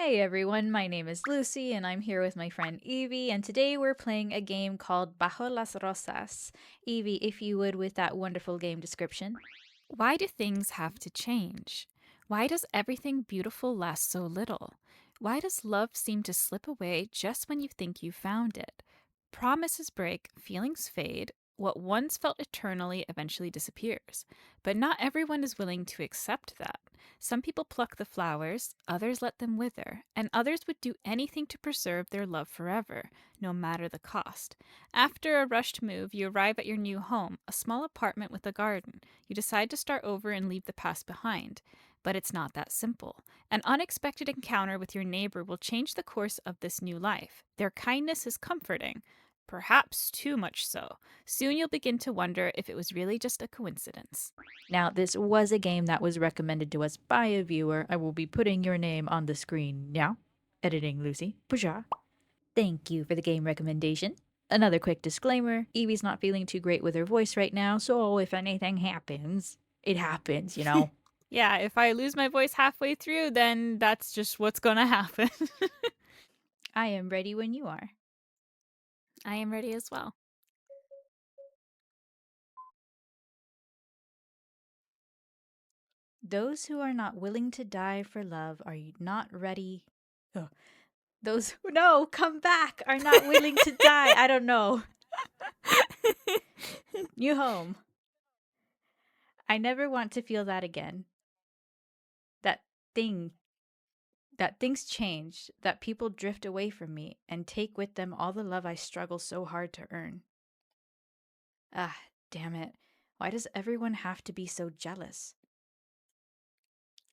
Hey everyone, my name is Lucy and I'm here with my friend Evie, and today we're playing a game called Bajo las Rosas. Evie, if you would, with that wonderful game description. Why do things have to change? Why does everything beautiful last so little? Why does love seem to slip away just when you think you found it? Promises break, feelings fade, what once felt eternally eventually disappears. But not everyone is willing to accept that. Some people pluck the flowers, others let them wither, and others would do anything to preserve their love forever, no matter the cost. After a rushed move, you arrive at your new home, a small apartment with a garden. You decide to start over and leave the past behind. But it's not that simple. An unexpected encounter with your neighbor will change the course of this new life. Their kindness is comforting, perhaps too much so. Soon you'll begin to wonder if it was really just a coincidence. Now, this was a game that was recommended to us by a viewer. I will be putting your name on the screen now. Editing Lucy. Puja. Thank you for the game recommendation. Another quick disclaimer, Evie's not feeling too great with her voice right now, so if anything happens, it happens, you know? Yeah, if I lose my voice halfway through, then that's just what's gonna happen. I am ready when you are. I am ready as well. Those who are not willing to die for love are not ready. Oh, those who, no, come back, are not willing to die. I don't know. New home. I never want to feel that again. That thing, that things change, that people drift away from me and take with them all the love I struggle so hard to earn. Ah, damn it. Why does everyone have to be so jealous?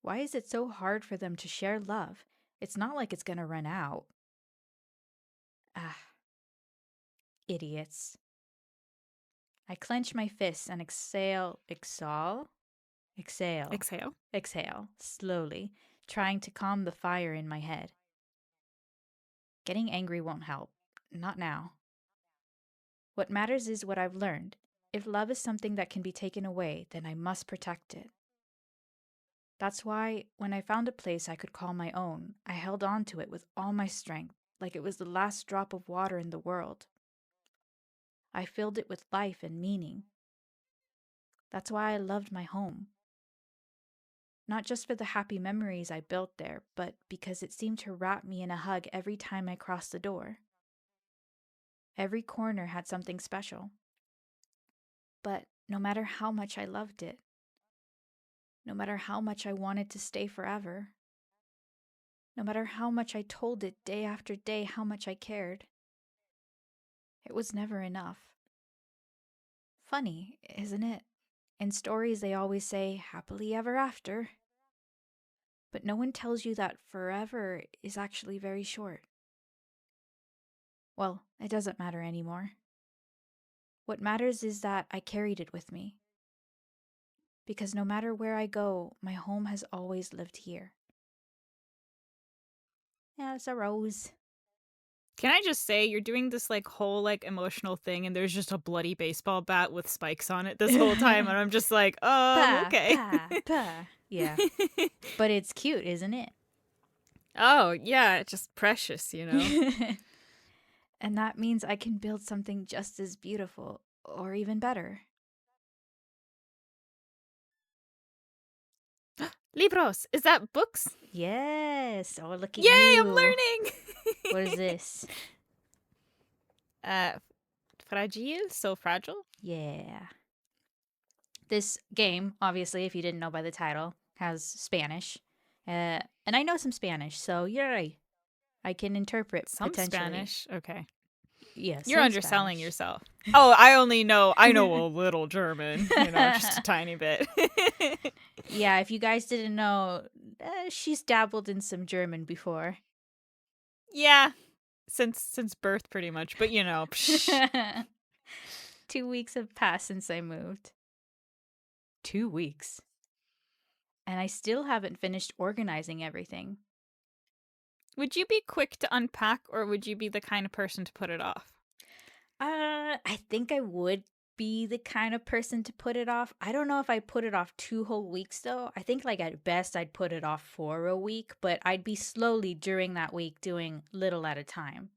Why is it so hard for them to share love? It's not like it's gonna run out. Ah, idiots. I clench my fists and Exhale. exhale, slowly, trying to calm the fire in my head. Getting angry won't help. Not now. What matters is what I've learned. If love is something that can be taken away, then I must protect it. That's why, when I found a place I could call my own, I held on to it with all my strength, like it was the last drop of water in the world. I filled it with life and meaning. That's why I loved my home. Not just for the happy memories I built there, but because it seemed to wrap me in a hug every time I crossed the door. Every corner had something special. But no matter how much I loved it, no matter how much I wanted to stay forever, no matter how much I told it day after day how much I cared, it was never enough. Funny, isn't it? In stories, they always say, happily ever after. But no one tells you that forever is actually very short. Well, it doesn't matter anymore. What matters is that I carried it with me. Because no matter where I go, my home has always lived here. Yeah, it's a rose. Can I just say you're doing this whole emotional thing and there's just a bloody baseball bat with spikes on it this whole time and I'm just like, Pa, okay. pa, pa. Yeah. But it's cute, isn't it? Oh, yeah, it's just precious. And that means I can build something just as beautiful, or even better. Libros, is that books? Yes. Oh, look at Yay, I'm you. learning. What is this? uh Fragile, so fragile. Yeah. This game, obviously, if you didn't know by the title, has Spanish. And I know some Spanish, so yay. I can interpret Some potentially. Spanish. Okay. Yeah, You're some underselling Spanish. yourself. Oh, I know a little German, just a tiny bit. Yeah, if you guys didn't know, she's dabbled in some German before. Yeah, since birth pretty much, but psh. 2 weeks have passed since I moved. 2 weeks. And I still haven't finished organizing everything. Would you be quick to unpack or would you be the kind of person to put it off? I think I would be the kind of person to put it off. I don't know if I put it off 2 whole weeks though. I think like at best I'd put it off for a week, but I'd be slowly during that week doing little at a time.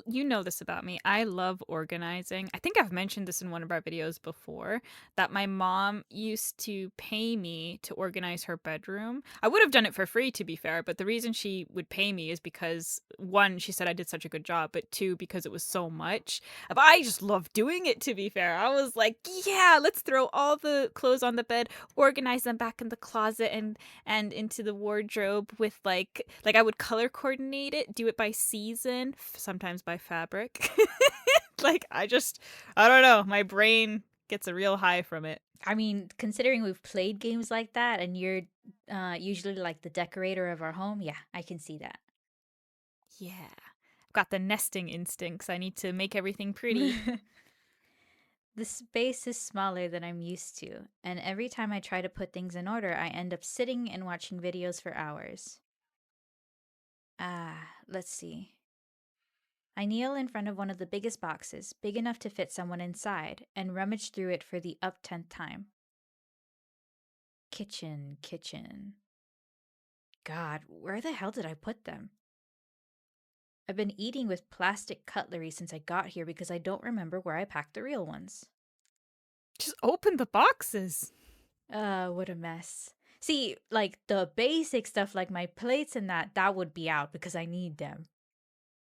You know this about me. I love organizing. I think I've mentioned this in one of our videos before that my mom used to pay me to organize her bedroom. I would have done it for free, to be fair, but the reason she would pay me is because one, she said I did such a good job, but two, because it was so much. But I just love doing it, to be fair. I was like, yeah, let's throw all the clothes on the bed, organize them back in the closet and into the wardrobe with like I would color coordinate it, do it by season, sometimes by fabric. Like I don't know, my brain gets a real high from it. I mean, considering we've played games like that and you're usually like the decorator of our home, yeah, I can see that. Yeah. I've got the nesting instincts. I need to make everything pretty. The space is smaller than I'm used to, and every time I try to put things in order, I end up sitting and watching videos for hours. Let's see. I kneel in front of one of the biggest boxes, big enough to fit someone inside, and rummage through it for the 10th time. Kitchen, kitchen. God, where the hell did I put them? I've been eating with plastic cutlery since I got here because I don't remember where I packed the real ones. Just open the boxes. What a mess. See, like the basic stuff like my plates and that would be out because I need them.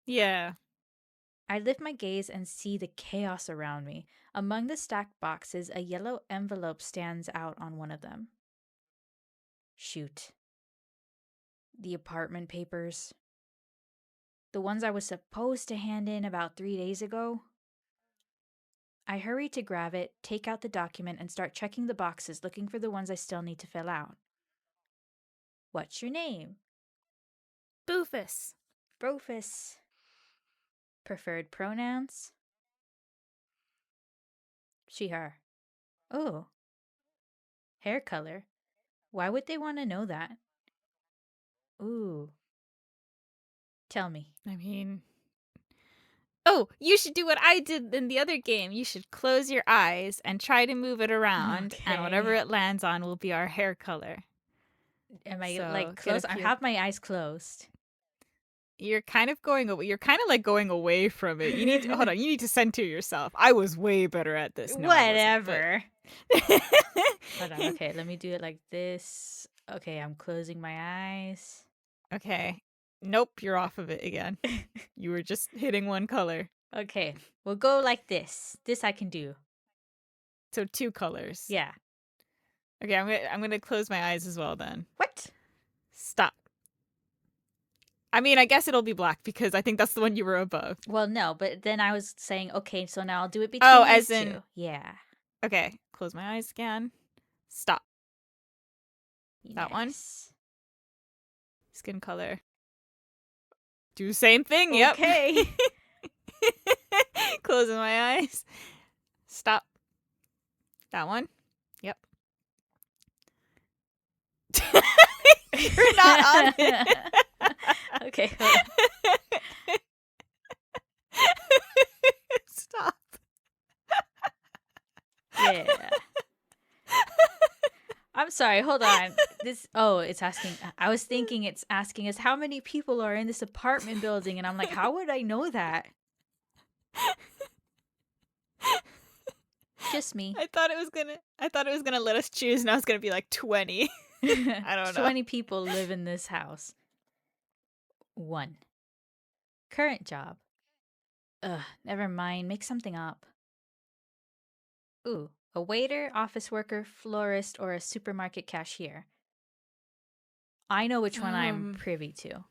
Yeah. I lift my gaze and see the chaos around me. Among the stacked boxes, a yellow envelope stands out on one of them. Shoot. The apartment papers. The ones I was supposed to hand in about 3 days ago. I hurry to grab it, take out the document, and start checking the boxes, looking for the ones I still need to fill out. What's your name? Boofus. Brofus. Preferred pronouns? She, her. Oh. Hair color. Why would they want to know that? Ooh. Tell me. I mean, oh, you should do what I did in the other game. You should close your eyes and try to move it around, and whatever Okay. it lands on will be our hair color. Am I So, like get a close? I few. have my eyes closed. You're kind of going away. You're kind of like going away from it. You need to, hold on. You need to center yourself. I was way better at this. No, I wasn't. Whatever. Hold on. Okay, let me do it like this. Okay, I'm closing my eyes. Okay. Nope, you're off of it again. You were just hitting one color. Okay, we'll go like this. This I can do. So 2 colors. Yeah. Okay, I'm gonna close my eyes as well then. What? Stop. I mean, I guess it'll be black because I think that's the one you were above. Well, no, but then I was saying, okay, so now I'll do it between Oh, these as in two. Yeah. okay, close my eyes again. Stop. That one. Nice. Skin color. Do the same thing. Yep. Okay. Closing my eyes. Stop. That one. Yep. You're not on it. Okay. Hold on. Stop. Yeah. I'm sorry, hold on. It's asking. I was thinking it's asking us how many people are in this apartment building, and I'm like, how would I know that? Just me. I thought it was gonna let us choose, and I was gonna be like 20. I don't know. 20 people live in this house. 1. Current job. Ugh, never mind. Make something up. Ooh, a waiter, office worker, florist, or a supermarket cashier. I know which one I'm privy to.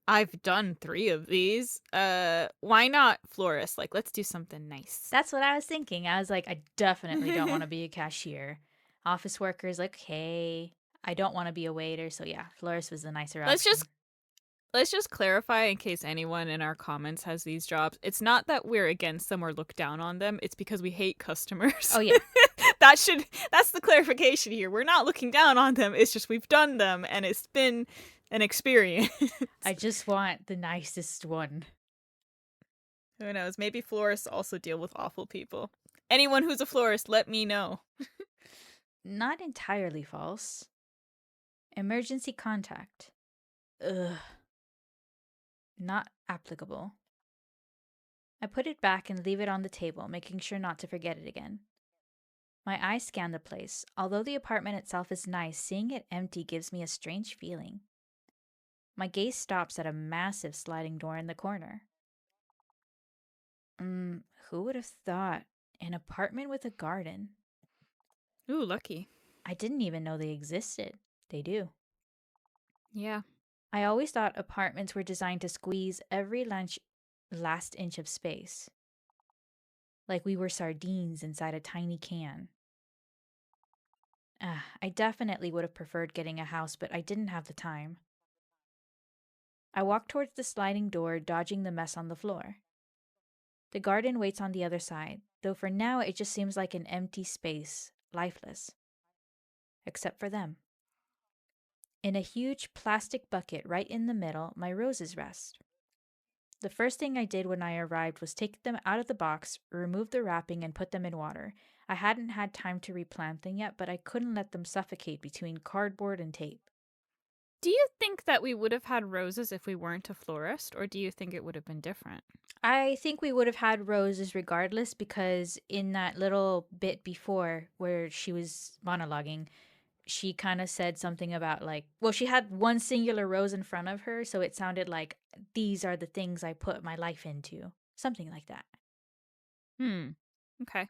I've done 3 of these. Why not florist? Like, let's do something nice. That's what I was thinking. I was like, I definitely don't want to be a cashier. Office worker is like, okay. I don't want to be a waiter, so yeah, florist was the nicer option. Let's just clarify in case anyone in our comments has these jobs. It's not that we're against them or look down on them. It's because we hate customers. Oh yeah. That's the clarification here. We're not looking down on them. It's just we've done them and it's been an experience. I just want the nicest one. Who knows? Maybe florists also deal with awful people. Anyone who's a florist, let me know. Not entirely false. Emergency contact. Ugh. Not applicable. I put it back and leave it on the table, making sure not to forget it again. My eyes scan the place. Although the apartment itself is nice, seeing it empty gives me a strange feeling. My gaze stops at a massive sliding door in the corner. Who would have thought? An apartment with a garden. Ooh, lucky. I didn't even know they existed. They do. Yeah. I always thought apartments were designed to squeeze every last inch of space. Like we were sardines inside a tiny can. I definitely would have preferred getting a house, but I didn't have the time. I walk towards the sliding door, dodging the mess on the floor. The garden waits on the other side, though for now it just seems like an empty space, lifeless. Except for them. In a huge plastic bucket right in the middle, my roses rest. The first thing I did when I arrived was take them out of the box, remove the wrapping, and put them in water. I hadn't had time to replant them yet, but I couldn't let them suffocate between cardboard and tape. Do you think that we would have had roses if we weren't a florist, or do you think it would have been different? I think we would have had roses regardless because in that little bit before where she was monologuing, she kind of said something about like, well, she had one singular rose in front of her, so it sounded like these are the things I put my life into. Something like that. Okay.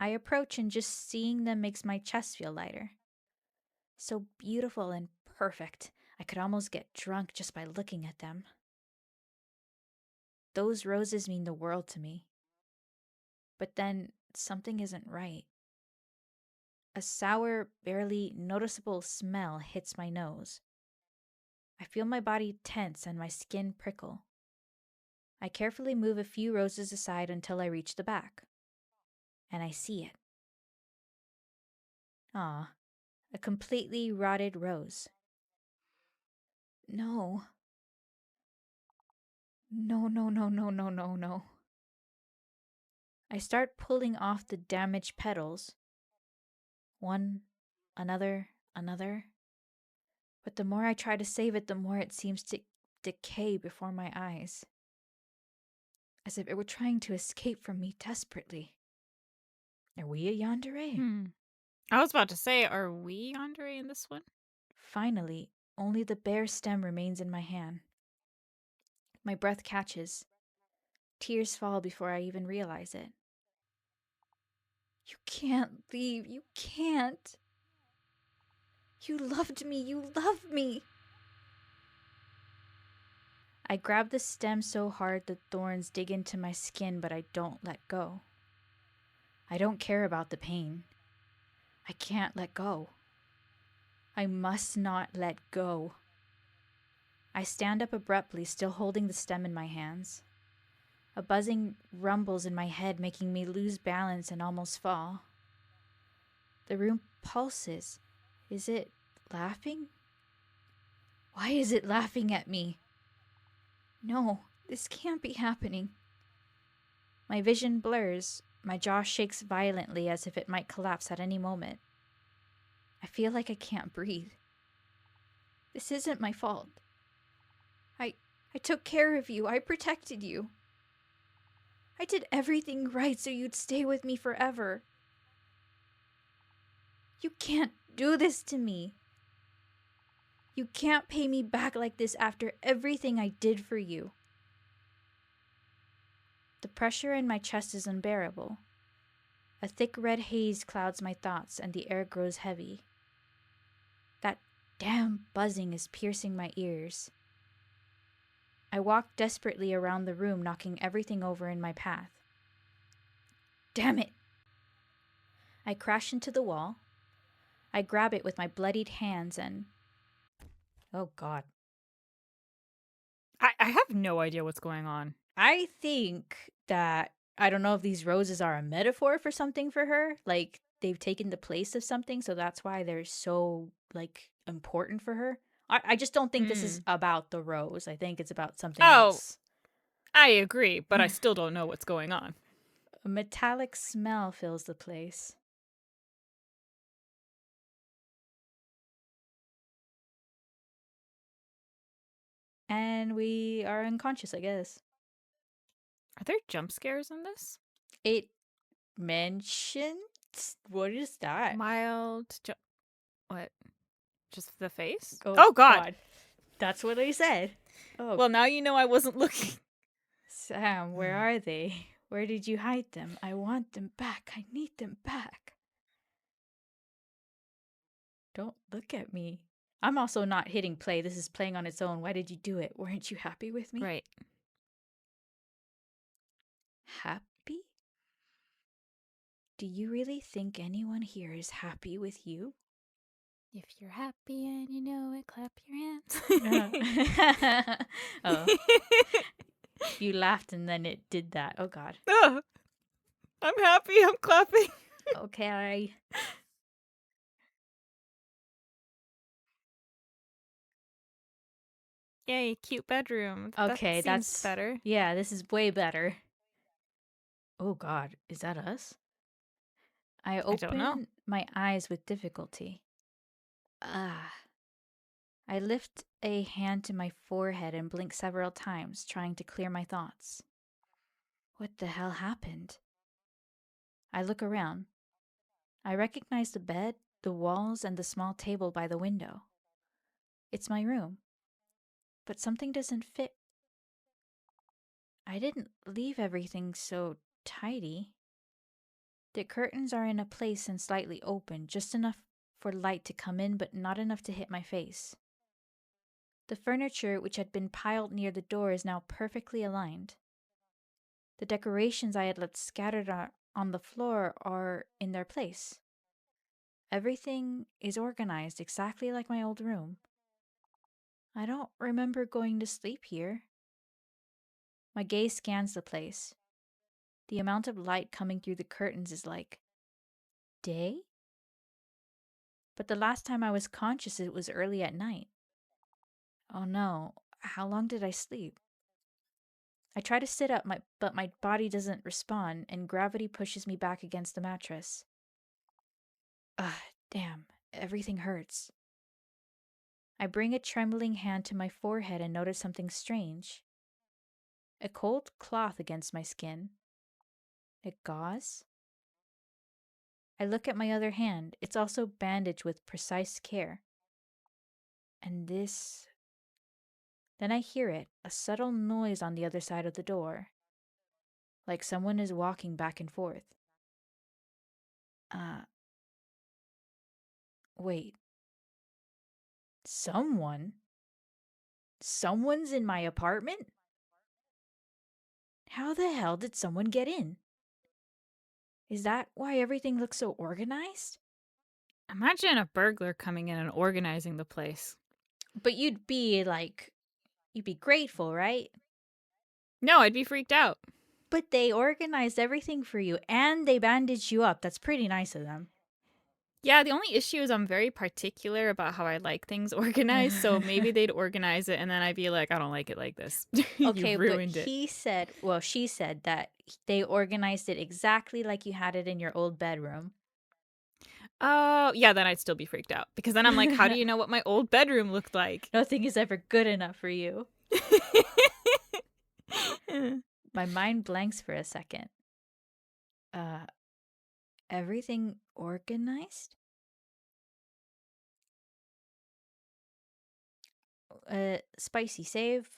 I approach and just seeing them makes my chest feel lighter. So beautiful and perfect. I could almost get drunk just by looking at them. Those roses mean the world to me. But then something isn't right. A sour, barely noticeable smell hits my nose. I feel my body tense and my skin prickle. I carefully move a few roses aside until I reach the back. And I see it. Ah, a completely rotted rose. No. No, no, no, no, no, no, no. I start pulling off the damaged petals. One, another. But the more I try to save it, the more it seems to decay before my eyes. As if it were trying to escape from me desperately. Are we a yandere? I was about to say, are we yandere in this one? Finally, only the bare stem remains in my hand. My breath catches. Tears fall before I even realize it. You can't leave. You can't. You loved me. You love me. I grab the stem so hard the thorns dig into my skin, but I don't let go. I don't care about the pain. I can't let go. I must not let go. I stand up abruptly, still holding the stem in my hands. A buzzing rumbles in my head, making me lose balance and almost fall. The room pulses. Is it laughing? Why is it laughing at me? No, this can't be happening. My vision blurs. My jaw shakes violently as if it might collapse at any moment. I feel like I can't breathe. This isn't my fault. I took care of you. I protected you. I did everything right so you'd stay with me forever. You can't do this to me. You can't pay me back like this after everything I did for you. The pressure in my chest is unbearable. A thick red haze clouds my thoughts and the air grows heavy. That damn buzzing is piercing my ears. I walk desperately around the room, knocking everything over in my path. Damn it! I crash into the wall. I grab it with my bloodied hands and... Oh God. I have no idea what's going on. I think that... I don't know if these roses are a metaphor for something for her. Like, they've taken the place of something, so that's why they're so, like, important for her. I just don't think this is about the rose. I think it's about something Oh, else. I agree, but I still don't know what's going on. A metallic smell fills the place. And we are unconscious, I guess. Are there jump scares in this? It mentioned. What is that? Mild what? Just the face? Oh, Oh god. God. That's what I said. Oh, Well, now you know I wasn't looking. Sam, where are they? Where did you hide them? I want them back. I need them back. Don't look at me. I'm also not hitting play. This is playing on its own. Why did you do it? Weren't you happy with me? Right. Happy? Do you really think anyone here is happy with you? If you're happy and you know it, clap your hands. Oh, you laughed and then it did that. Oh, God. Oh, I'm happy. I'm clapping. Okay. Yay, cute bedroom. That Okay, seems that's. better. Yeah, this is way better. Oh, God. Is that us? I I don't know. open my eyes with difficulty. Ah. I lift a hand to my forehead and blink several times, trying to clear my thoughts. What the hell happened? I look around. I recognize the bed, the walls, and the small table by the window. It's my room. But something doesn't fit. I didn't leave everything so tidy. The curtains are in a place and slightly open, just enough for light to come in, but not enough to hit my face. The furniture, which had been piled near the door, is now perfectly aligned. The decorations I had left scattered on the floor are in their place. Everything is organized exactly like my old room. I don't remember going to sleep here. My gaze scans the place. The amount of light coming through the curtains is like day? But the last time I was conscious, it was early at night. Oh no, how long did I sleep? I try to sit up, but my body doesn't respond, and gravity pushes me back against the mattress. Ugh, damn, everything hurts. I bring a trembling hand to my forehead and notice something strange. A cold cloth against my skin. A gauze? I look at my other hand. It's also bandaged with precise care. And this. Then I hear it, a subtle noise on the other side of the door. Like someone is walking back and forth. Uh. Wait. Someone? Someone's in my apartment? How the hell did someone get in? Is that why everything looks so organized? Imagine a burglar coming in and organizing the place. But you'd be grateful, right? No, I'd be freaked out. But they organized everything for you and they bandaged you up. That's pretty nice of them. Yeah, the only issue is I'm very particular about how I like things organized, so maybe they'd organize it and then I'd be like, I don't like it like this. Okay, You've but ruined it. she said that they organized it exactly like you had it in your old bedroom. Oh, yeah, then I'd still be freaked out. Because then I'm like, how do you know what my old bedroom looked like? Nothing is ever good enough for you. My mind blanks for a second. Everything organized? Spicy save.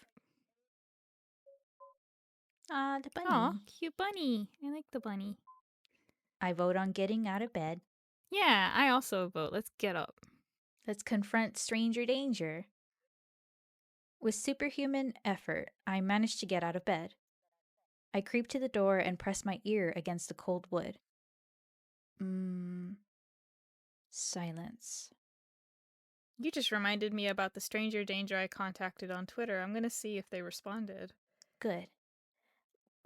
The Aw, bunny. cute bunny. I like the bunny. I vote on getting out of bed. Yeah, I also vote. Let's get up. Let's confront stranger danger. With superhuman effort, I manage to get out of bed. I creep to the door and press my ear against the cold wood. Silence. You just reminded me about the stranger danger I contacted on Twitter. I'm gonna see if they responded. Good.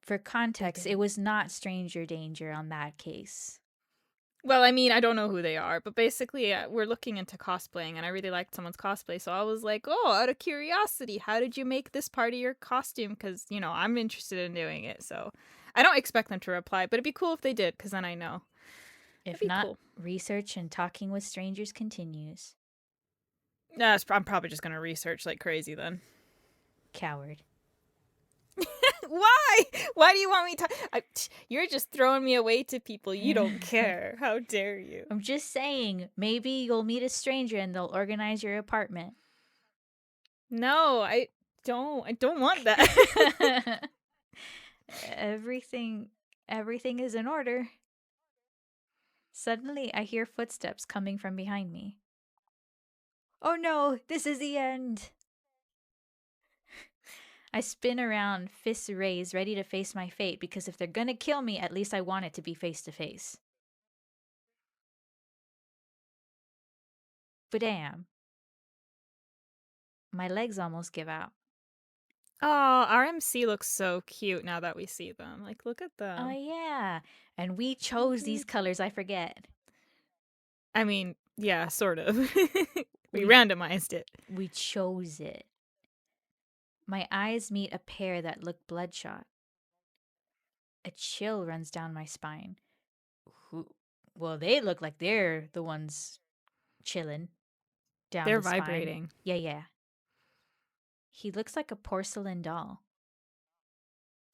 For context, it was not stranger danger on that case. Well, I mean, I don't know who they are, but basically, we're looking into cosplaying, and I really liked someone's cosplay, so I was like, oh, out of curiosity, how did you make this part of your costume? Because, I'm interested in doing it, so I don't expect them to reply, but it'd be cool if they did, because then I know. That'd If be not, cool. research and talking with strangers continues. I'm probably just going to research like crazy then. Coward. Why? Why do you want me to? You're just throwing me away to people. You don't care. How dare you? I'm just saying, maybe you'll meet a stranger and they'll organize your apartment. No, I don't. I don't want that. Everything is in order. Suddenly, I hear footsteps coming from behind me. Oh no, this is the end. I spin around, fists raised, ready to face my fate, because if they're gonna kill me, at least I want it to be face to face. But damn. My legs almost give out. Oh, our MC looks so cute now that we see them. Like, look at Oh them. yeah. And we chose these colors, I forget. I mean, yeah, sort of. We We randomized it. we chose it. My eyes meet a pair that look bloodshot. A chill runs down my spine. Who well, they look like they're the ones chilling down They're the spine. vibrating. Yeah, yeah. He looks like a porcelain doll.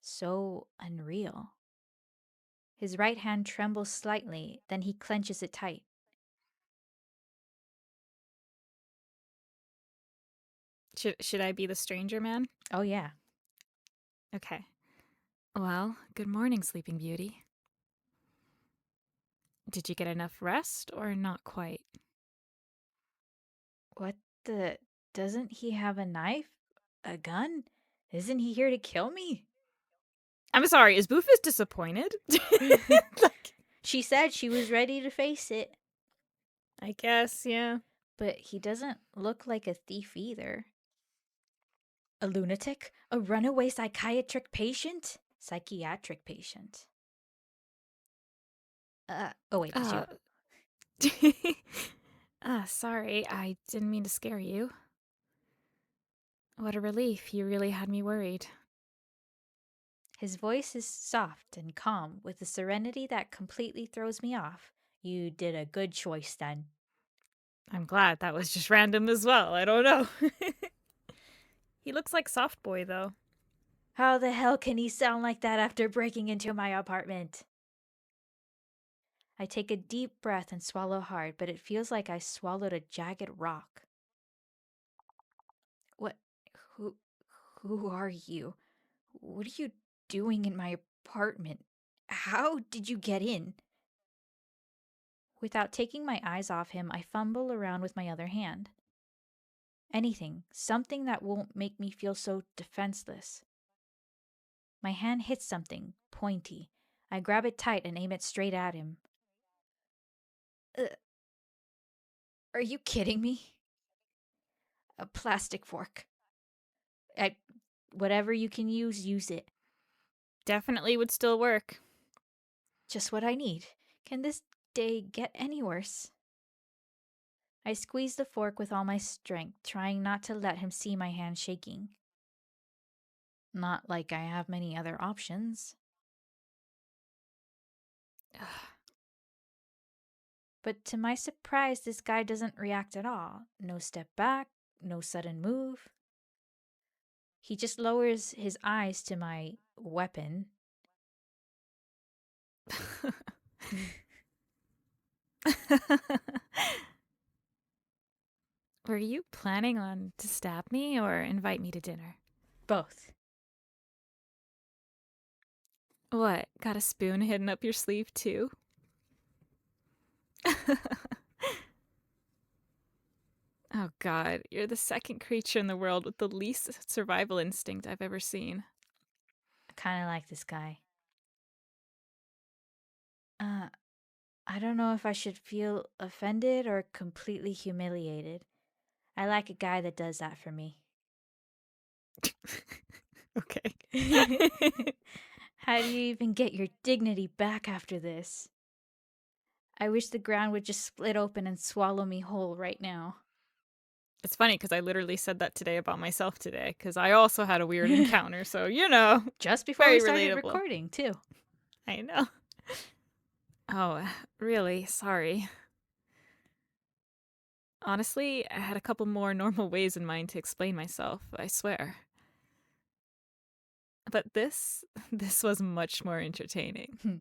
So unreal. His right hand trembles slightly, then he clenches it tight. Should I be the stranger man? Oh, yeah. Okay. Well, good morning, Sleeping Beauty. Did you get enough rest or not quite? What the? Doesn't he have a knife? A gun? Isn't he here to kill me? I'm sorry, is Boofus disappointed? Like, She said she was ready to face it. I guess, yeah. But he doesn't look like a thief either. A lunatic? A runaway psychiatric patient? Psychiatric patient. Oh wait, it's you. Uh, sorry, I didn't mean to scare you. What a relief, you really had me worried. His voice is soft and calm with a serenity that completely throws me off. You did a good choice then. I'm glad that was just random as well, I don't know. He looks like Soft Boy, though. How the hell can he sound like that after breaking into my apartment? I take a deep breath and swallow hard, but it feels like I swallowed a jagged rock. What? Who? Who are you? What are you doing in my apartment? How did you get in? Without taking my eyes off him, I fumble around with my other hand. Anything, something that won't make me feel so defenseless. My hand hits something, pointy. I grab it tight and aim it straight at him. Are you kidding me? A plastic fork. Whatever you can use it. Definitely would still work. Just what I need. Can this day get any worse? I squeeze the fork with all my strength, trying not to let him see my hand shaking. Not like I have many other options. But to my surprise, this guy doesn't react at all. No step back, no sudden move. He just lowers his eyes to my weapon. Were you planning on to stab me or invite me to dinner? Both. What, got a spoon hidden up your sleeve too? Oh god, you're the second creature in the world with the least survival instinct I've ever seen. I kind of like this guy. I don't know if I should feel offended or completely humiliated. I like a guy that does that for me. Okay. How do you even get your dignity back after this? I wish the ground would just split open and swallow me whole right now. It's funny because I literally said that today about myself today because I also had a weird encounter. So, you know, Just before we very started relatable. recording, too. I know. Oh, really? Sorry. Honestly, I had a couple more normal ways in mind to explain myself, I swear. But this was much more entertaining.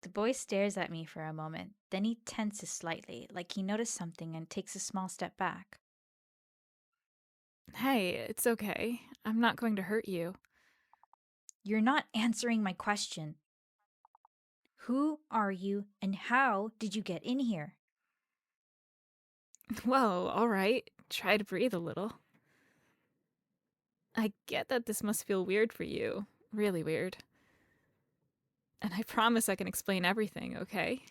The boy stares at me for a moment, then he tenses slightly, like he noticed something and takes a small step back. Hey, it's okay. I'm not going to hurt you. You're not answering my question. Who are you and how did you get in here? Whoa, alright. Try to breathe a little. I get that this must feel weird for you. Really weird. And I promise I can explain everything, okay?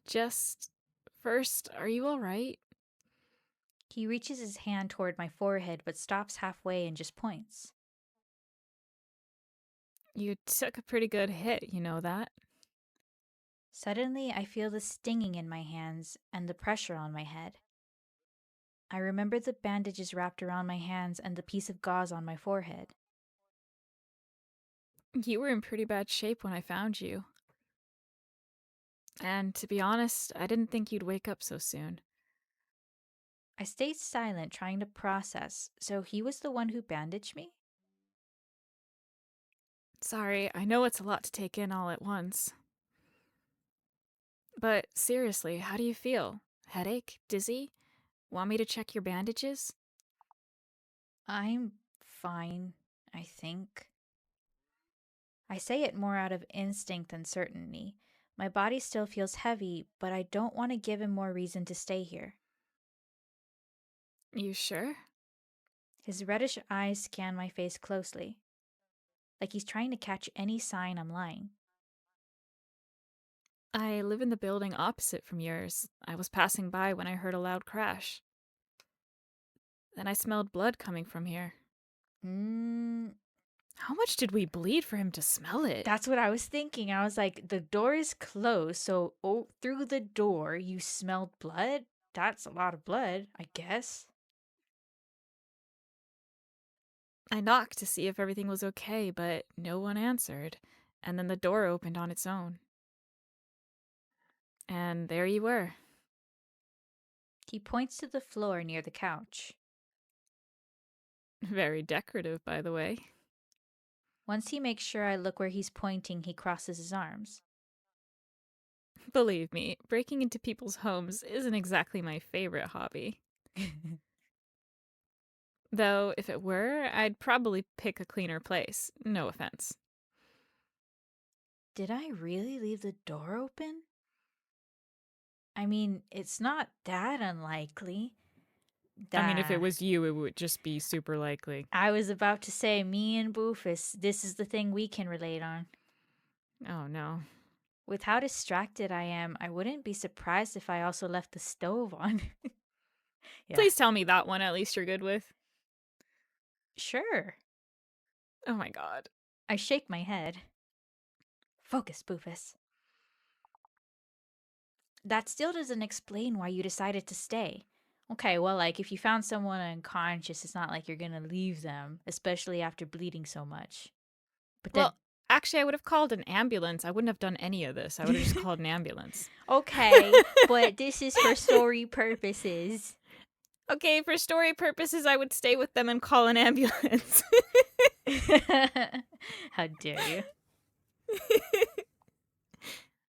Just first, are you alright? He reaches his hand toward my forehead but stops halfway and just points. You took a pretty good hit, you know that? Suddenly, I feel the stinging in my hands and the pressure on my head. I remember the bandages wrapped around my hands and the piece of gauze on my forehead. You were in pretty bad shape when I found you. And to be honest, I didn't think you'd wake up so soon. I stayed silent, trying to process. So he was the one who bandaged me? Sorry, I know it's a lot to take in all at once. But seriously, how do you feel? Headache? Dizzy? Want me to check your bandages? I'm fine, I think. I say it more out of instinct than certainty. My body still feels heavy, but I don't want to give him more reason to stay here. You sure? His reddish eyes scan my face closely, like he's trying to catch any sign I'm lying. I live in the building opposite from yours. I was passing by when I heard a loud crash. Then I smelled blood coming from here. Mm, How much did we bleed for him to smell it? that's what I was thinking. I was like, the door is closed, so through the door you smelled blood? That's a lot of blood, I guess. I knocked to see if everything was okay, but no one answered. And then the door opened on its own. And there you were. He points to the floor near the couch. Very decorative, by the way. Once he makes sure I look where he's pointing, he crosses his arms. Believe me, breaking into people's homes isn't exactly my favorite hobby. Though, if it were, I'd probably pick a cleaner place. No offense. Did I really leave the door open? I mean, it's not that unlikely. I mean, if it That was you, it would just be super likely. I was about to say, me and Boofus, this is the thing we can relate on. Oh no. With how distracted I am, I wouldn't be surprised if I also left the stove on. Yeah, Please tell me that one at least you're good with. sure. Oh my god. I shake my head. Focus, Boofus. That still doesn't explain why you decided to stay. Okay, well, like, if you found someone unconscious, it's not like you're gonna leave them, especially after bleeding so much. But then, Well, actually, I would have called an ambulance. I wouldn't have done any of this. I would have just called an ambulance. okay, but this is for story purposes. Okay, for story purposes, I would stay with them and call an ambulance. How dare you?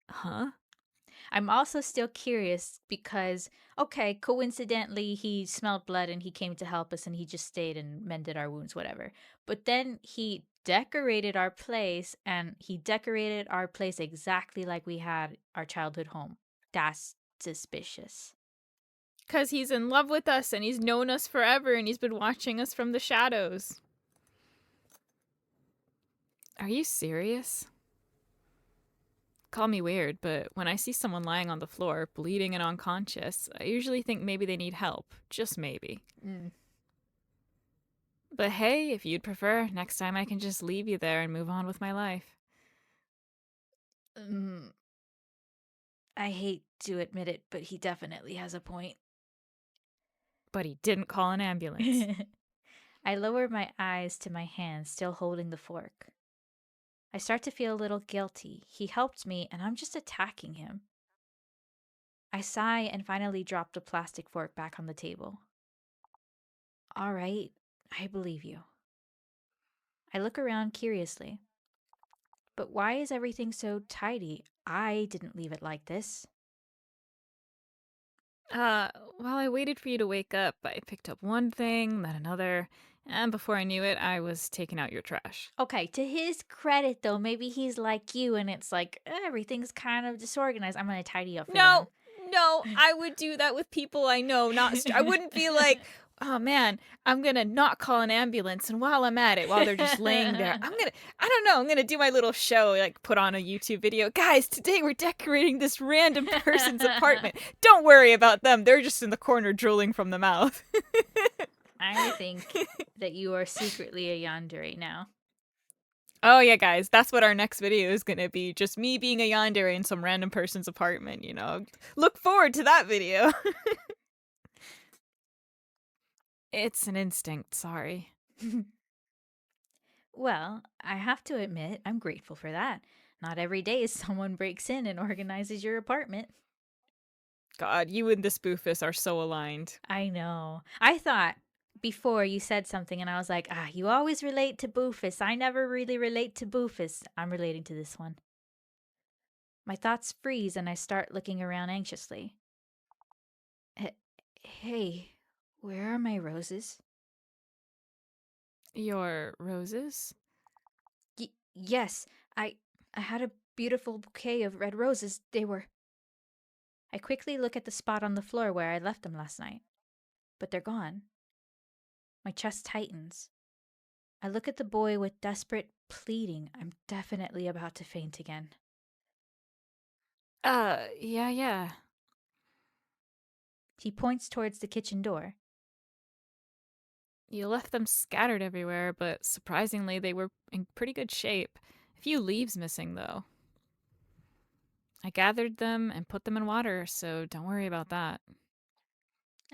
Huh? I'm also still curious because, okay, coincidentally, he smelled blood and he came to help us and he just stayed and mended our wounds, whatever. But then he decorated our place and he decorated our place exactly like we had our childhood home. That's suspicious. Because he's in love with us and he's known us forever and he's been watching us from the shadows. Are you serious? Call me weird, but when I see someone lying on the floor, bleeding and unconscious, I usually think maybe they need help. Just maybe. Mm. But hey, if you'd prefer, next time I can just leave you there and move on with my life. I hate to admit it, but he definitely has a point. But he didn't call an ambulance. I lower my eyes to my hands, still holding the fork. I start to feel a little guilty. He helped me, and I'm just attacking him. I sigh and finally drop the plastic fork back on the table. All right, I believe you. I look around curiously. But why is everything so tidy? I didn't leave it like this. Uh, while I waited for you to wake up, I picked up one thing, then another, and before I knew it, I was taking out your trash. Okay, to his credit though, maybe he's like you and it's like everything's kind of disorganized. I'm gonna tidy up for them. No, no, I would do that with people I know, not I wouldn't be like, oh man, I'm gonna not call an ambulance, and while I'm at it, while they're just laying there, I don't know, I'm gonna do my little show, like put on a YouTube video. Guys, today we're decorating this random person's apartment. Don't worry about them, they're just in the corner drooling from the mouth. I think that you are secretly a yandere now. Oh yeah, guys, that's what our next video is gonna be. Just me being a yandere in some random person's apartment, you know. Look forward to that video. It's an instinct, sorry. Well, I have to admit, I'm grateful for that. Not every day someone breaks in and organizes your apartment. God, you and this Boofus are so aligned. I know. I thought before you said something and I was like, you always relate to Boofus. I never really relate to Boofus. I'm relating to this one. My thoughts freeze and I start looking around anxiously. Hey, where are my roses? Your roses? Yes, I had a beautiful bouquet of red roses. They were. I quickly look at the spot on the floor where I left them last night, but they're gone. My chest tightens. I look at the boy with desperate pleading. I'm definitely about to faint again. Yeah. He points towards the kitchen door. You left them scattered everywhere, but surprisingly, they were in pretty good shape. A few leaves missing, though. I gathered them and put them in water, so don't worry about that.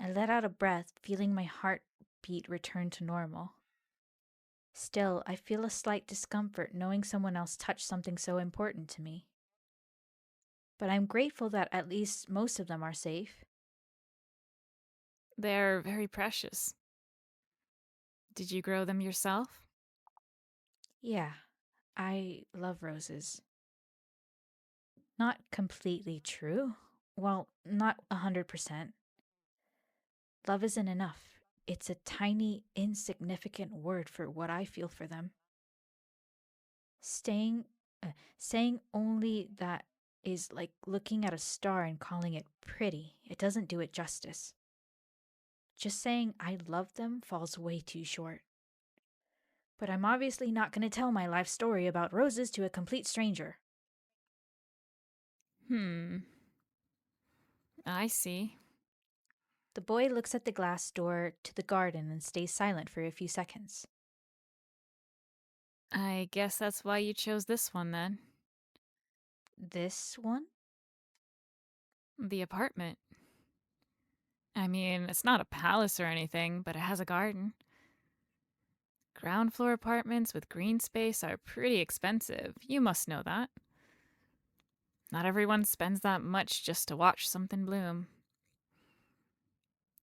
I let out a breath, feeling my heartbeat return to normal. Still, I feel a slight discomfort knowing someone else touched something so important to me. But I'm grateful that at least most of them are safe. They're very precious. Did you grow them yourself? Yeah, I love roses. Not completely true. Well, not 100%. Love isn't enough. It's a tiny, insignificant word for what I feel for them. Staying, saying only that is like looking at a star and calling it pretty. It doesn't do it justice. Just saying I love them falls way too short. But I'm obviously not going to tell my life story about roses to a complete stranger. I see. The boy looks at the glass door to the garden and stays silent for a few seconds. I guess that's why you chose this one, then. This one? The apartment. I mean, it's not a palace or anything, but it has a garden. Ground floor apartments with green space are pretty expensive. You must know that. Not everyone spends that much just to watch something bloom.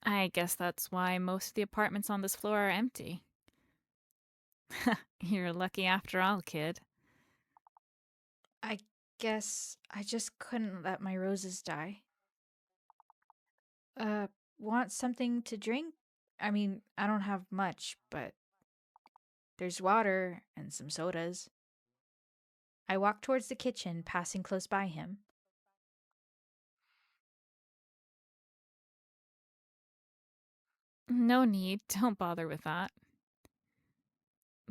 I guess that's why most of the apartments on this floor are empty. You're lucky after all, kid. I guess I just couldn't let my roses die. Want something to drink? I mean, I don't have much, but there's water and some sodas. I walk towards the kitchen, passing close by him. No need, don't bother with that.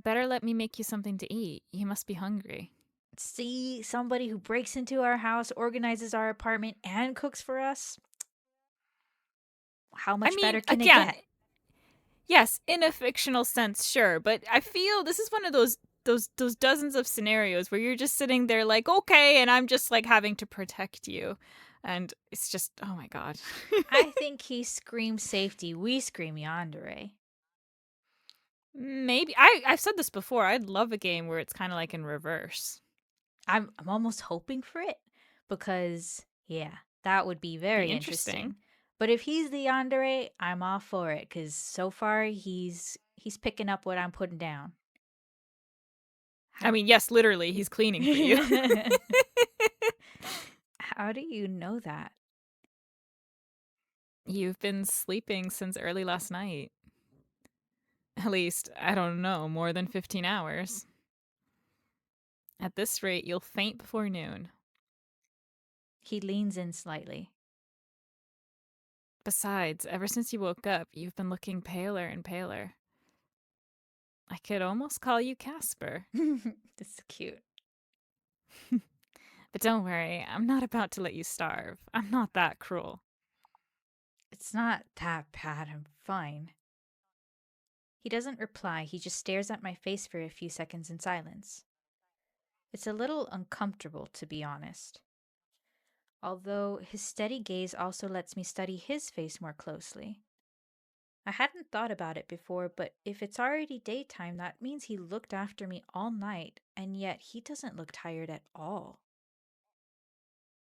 Better let me make you something to eat. You must be hungry. See, somebody who breaks into our house, organizes our apartment, and cooks for us? How much better can it get? Yes, in a fictional sense, sure, but I feel this is one of those dozens of scenarios where you're just sitting there like, okay, and I'm just like having to protect you. And it's just, oh my God. I think he screams safety, we scream yandere. Maybe. I've said this before. I'd love a game where it's kind of like in reverse. I'm almost hoping for it because, yeah, that would be Be very interesting. interesting. But if he's the yandere, I'm all for it because so far he's picking up what I'm putting down. I How mean, yes, literally, he's cleaning for you. how do you know that? You've been sleeping since early last night. At least, I don't know, more than 15 hours. At this rate, you'll faint before noon. He leans in slightly. Besides, ever since you woke up, you've been looking paler and paler. I could almost call you Casper. This is cute. But don't worry, I'm not about to let you starve. I'm not that cruel. It's not that bad. I'm fine. He doesn't reply. He just stares at my face for a few seconds in silence. It's a little uncomfortable, to be honest. Although his steady gaze also lets me study his face more closely. I hadn't thought about it before, but if it's already daytime, that means he looked after me all night, and yet he doesn't look tired at all.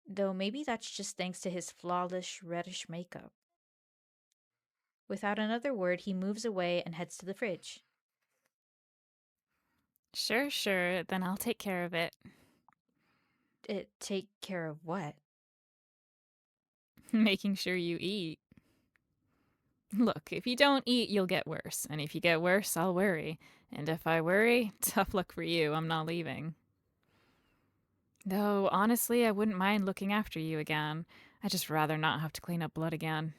Though maybe that's just thanks to his flawless reddish makeup. Without another word, he moves away and heads to the fridge. Sure, then I'll take care of it. Take care of what? Making sure you eat. Look, if you don't eat, you'll get worse. And if you get worse, I'll worry. And if I worry, tough luck for you, I'm not leaving. Though, honestly, I wouldn't mind looking after you again. I'd just rather not have to clean up blood again.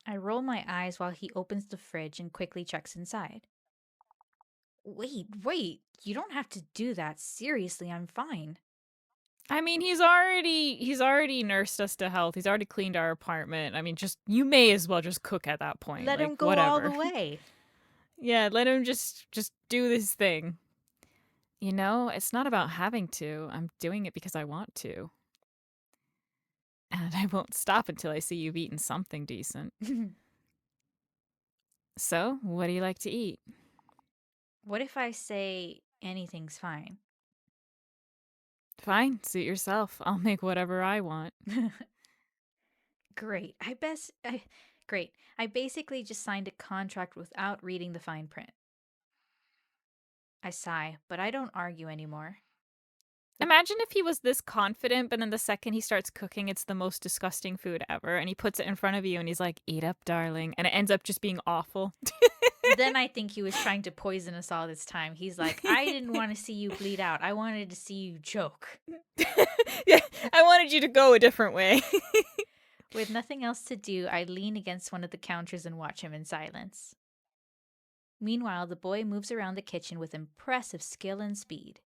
I roll my eyes while he opens the fridge and quickly checks inside. Wait, you don't have to do that. Seriously, I'm fine. I mean, he's already nursed us to health. He's already cleaned our apartment. I mean, just you may as well just cook at that point. Let Like him go all the whatever. way. Yeah, let him just do this thing. You know, it's not about having to. I'm doing it because I want to. And I won't stop until I see you've eaten something decent. So, what do you like to eat? What if I say anything's fine? Fine, suit yourself. I'll make whatever I want. Great. Great. I basically just signed a contract without reading the fine print. I sigh, but I don't argue anymore. Imagine if he was this confident, but then the second he starts cooking, it's the most disgusting food ever. And he puts it in front of you and he's like, eat up, darling. And it ends up just being awful. Then I think he was trying to poison us all this time. He's like, I didn't want to see you bleed out. I wanted to see you choke. Yeah, I wanted you to go a different way. With nothing else to do, I lean against one of the counters and watch him in silence. Meanwhile, the boy moves around the kitchen with impressive skill and speed.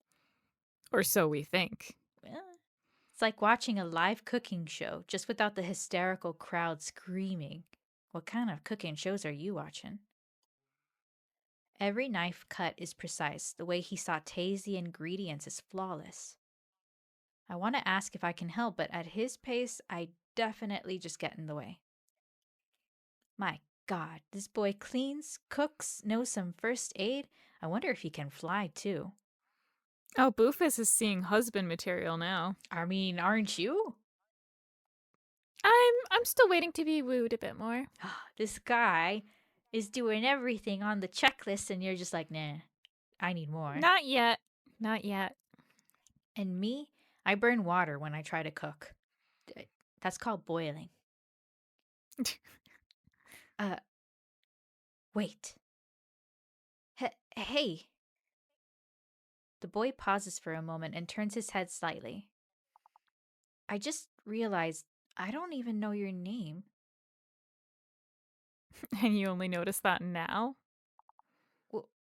Or so we think. It's like watching a live cooking show, just without the hysterical crowd screaming. What kind of cooking shows are you watching? Every knife cut is precise. The way he sautés the ingredients is flawless. I want to ask if I can help, but at his pace, I definitely just get in the way. My God, this boy cleans, cooks, knows some first aid. I wonder if he can fly too. Oh, Boofus is seeing husband material now. I mean, aren't you? I'm still waiting to be wooed a bit more. This guy is doing everything on the checklist, and you're just like, nah, I need more. Not yet. Not yet. And me, I burn water when I try to cook. That's called boiling. Wait. Hey. The boy pauses for a moment and turns his head slightly. I just realized I don't even know your name. And you only notice that now?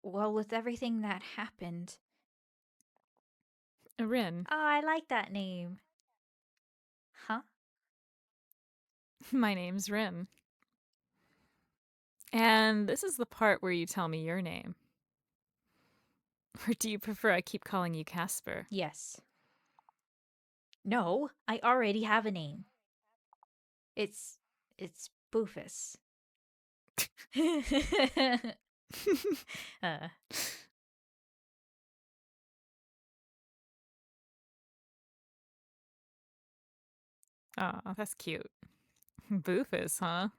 Well, with everything that happened. Rin. Oh, I like that name. Huh? My name's Rin. And this is the part where you tell me your name. Or do you prefer I keep calling you Casper? Yes. No, I already have a name. It's it's Boofus. uh, Oh, that's cute. Boofus, huh?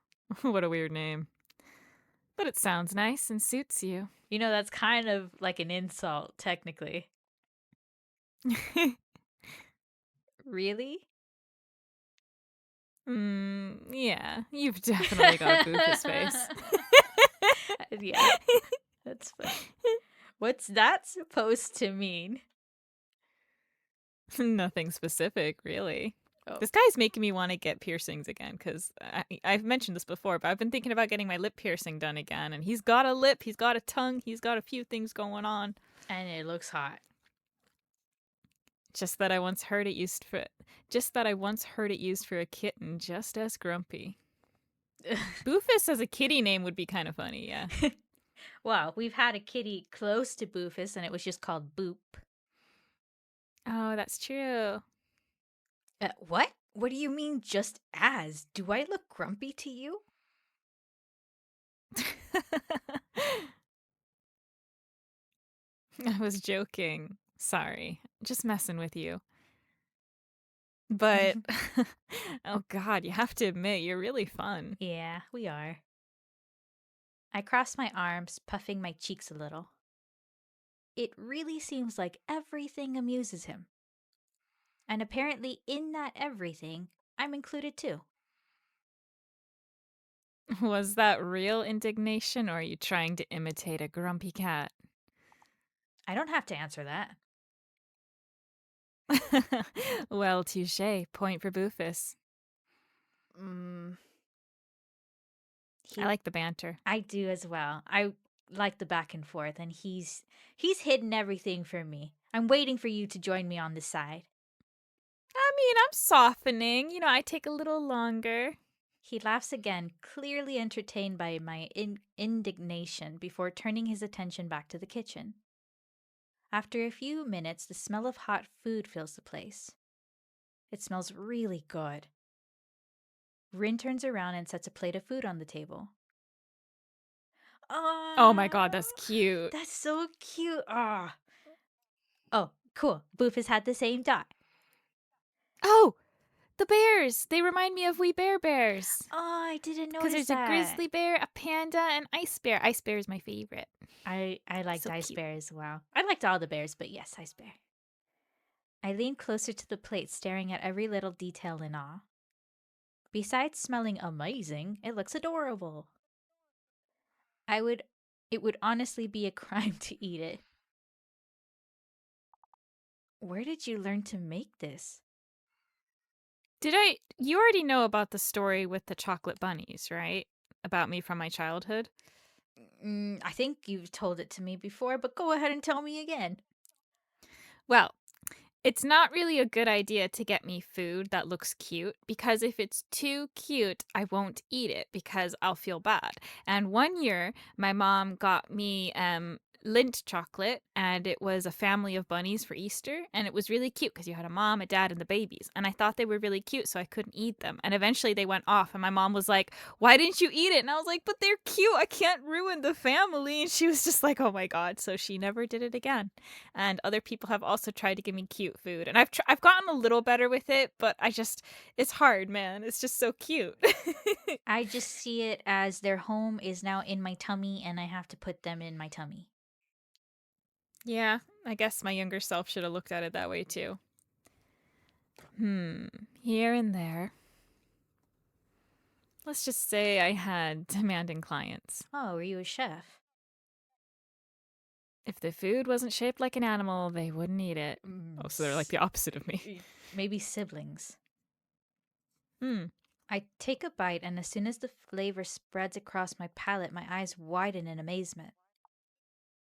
What a weird name. But it sounds nice and suits you. that's kind of like an insult, technically. Really? Yeah, you've definitely got Boofus face. Yeah, that's funny. What's that supposed to mean? Nothing specific, really. Oh, This guy's making me want to get piercings again because I've mentioned this before, but I've been thinking about getting my lip piercing done again. And he's got a lip, he's got a tongue, he's got a few things going on. and it looks hot. Just that I once heard it used for a kitten just as grumpy. Boofus as a kitty name would be kind of funny, yeah. Well, we've had a kitty close to Boofus, and it was just called Boop. Oh, that's true. What? What do you mean, just as? Do I look grumpy to you? I was joking. Sorry. Just messing with you. But oh god, you have to admit you're really fun. Yeah, we are. I cross my arms, puffing my cheeks a little. It really seems like everything amuses him. And apparently, in that everything, I'm included too. Was that real indignation or are you trying to imitate a grumpy cat? I don't have to answer that. Well, touche. Point for Boofus. Mm, I he, like the banter. I do as well. I like the back and forth, and he's hidden everything for me. I'm waiting for you to join me on this side. I mean, I'm softening. I take a little longer. He laughs again, clearly entertained by my indignation, before turning his attention back to the kitchen. After a few minutes, the smell of hot food fills the place. It smells really good. Rin turns around and sets a plate of food on the table. Oh my god, Oh, that's cute. that's so cute. Oh, cool. Boof has had the same dye. Oh, the bears. They remind me of We Bear Bears. Oh, I didn't Because notice there's a that. grizzly bear, a panda, and ice bear. Ice bear is my favorite. I liked So Ice cute. Bear as well. I liked all the bears, but yes, Ice Bear. I lean closer to the plate, staring at every little detail in awe. Besides smelling amazing, it looks adorable. I would it would honestly be a crime to eat it. Where did you learn to make this? You already know about the story with the chocolate bunnies, right? About me from my childhood? I think you've told it to me before, but go ahead and tell me again. Well, it's not really a good idea to get me food that looks cute because if it's too cute, I won't eat it because I'll feel bad. And one year, my mom got me Lindt chocolate and it was a family of bunnies for Easter and it was really cute because you had a mom, a dad, and the babies. And I thought they were really cute, so I couldn't eat them. And eventually they went off and my mom was like, "Why didn't you eat it?" And I was like, "But they're cute. I can't ruin the family." And she was just like, "Oh my god." So she never did it again. And other people have also tried to give me cute food and I've gotten a little better with it, but it's hard, man. It's just so cute. I just see it as their home is now in my tummy and I have to put them in my tummy. Yeah, I guess my younger self should have looked at it that way too. Here and there. Let's just say I had demanding clients. Oh, were you a chef? If the food wasn't shaped like an animal, they wouldn't eat it. Mm, Oh, so they're like the opposite of me. Maybe siblings. Hmm. I take a bite, and as soon as the flavor spreads across my palate, my eyes widen in amazement.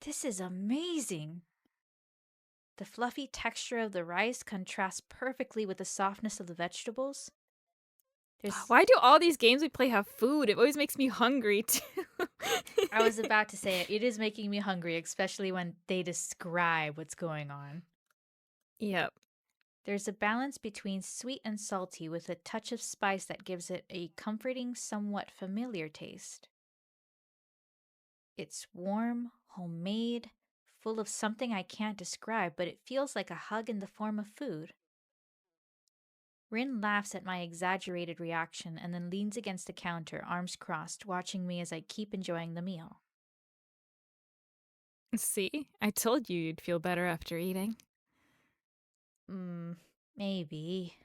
This is amazing! The fluffy texture of the rice contrasts perfectly with the softness of the vegetables. There's Why do all these games we play have food? It always makes me hungry too. I was about to say it is making me hungry, especially when they describe what's going on. Yep. There's a balance between sweet and salty with a touch of spice that gives it a comforting, somewhat familiar taste. It's warm, homemade, full of something I can't describe, but it feels like a hug in the form of food. Rin laughs at my exaggerated reaction and then leans against the counter, arms crossed, watching me as I keep enjoying the meal. See, I told you you'd feel better after eating. Maybe.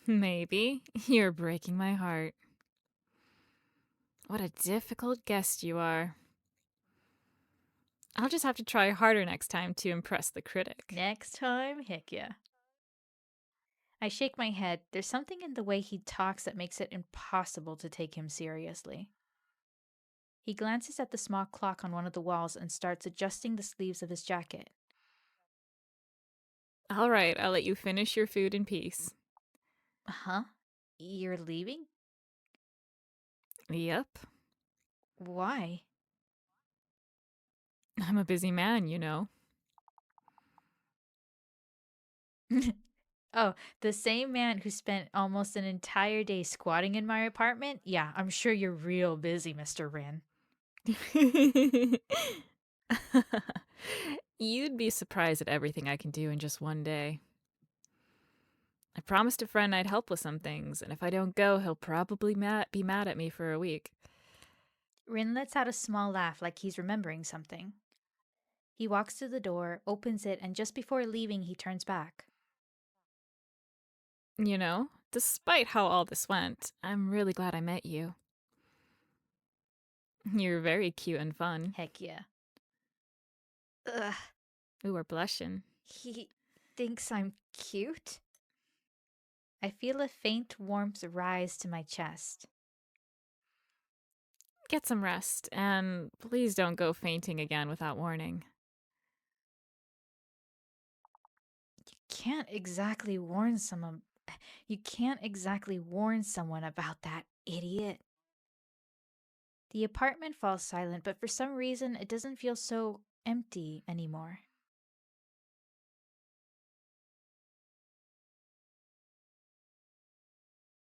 Maybe. You're breaking my heart. What a difficult guest you are. I'll just have to try harder next time to impress the critic. Next time, heck yeah. I shake my head. There's something in the way he talks that makes it impossible to take him seriously. He glances at the small clock on one of the walls and starts adjusting the sleeves of his jacket. All right, I'll let you finish your food in peace. Huh? You're leaving? Yep. Why? I'm a busy man, you know. Oh, the same man who spent almost an entire day squatting in my apartment? Yeah, I'm sure you're real busy, Mr. Rin. You'd be surprised at everything I can do in just one day. I promised a friend I'd help with some things, and if I don't go, he'll probably be mad at me for a week. Rin lets out a small laugh like he's remembering something. He walks to the door, opens it, and just before leaving, he turns back. You know, despite how all this went, I'm really glad I met you. You're very cute and fun. Heck yeah. Ugh, Ooh, we're blushing. he thinks I'm cute? I feel a faint warmth rise to my chest. Get some rest, and please don't go fainting again without warning. Can't exactly warn someone. You can't exactly warn someone about that idiot. The apartment falls silent, but for some reason it doesn't feel so empty anymore.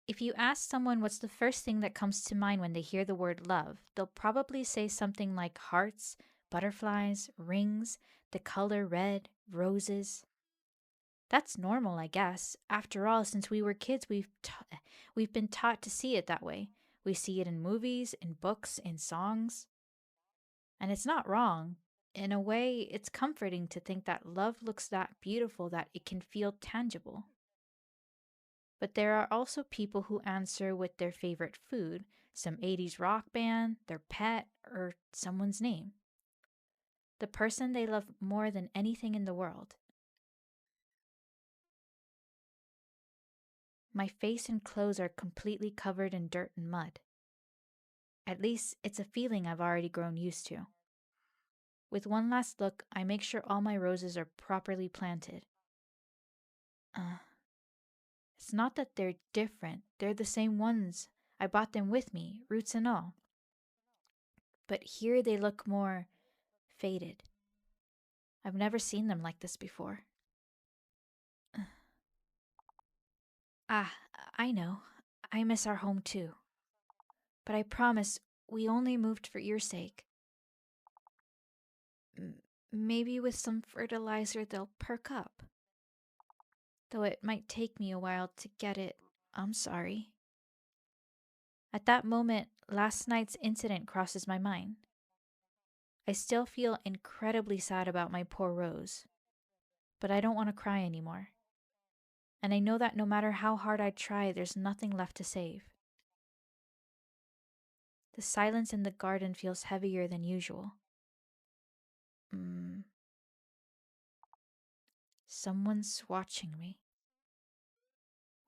If you ask someone what's the first thing that comes to mind when they hear the word love, they'll probably say something like hearts, butterflies, rings, the color red, roses. That's normal, I guess. After all, since we were kids, we've been taught to see it that way. We see it in movies, in books, in songs. And it's not wrong. In a way, it's comforting to think that love looks that beautiful that it can feel tangible. But there are also people who answer with their favorite food, some 80s rock band, their pet, or someone's name. The person they love more than anything in the world. My face and clothes are completely covered in dirt and mud. At least it's a feeling I've already grown used to. With one last look, I make sure all my roses are properly planted. It's not that they're different, they're the same ones. I bought them with me, roots and all. But here they look more faded. I've never seen them like this before. Ah, I know. I miss our home too. But I promise we only moved for your sake. Maybe with some fertilizer they'll perk up. Though it might take me a while to get it. I'm sorry. At that moment, last night's incident crosses my mind. I still feel incredibly sad about my poor Rose, but I don't want to cry anymore. And I know that no matter how hard I try, there's nothing left to save. The silence in the garden feels heavier than usual. Someone's watching me.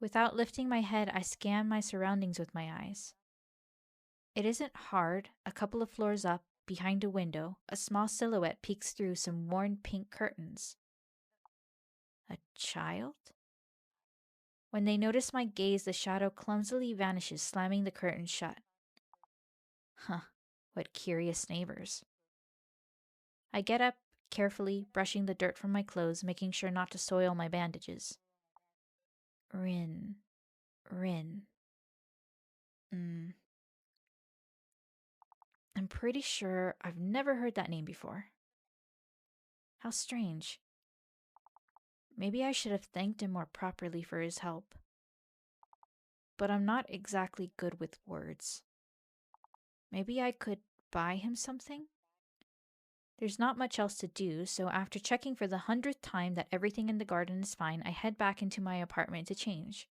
Without lifting my head, I scan my surroundings with my eyes. It isn't hard. A couple of floors up, behind a window, a small silhouette peeks through some worn pink curtains. A child? When they notice my gaze, the shadow clumsily vanishes, slamming the curtains shut. Huh, what curious neighbors. I get up, carefully, brushing the dirt from my clothes, making sure not to soil my bandages. Rin. Rin. I'm pretty sure I've never heard that name before. How strange. Maybe I should have thanked him more properly for his help. But I'm not exactly good with words. Maybe I could buy him something? There's not much else to do, so after checking for the 100th time that everything in the garden is fine, I head back into my apartment to change.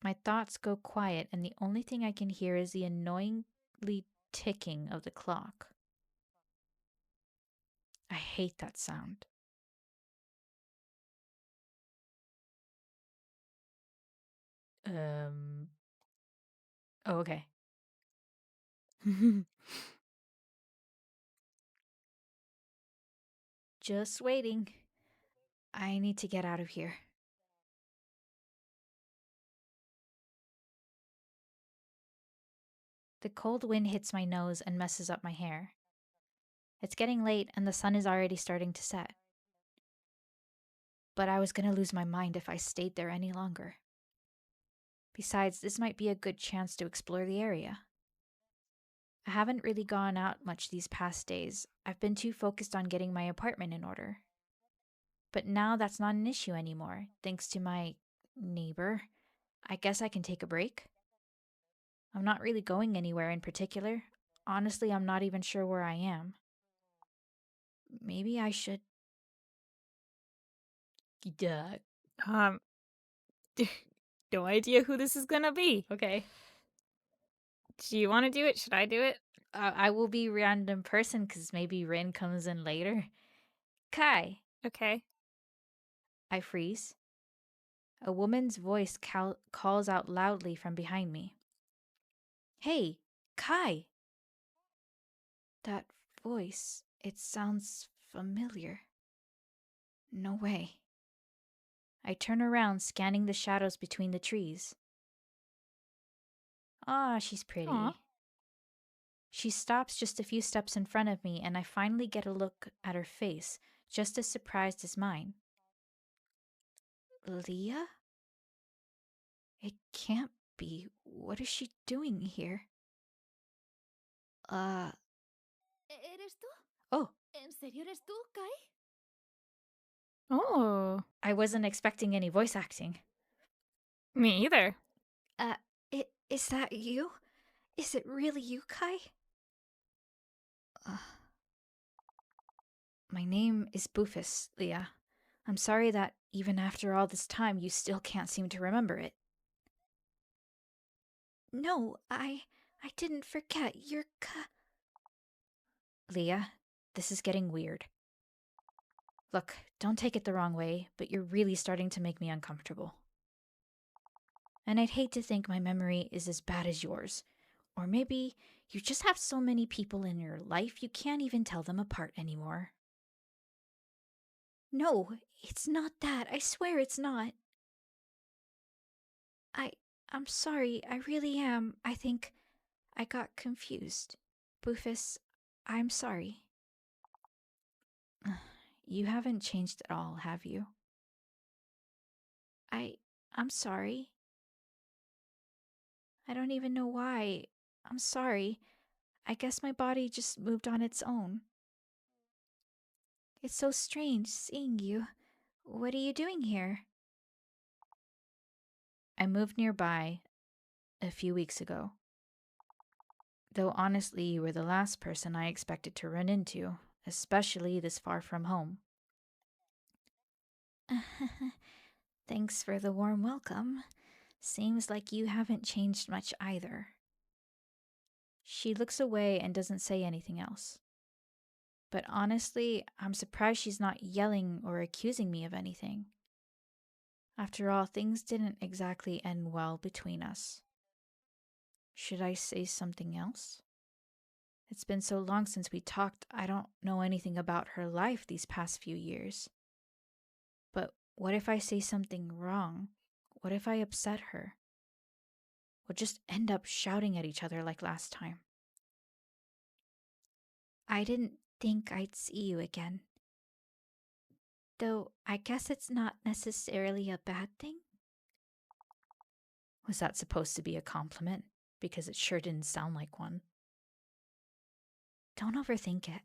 My thoughts go quiet, and the only thing I can hear is the annoyingly ticking of the clock. I hate that sound. Oh, okay. Just waiting. I need to get out of here. The cold wind hits my nose and messes up my hair. It's getting late and the sun is already starting to set. But I was gonna lose my mind if I stayed there any longer. Besides, this might be a good chance to explore the area. I haven't really gone out much these past days. I've been too focused on getting my apartment in order. But now that's not an issue anymore, thanks to my neighbor. I guess I can take a break. I'm not really going anywhere in particular. Honestly, I'm not even sure where I am. Maybe I should. Duh. Um, no idea who this is gonna be. Okay. Do you want to do it? Should I do it? I will be random person because maybe Rin comes in later. Kai. Okay. I freeze. A woman's voice calls out loudly from behind me. Hey, Kai! That voice, it sounds familiar. No way. I turn around, scanning the shadows between the trees. Ah, she's pretty. Aw. She stops just a few steps in front of me, and I finally get a look at her face, just as surprised as mine. Leah? It can't be. What is she doing here? ¿Eres tú? Oh, ¿En serio eres tú, Kai? Oh, I wasn't expecting any voice acting. me either. Is that you? Is it really you, Kai? My name is Bufus, Leah. I'm sorry that even after all this time you still can't seem to remember it. No, I didn't forget. You're Leah, this is getting weird. Look, don't take it the wrong way, but you're really starting to make me uncomfortable. And I'd hate to think my memory is as bad as yours. Or maybe you just have so many people in your life you can't even tell them apart anymore. No, it's not that. I swear it's not. I'm sorry. I really am. I think I got confused. Bufus, I'm sorry. You haven't changed at all, have you? I'm sorry. I don't even know why. I'm sorry. I guess my body just moved on its own. It's so strange seeing you. What are you doing here? I moved nearby a few weeks ago. Though honestly, you were the last person I expected to run into, especially this far from home. Thanks for the warm welcome. Seems like you haven't changed much either. She looks away and doesn't say anything else. But honestly, I'm surprised she's not yelling or accusing me of anything. After all, things didn't exactly end well between us. Should I say something else? It's been so long since we talked, I don't know anything about her life these past few years. But what if I say something wrong? What if I upset her? We'll just end up shouting at each other like last time. I didn't think I'd see you again. Though I guess it's not necessarily a bad thing. Was that supposed to be a compliment? Because it sure didn't sound like one. Don't overthink it.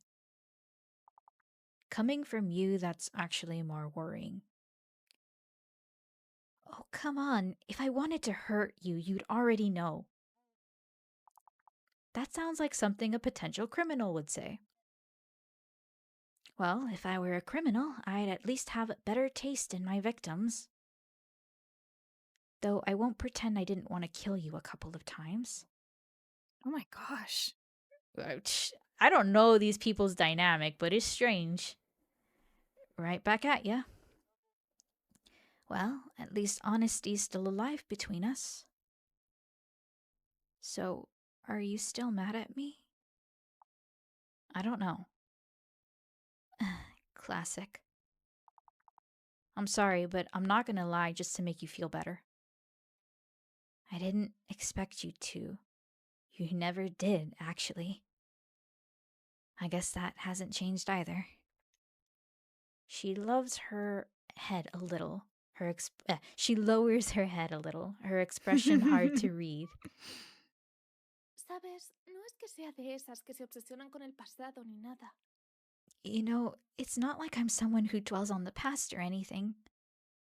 Coming from you, that's actually more worrying. Oh, come on. If I wanted to hurt you, you'd already know. That sounds like something a potential criminal would say. Well, if I were a criminal, I'd at least have better taste in my victims. Though I won't pretend I didn't want to kill you a couple of times. Oh my gosh. I don't know these people's dynamic, but it's strange. Right back at ya. Well, at least honesty's still alive between us. So, are you still mad at me? I don't know. Classic. I'm sorry, but I'm not gonna lie just to make you feel better. I didn't expect you to. You never did, actually. I guess that hasn't changed either. She loves her head a little. She lowers her head a little, her expression hard to read. Sabes, no es que sea de esas que se obsesionan con el pasado ni nada. You know, it's not like I'm someone who dwells on the past or anything.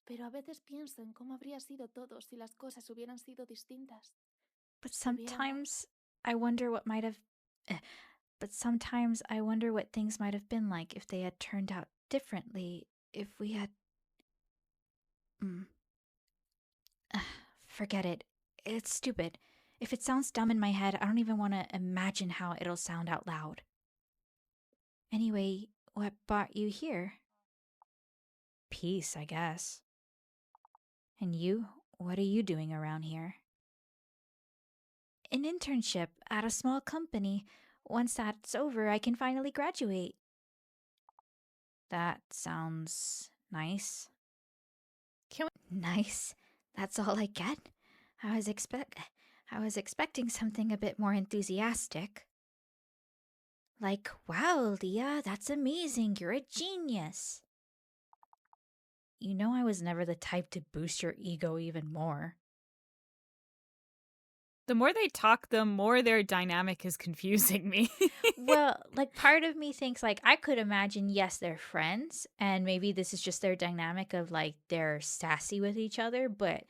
Pero a veces pienso en cómo habría sido todo si las cosas hubieran sido distintas. But Si hubiéramos... sometimes I wonder what might have. But sometimes I wonder what things might have been like if they had turned out differently. If we had. Forget it. It's stupid. If it sounds dumb in my head, I don't even want to imagine how it'll sound out loud. Anyway, what brought you here? Peace, I guess. And you? What are you doing around here? An internship at a small company. Once that's over, I can finally graduate. That sounds nice. Nice? That's all I get? I was expecting something a bit more enthusiastic. Like, wow, Leah, that's amazing. You're a genius. You know I was never the type to boost your ego even more. The more they talk, the more their dynamic is confusing me. Well, like part of me thinks like I could imagine, yes, they're friends, and maybe this is just their dynamic of like they're sassy with each other, but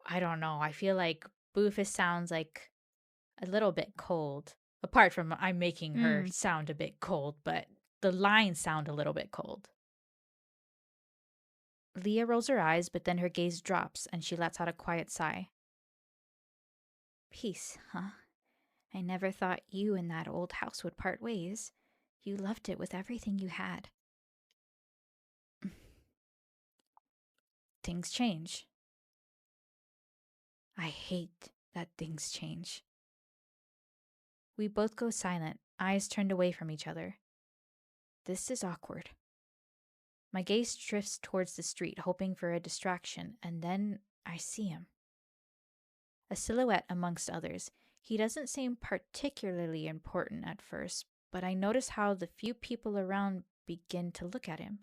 I don't know. I feel like Boofus sounds like a little bit cold. Apart from I'm making her sound a bit cold, but the lines sound a little bit cold. Leah rolls her eyes, but then her gaze drops and she lets out a quiet sigh. Peace, huh? I never thought you and that old house would part ways. You loved it with everything you had. Things change. I hate that things change. We both go silent, eyes turned away from each other. This is awkward. My gaze drifts towards the street, hoping for a distraction, and then I see him. A silhouette amongst others. He doesn't seem particularly important at first, but I notice how the few people around begin to look at him.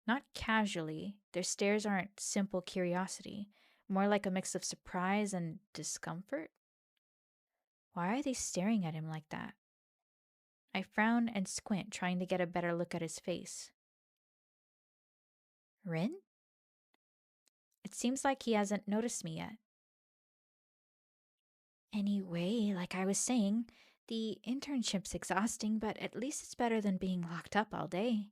Not casually, their stares aren't simple curiosity, more like a mix of surprise and discomfort. Why are they staring at him like that? I frown and squint, trying to get a better look at his face. Rin? It seems like he hasn't noticed me yet. Anyway, like I was saying, the internship's exhausting, but at least it's better than being locked up all day.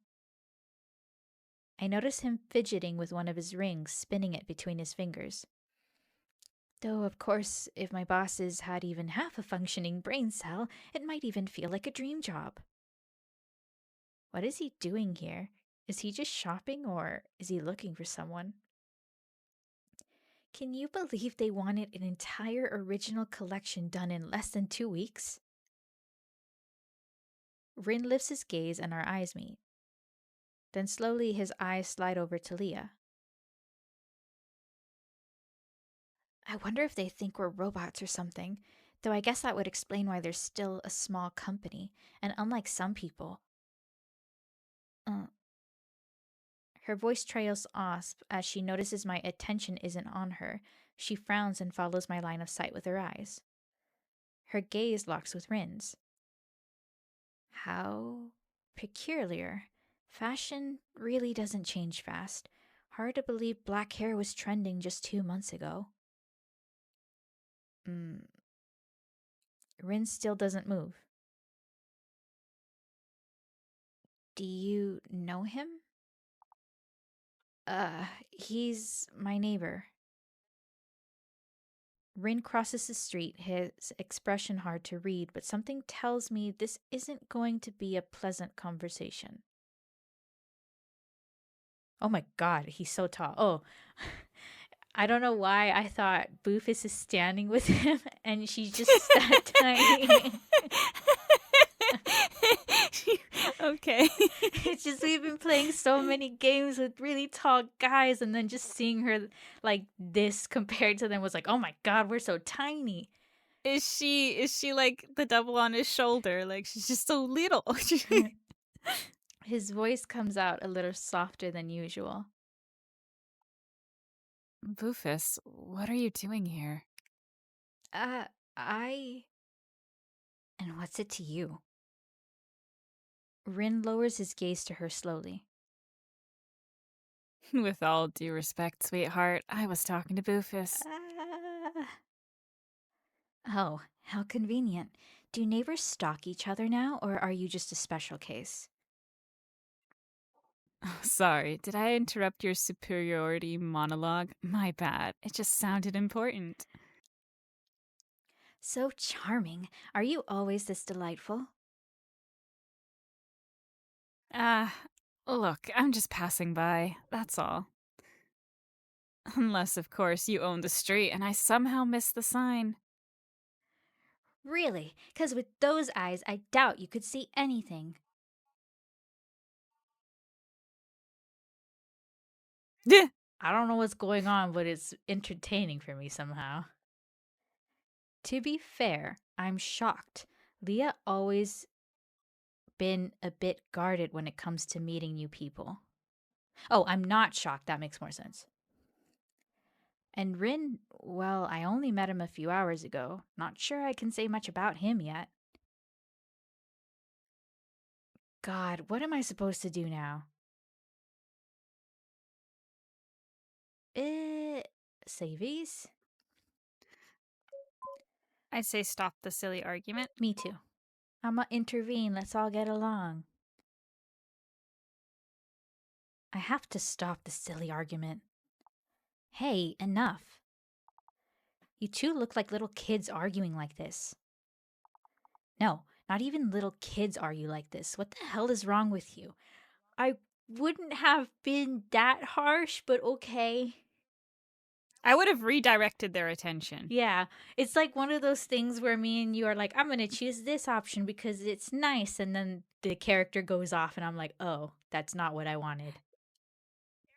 I notice him fidgeting with one of his rings, spinning it between his fingers. Though, of course, if my bosses had even half a functioning brain cell, it might even feel like a dream job. What is he doing here? Is he just shopping, or is he looking for someone? Can you believe they wanted an entire original collection done in less than 2 weeks? Rin lifts his gaze and our eyes meet. Then slowly his eyes slide over to Leah. I wonder if they think we're robots or something. Though I guess that would explain why there's still a small company, and unlike some people. Her voice trails off as she notices my attention isn't on her. She frowns and follows my line of sight with her eyes. Her gaze locks with Rin's. How peculiar. Fashion really doesn't change fast. Hard to believe black hair was trending just 2 months ago. Rin still doesn't move. Do you know him? He's my neighbor. Rin crosses the street, his expression hard to read, but something tells me this isn't going to be a pleasant conversation. Oh my god, he's so tall. Oh, I don't know why I thought Boofus is standing with him and she's just that tiny. Okay. It's just we've been playing so many games with really tall guys, and then just seeing her like this compared to them was like, oh my god, we're so tiny. Is she like the double on his shoulder? Like she's just so little. His voice comes out a little softer than usual. Boofus, what are you doing here? And what's it to you? Rin lowers his gaze to her slowly. With all due respect, sweetheart, I was talking to Boofus. Oh, how convenient. Do neighbors stalk each other now, or are you just a special case? Oh, sorry, did I interrupt your superiority monologue? My bad. It just sounded important. So charming. Are you always this delightful? Look, I'm just passing by. That's all. Unless, of course, you own the street and I somehow missed the sign. Really? 'Cause with those eyes, I doubt you could see anything. I don't know what's going on, but it's entertaining for me somehow. To be fair, I'm shocked. Leah always been a bit guarded when it comes to meeting new people. Oh, I'm not shocked. That makes more sense. And Rin, well, I only met him a few hours ago. Not sure I can say much about him yet. God, what am I supposed to do now? Savies? I'd say stop the silly argument. Me too. I'ma intervene. Let's all get along. I have to stop the silly argument. Hey, enough. You two look like little kids arguing like this. No, not even little kids argue like this. What the hell is wrong with you? I wouldn't have been that harsh, but okay. I would have redirected their attention. Yeah, it's like one of those things where me and you are like, I'm gonna choose this option because it's nice, and then the character goes off, and I'm like, oh, that's not what I wanted.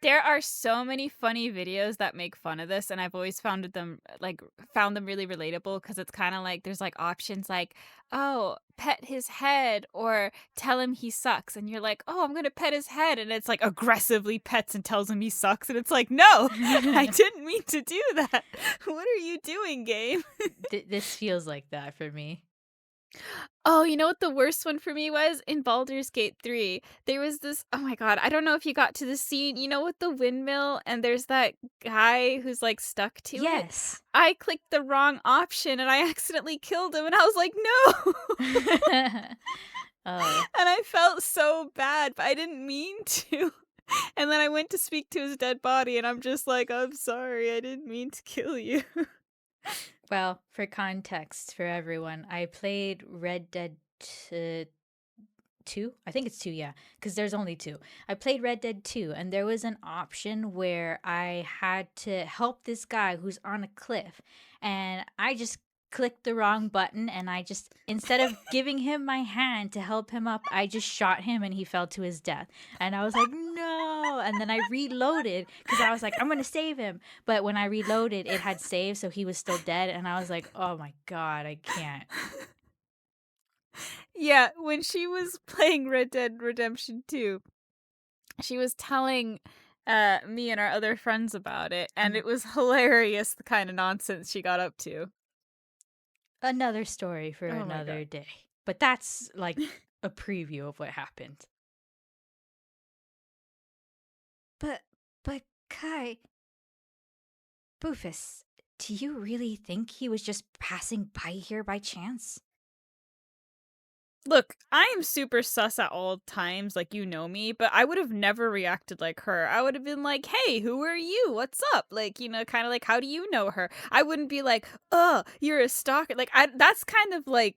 There are so many funny videos that make fun of this, and I've always found them really relatable because it's kind of like there's like options like, oh, pet his head or tell him he sucks, and you're like, oh, I'm gonna pet his head, and it's like aggressively pets and tells him he sucks, and it's like, no, I didn't mean to do that. What are you doing, game? This feels like that for me. Oh, you know what the worst one for me was? In Baldur's Gate 3. There was this, oh my god, I don't know if you got to the scene, you know, with the windmill and there's that guy who's like stuck to it? Yes. I clicked the wrong option and I accidentally killed him and I was like, no. Oh. And I felt so bad, but I didn't mean to. And then I went to speak to his dead body and I'm just like, I'm sorry, I didn't mean to kill you. Well, for context for everyone, I played Red Dead 2. I think it's 2, yeah, because there's only 2. I played Red Dead 2, and there was an option where I had to help this guy who's on a cliff, and I just clicked the wrong button, and I just, instead of giving him my hand to help him up, I just shot him, and he fell to his death. And I was like, no! no. And then I reloaded because I was like, I'm going to save him. But when I reloaded, it had saved, so he was still dead. And I was like, oh my God, I can't. Yeah, when she was playing Red Dead Redemption 2, she was telling me and our other friends about it, and it was hilarious the kind of nonsense she got up to. Another story for Oh my another god. day. But that's like a preview of what happened. But, Kai, Boofus, do you really think he was just passing by here by chance? Look, I am super sus at all times, like you know me, but I would have never reacted like her. I would have been like, hey, who are you? What's up? Like, you know, kind of like, how do you know her? I wouldn't be like, oh, you're a stalker. Like, that's kind of like,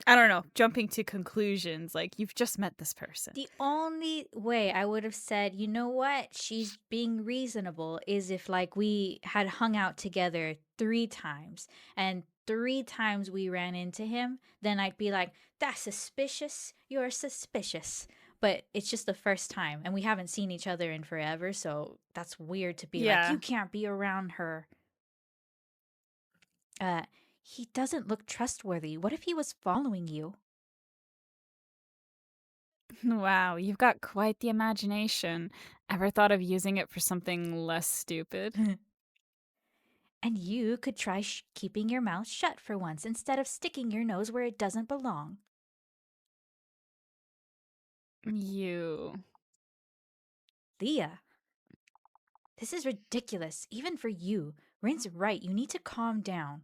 I don't know, jumping to conclusions. Like, you've just met this person. The only way I would have said, you know what, she's being reasonable is if, like, we had hung out together 3 times and 3 times we ran into him, then I'd be like, that's suspicious. You're suspicious. But it's just the first time and we haven't seen each other in forever. So that's weird to be like, Yeah. you can't be around her. Uh, he doesn't look trustworthy. What if he was following you? Wow, you've got quite the imagination. Ever thought of using it for something less stupid? And you could try keeping your mouth shut for once instead of sticking your nose where it doesn't belong. You. Leah, this is ridiculous, even for you. Rin's right, you need to calm down.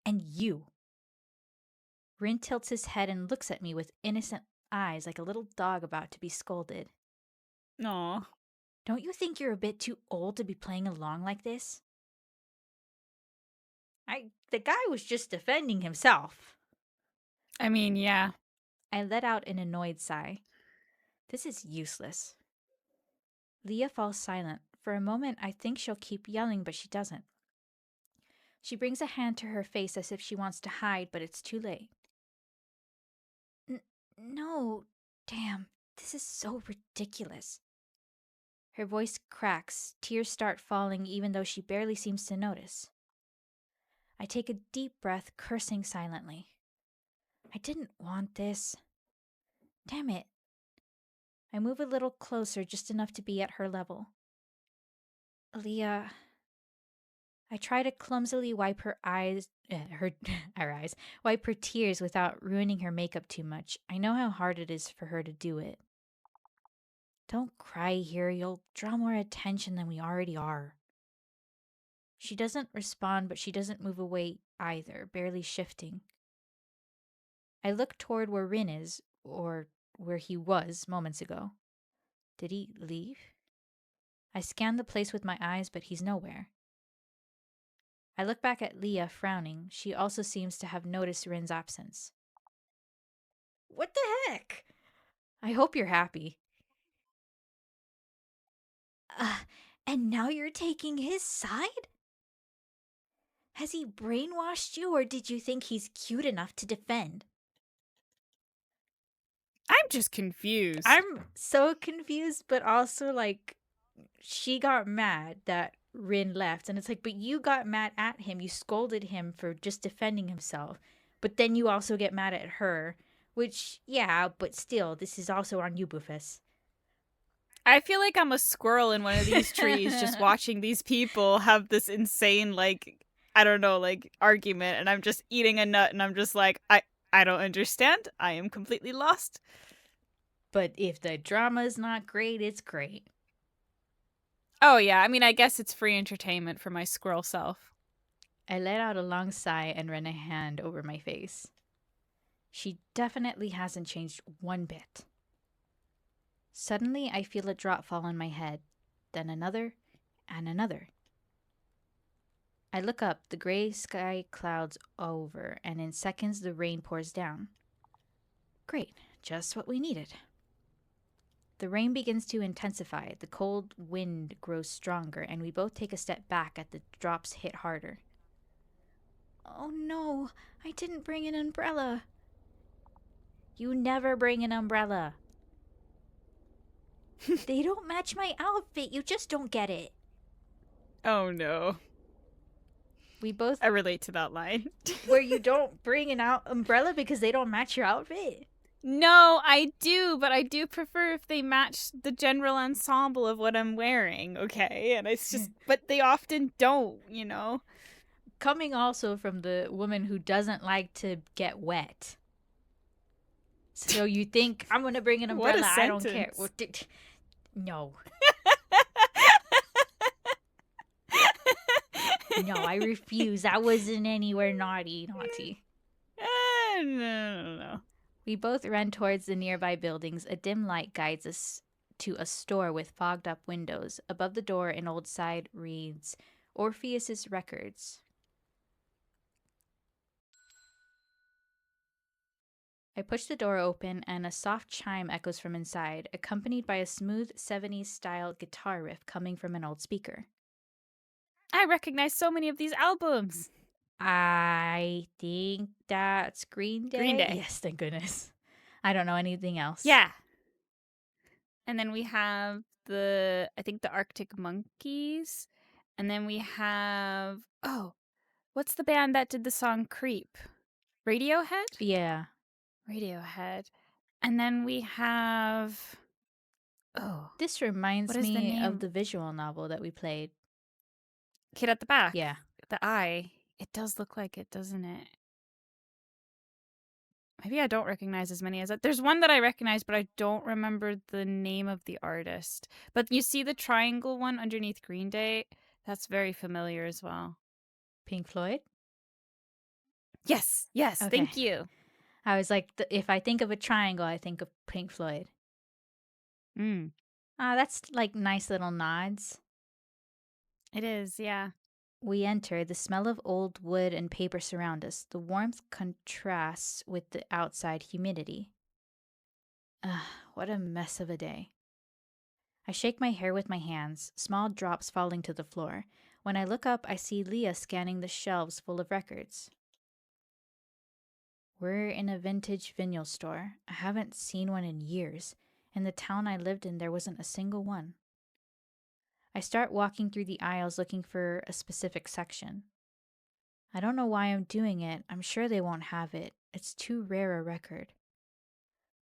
And you. Rin tilts his head and looks at me with innocent eyes like a little dog about to be scolded. Aw. Don't you think you're a bit too old to be playing along like this? The guy was just defending himself. I mean, yeah. I let out an annoyed sigh. This is useless. Leah falls silent. For a moment, I think she'll keep yelling, but she doesn't. She brings a hand to her face as if she wants to hide, but it's too late. No, damn, this is so ridiculous. Her voice cracks, tears start falling even though she barely seems to notice. I take a deep breath, cursing silently. I didn't want this. Damn it. I move a little closer, just enough to be at her level. Leah. I try to clumsily wipe her eyes, her eyes, wipe her tears without ruining her makeup too much. I know how hard it is for her to do it. Don't cry here, you'll draw more attention than we already are. She doesn't respond, but she doesn't move away either, barely shifting. I look toward where Rin is, or where he was moments ago. Did he leave? I scan the place with my eyes, but he's nowhere. I look back at Leah, frowning. She also seems to have noticed Rin's absence. What the heck? I hope you're happy. Uh, and now you're taking his side? Has he brainwashed you, or did you think he's cute enough to defend? I'm just confused. I'm so confused, but also like, she got mad that Rin left, and it's like, but you got mad at him. You scolded him for just defending himself, but then you also get mad at her, which, yeah, but still, this is also on you, Boofus. I feel like I'm a squirrel in one of these trees just watching these people have this insane, like, I don't know, like, argument, and I'm just eating a nut, and I'm just like, I don't understand. I am completely lost. But if the drama's not great, it's great. Oh, yeah. I mean, I guess it's free entertainment for my squirrel self. I let out a long sigh and ran a hand over my face. She definitely hasn't changed one bit. Suddenly, I feel a drop fall on my head, then another, and another. I look up, the gray sky clouds over, and in seconds the rain pours down. Great, just what we needed. The rain begins to intensify, the cold wind grows stronger, and we both take a step back as the drops hit harder. Oh no, I didn't bring an umbrella. You never bring an umbrella. They don't match my outfit. You just don't get it. Oh no. We both I relate to that line. where you don't bring an umbrella because they don't match your outfit. No, I do, but I do prefer if they match the general ensemble of what I'm wearing, okay? And it's just, but they often don't, you know? Coming also from the woman who doesn't like to get wet. So you think, I'm going to bring an What a umbrella, I don't care. sentence. No. No, I refuse. That wasn't anywhere naughty. No. We both run towards the nearby buildings. A dim light guides us to a store with fogged up windows. Above the door, an old sign reads, Orpheus's Records. I push the door open and a soft chime echoes from inside, accompanied by a smooth 70s style guitar riff coming from an old speaker. I recognize so many of these albums. I think that's Green Day. Green Day. Yes, thank goodness. I don't know anything else. Yeah. And then we have I think the Arctic Monkeys. And then we have, what's the band that did the song Creep? Radiohead? Yeah. Radiohead. And then we have, This reminds what is the me name? of the visual novel that we played. Kid at the Back. Yeah. The eye. It does look like it, doesn't it? Maybe I don't recognize as many as that. There's one that I recognize, but I don't remember the name of the artist. But you see the triangle one underneath Green Day? That's very familiar as well. Pink Floyd? Yes, Okay. thank you. I was like, if I think of a triangle, I think of Pink Floyd. That's like nice little nods. It is, yeah. We enter. The smell of old wood and paper surround us. The warmth contrasts with the outside humidity. What a mess of a day. I shake my hair with my hands, small drops falling to the floor. When I look up, I see Leah scanning the shelves full of records. We're in a vintage vinyl store. I haven't seen one in years. In the town I lived in, there wasn't a single one. I start walking through the aisles looking for a specific section. I don't know why I'm doing it. I'm sure they won't have it. It's too rare a record.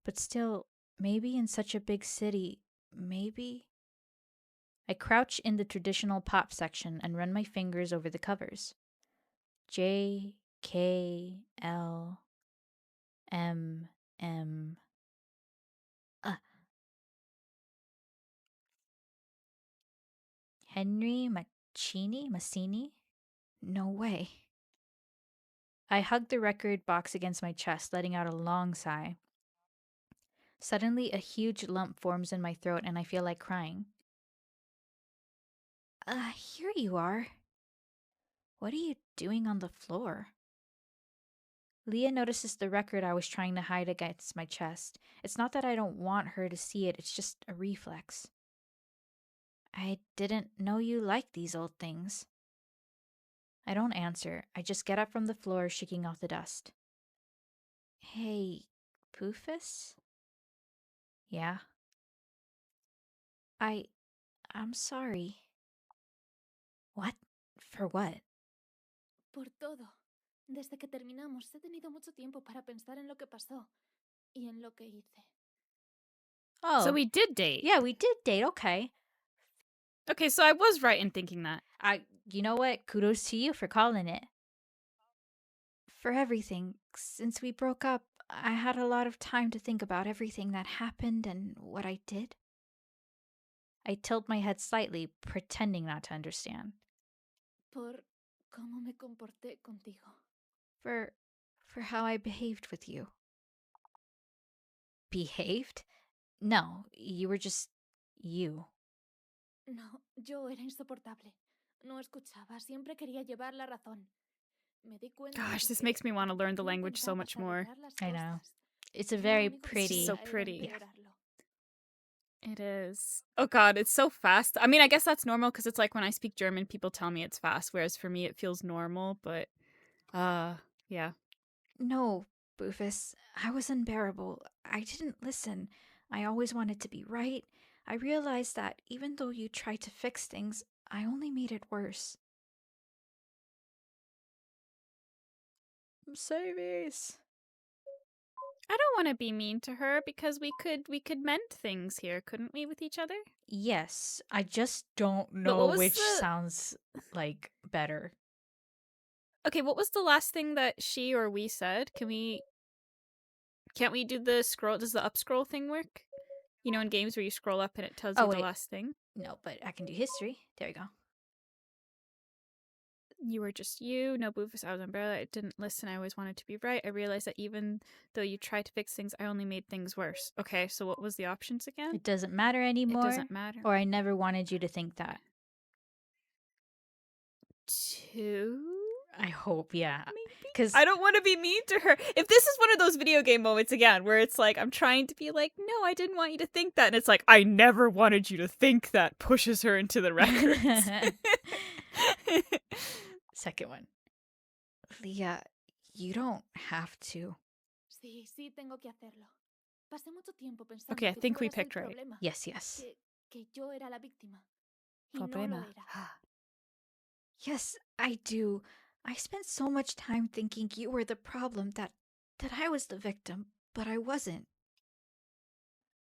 But still, maybe in such a big city, maybe. I crouch in the traditional pop section and run my fingers over the covers. J, K, L, M, M. Henry Mancini? No way. I hug the record box against my chest, letting out a long sigh. Suddenly, a huge lump forms in my throat and I feel like crying. Here you are. What are you doing on the floor? Leah notices the record I was trying to hide against my chest. It's not that I don't want her to see it, it's just a reflex. I didn't know you liked these old things. I don't answer. I just get up from the floor, shaking off the dust. Hey, Poofus? Yeah? I'm sorry. What? For what? Por todo. Desde que terminamos, he tenido mucho tiempo para pensar en lo que pasó y en lo que hice. Oh. So we did date. Yeah, we did date, okay. Okay, so I was right in thinking that. You know what? Kudos to you for calling it. For everything. Since we broke up, I had a lot of time to think about everything that happened and what I did. I tilt my head slightly, pretending not to understand. Por cómo me comporté contigo. For how I behaved with you. Behaved? No, you were just you. No, yo era insoportable. No escuchaba, siempre quería llevar la razón. Me di cuenta. Gosh, this makes me want to learn the language so much more. I know. It's a very pretty. It's so pretty. Yeah. It is. Oh God, it's so fast. I mean, I guess that's normal because it's like when I speak German, people tell me it's fast, whereas for me it feels normal. But, yeah. No, Bufus, I was unbearable. I didn't listen. I always wanted to be right. I realized that even though you tried to fix things, I only made it worse. Service. I don't want to be mean to her because we could mend things here, couldn't we, with each other? Yes, I just don't But what know was which the sounds like better. Okay, what was the last thing that she or we said? Can't we do the scroll? Does the up scroll thing work? You know, in games where you scroll up and it tells Oh, you the wait. last thing? No, but I can do history. There we go. You were just you, no Boofus, I was umbrella. I didn't listen, I always wanted to be right. I realized that even though you tried to fix things, I only made things worse. Okay, so what was the options again? It doesn't matter It anymore, doesn't matter. or I never wanted you to think that. 2? I hope, yeah. Maybe? Because I don't want to be mean to her. If this is one of those video game moments again where it's like I'm trying to be like, no, I didn't want you to think that, and it's like I never wanted you to think that, pushes her into the records. Second one. Leah, you don't have to. Sí, sí, tengo que hacerlo. Pasé mucho tiempo pensando Okay, I que think tú we eras el picked right. problema. Yes, yes. Que yo era la víctima. Y no lo Problema. era. Yes, I do. I spent so much time thinking you were the problem that I was the victim, but I wasn't.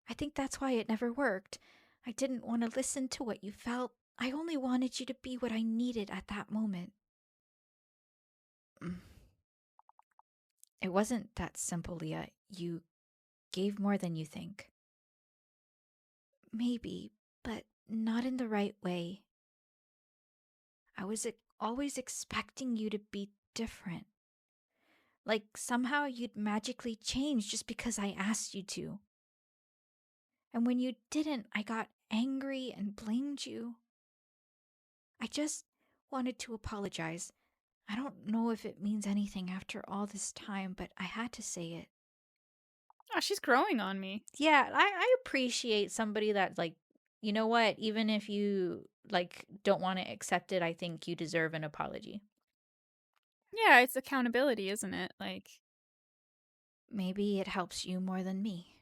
I think that's why it never worked. I didn't want to listen to what you felt. I only wanted you to be what I needed at that moment. It wasn't that simple, Leah. You gave more than you think. Maybe, but not in the right way. I was always expecting you to be different. Like somehow you'd magically change just because I asked you to. And when you didn't, I got angry and blamed you. I just wanted to apologize. I don't know if it means anything after all this time, but I had to say it. Oh, she's growing on me. Yeah, I appreciate somebody that, like, you know what, even if you, like, don't want to accept it, I think you deserve an apology. Yeah, it's accountability, isn't it? Like, Maybe it helps you more than me.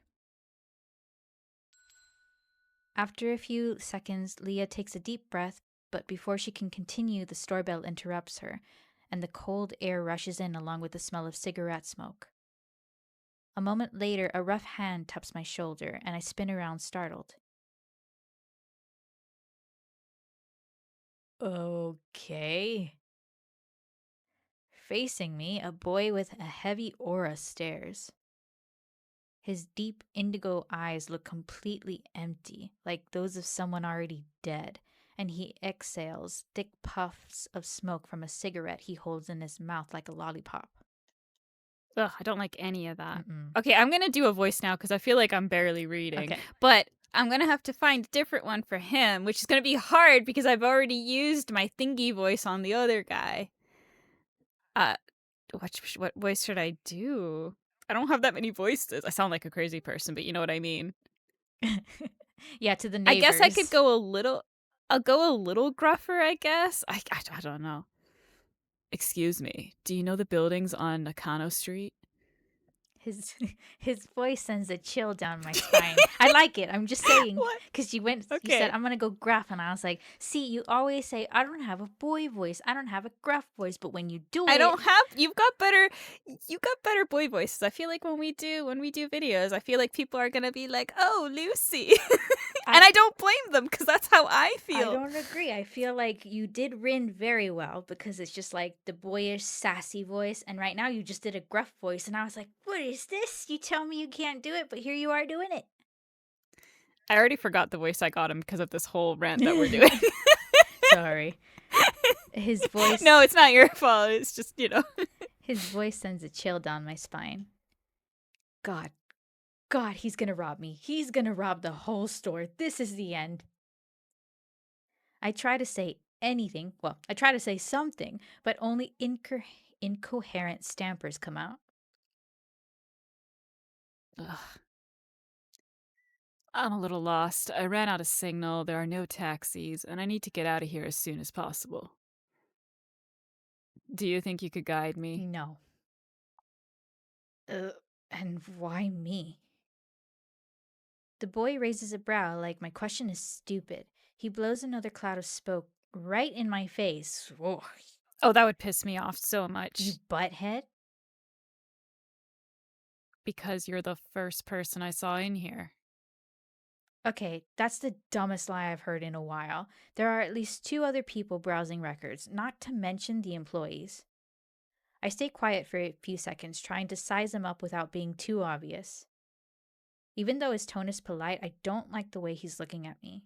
After a few seconds, Leah takes a deep breath, but before she can continue, the store bell interrupts her, and the cold air rushes in along with the smell of cigarette smoke. A moment later, a rough hand taps my shoulder, and I spin around startled. Okay. Facing me, a boy with a heavy aura stares. His deep indigo eyes look completely empty, like those of someone already dead, and he exhales thick puffs of smoke from a cigarette he holds in his mouth like a lollipop. ugh, I don't like any of that. Mm-mm. Okay, I'm gonna do a voice now because I feel like I'm barely reading. Okay. But I'm gonna have to find a different one for him, which is gonna be hard because I've already used my thingy voice on the other guy. Uh, what voice should I do? I don't have that many voices. I sound like a crazy person, but you know what I mean. Yeah, to the I guess I neighbors. could go a little. I'll go a little gruffer. I guess. I don't know. Excuse me. Do you know the buildings on Nakano Street? His his voice sends a chill down my spine. I like it. I'm just saying What? because you said Okay. I'm gonna go gruff, and I was like, see, you always say I don't have a boy voice, I don't have a gruff voice, but when you do I it, don't have. You've got better boy voices. I feel like when we do videos, I feel like people are gonna be like, "Oh, Lucy," and I don't blame them because that's how I feel. I don't agree. I feel like you did Rin very well because it's just like the boyish, sassy voice, and right now you just did a gruff voice, and I was like, what is this? You tell me you can't do it, but here you are doing it. I already forgot the voice I got him because of this whole rant that we're doing. Sorry. His voice. No, it's not your fault. It's just, His voice sends a chill down my spine. God, he's gonna rob me. He's gonna rob the whole store. This is the end. I try to say anything. Well, I try to say something, but only incoherent stampers come out. Ugh. I'm a little lost. I ran out of signal. There are no taxis, and I need to get out of here as soon as possible. Do you think you could guide me? No. And why me? The boy raises a brow like my question is stupid. He blows another cloud of smoke right in my face. Whoa, Oh, that would piss me off so much. you butthead? Because you're the first person I saw in here. Okay, that's the dumbest lie I've heard in a while. There are at least 2 other people browsing records, not to mention the employees. I stay quiet for a few seconds, trying to size him up without being too obvious. Even though his tone is polite, I don't like the way he's looking at me.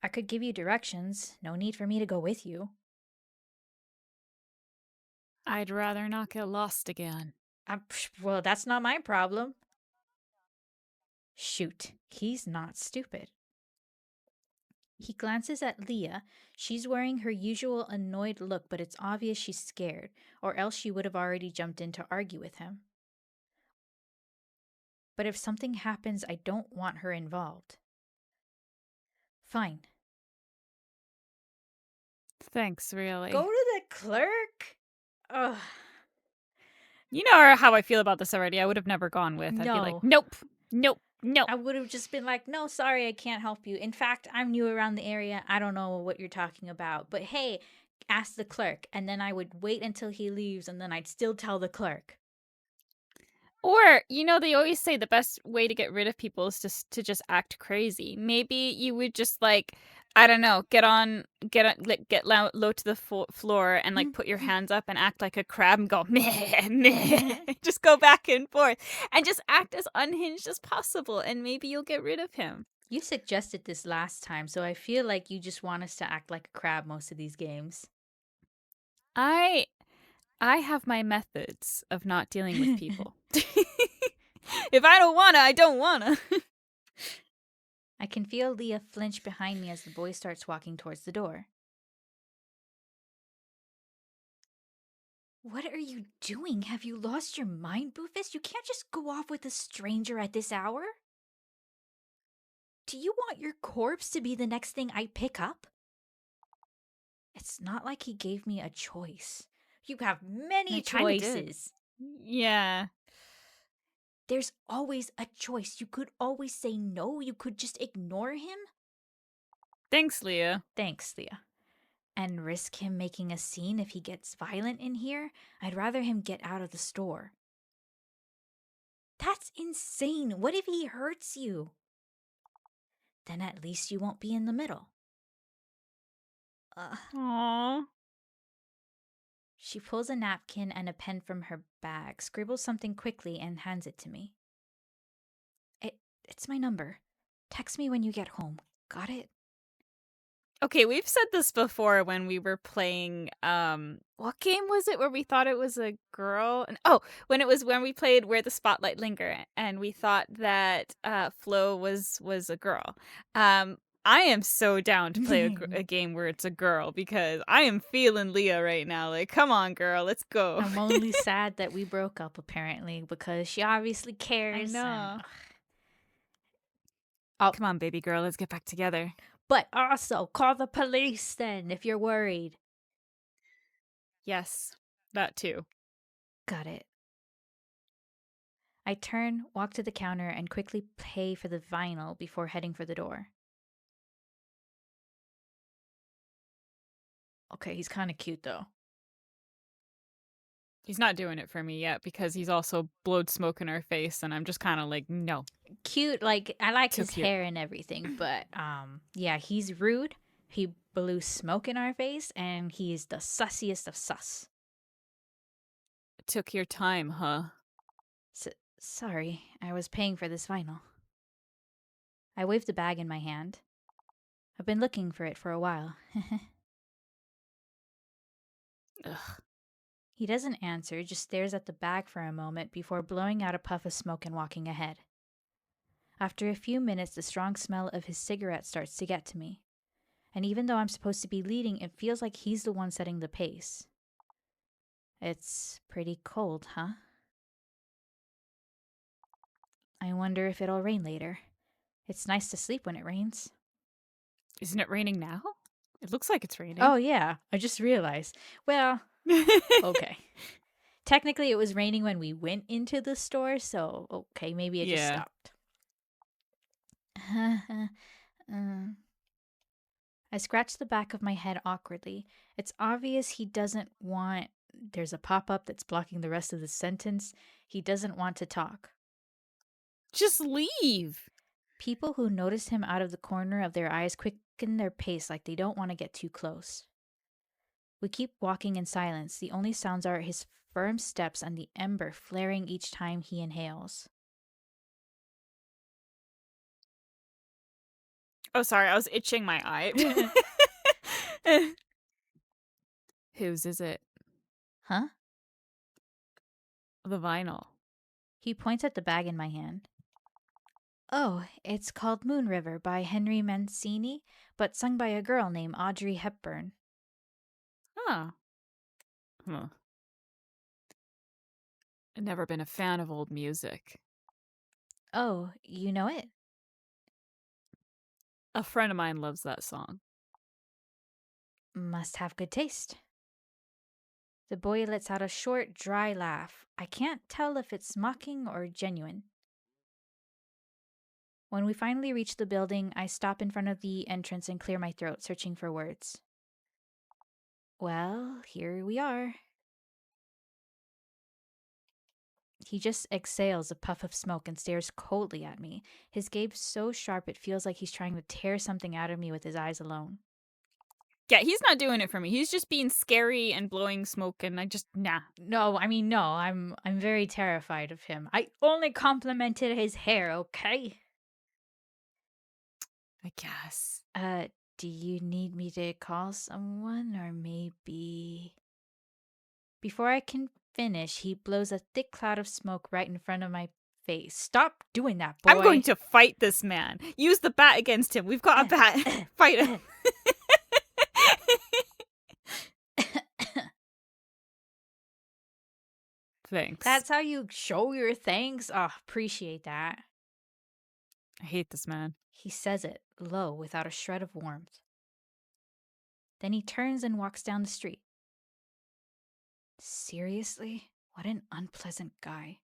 I could give you directions. No need for me to go with you. I'd rather not get lost again. Well, that's not my problem. Shoot, he's not stupid. He glances at Leah. She's wearing her usual annoyed look, but it's obvious she's scared, or else she would have already jumped in to argue with him. But if something happens, I don't want her involved. Fine. Thanks, really. Go to the clerk? Ugh. You know how I feel about this already. I would have never gone with. I'd be like, No. nope, nope, nope. I would have just been like, no, sorry, I can't help you. In fact, I'm new around the area. I don't know what you're talking about. But hey, ask the clerk. And then I would wait until he leaves and then I'd still tell the clerk. Or, they always say the best way to get rid of people is to just act crazy. Maybe you would just I don't know, get low to the floor and put your hands up and act like a crab and go meh meh. Just go back and forth and just act as unhinged as possible, and maybe you'll get rid of him. You suggested this last time, so I feel like you just want us to act like a crab most of these games. I have my methods of not dealing with people. If I don't wanna, I don't wanna. I can feel Leah flinch behind me as the boy starts walking towards the door. What are you doing? Have you lost your mind, Boofus? You can't just go off with a stranger at this hour. Do you want your corpse to be the next thing I pick up? It's not like he gave me a choice. You have many choices. Yeah. There's always a choice. You could always say no. You could just ignore him. Thanks, Leah. Thanks, Leah. And risk him making a scene if he gets violent in here? I'd rather him get out of the store. That's insane. What if he hurts you? Then at least you won't be in the middle. Aww. She pulls a napkin and a pen from her bag, scribbles something quickly, and hands it to me. It's my number. Text me when you get home. Got it? Okay, we've said this before when we were playing, what game was it where we thought it was a girl? When we played Where the Spotlight Linger, and we thought that Flo was a girl. I am so down to play a game where it's a girl, because I am feeling Leah right now. Like, come on, girl, let's go. I'm only sad that we broke up, apparently, because she obviously cares. I know. Oh. Come on, baby girl, let's get back together. But also, call the police then, if you're worried. Yes, that too. Got it. I turn, walk to the counter, and quickly pay for the vinyl before heading for the door. Okay, he's kind of cute, though. He's not doing it for me yet because he's also blowed smoke in her face, and I'm just kind of like, no. Cute, like, I like his hair and everything, but, yeah, he's rude. He blew smoke in our face, and he's the sussiest of sus. Took your time, huh? Sorry, I was paying for this vinyl. I waved the bag in my hand. I've been looking for it for a while. Ugh. He doesn't answer, just stares at the bag for a moment before blowing out a puff of smoke and walking ahead. After a few minutes, the strong smell of his cigarette starts to get to me. And even though I'm supposed to be leading, it feels like he's the one setting the pace. It's pretty cold, huh? I wonder if it'll rain later. It's nice to sleep when it rains. Isn't it raining now? It looks like it's raining. Oh, yeah. I just realized. Well, okay. technically it was raining when we went into the store, so okay, maybe it just Yeah. stopped. I scratch the back of my head awkwardly. It's obvious he doesn't want. There's a pop up that's blocking the rest of the sentence. He doesn't want to talk. Just leave. People who notice him out of the corner of their eyes quicken their pace like they don't want to get too close. We keep walking in silence. The only sounds are his firm steps and the ember flaring each time he inhales. Oh, sorry, I was itching my eye. Whose is it? Huh? The vinyl. He points at the bag in my hand. Oh, it's called Moon River by Henry Mancini, but sung by a girl named Audrey Hepburn. Oh. Huh. I've never been a fan of old music. Oh, you know it? A friend of mine loves that song. Must have good taste. The boy lets out a short, dry laugh. I can't tell if it's mocking or genuine. When we finally reach the building, I stop in front of the entrance and clear my throat, searching for words. Well, here we are. He just exhales a puff of smoke and stares coldly at me, his gaze so sharp it feels like he's trying to tear something out of me with his eyes alone. Yeah, he's not doing it for me. He's just being scary and blowing smoke, and I just, nah. No, I'm very terrified of him. I only complimented his hair, okay? I guess. Do you need me to call someone or maybe... Before I can finish, he blows a thick cloud of smoke right in front of my face. Stop doing that, boy. I'm going to fight this man. Use the bat against him. We've got a bat. Fight him. Thanks. That's how you show your thanks? Oh, appreciate that. I hate this man. He says it, low, without a shred of warmth. Then he turns and walks down the street. Seriously? What an unpleasant guy.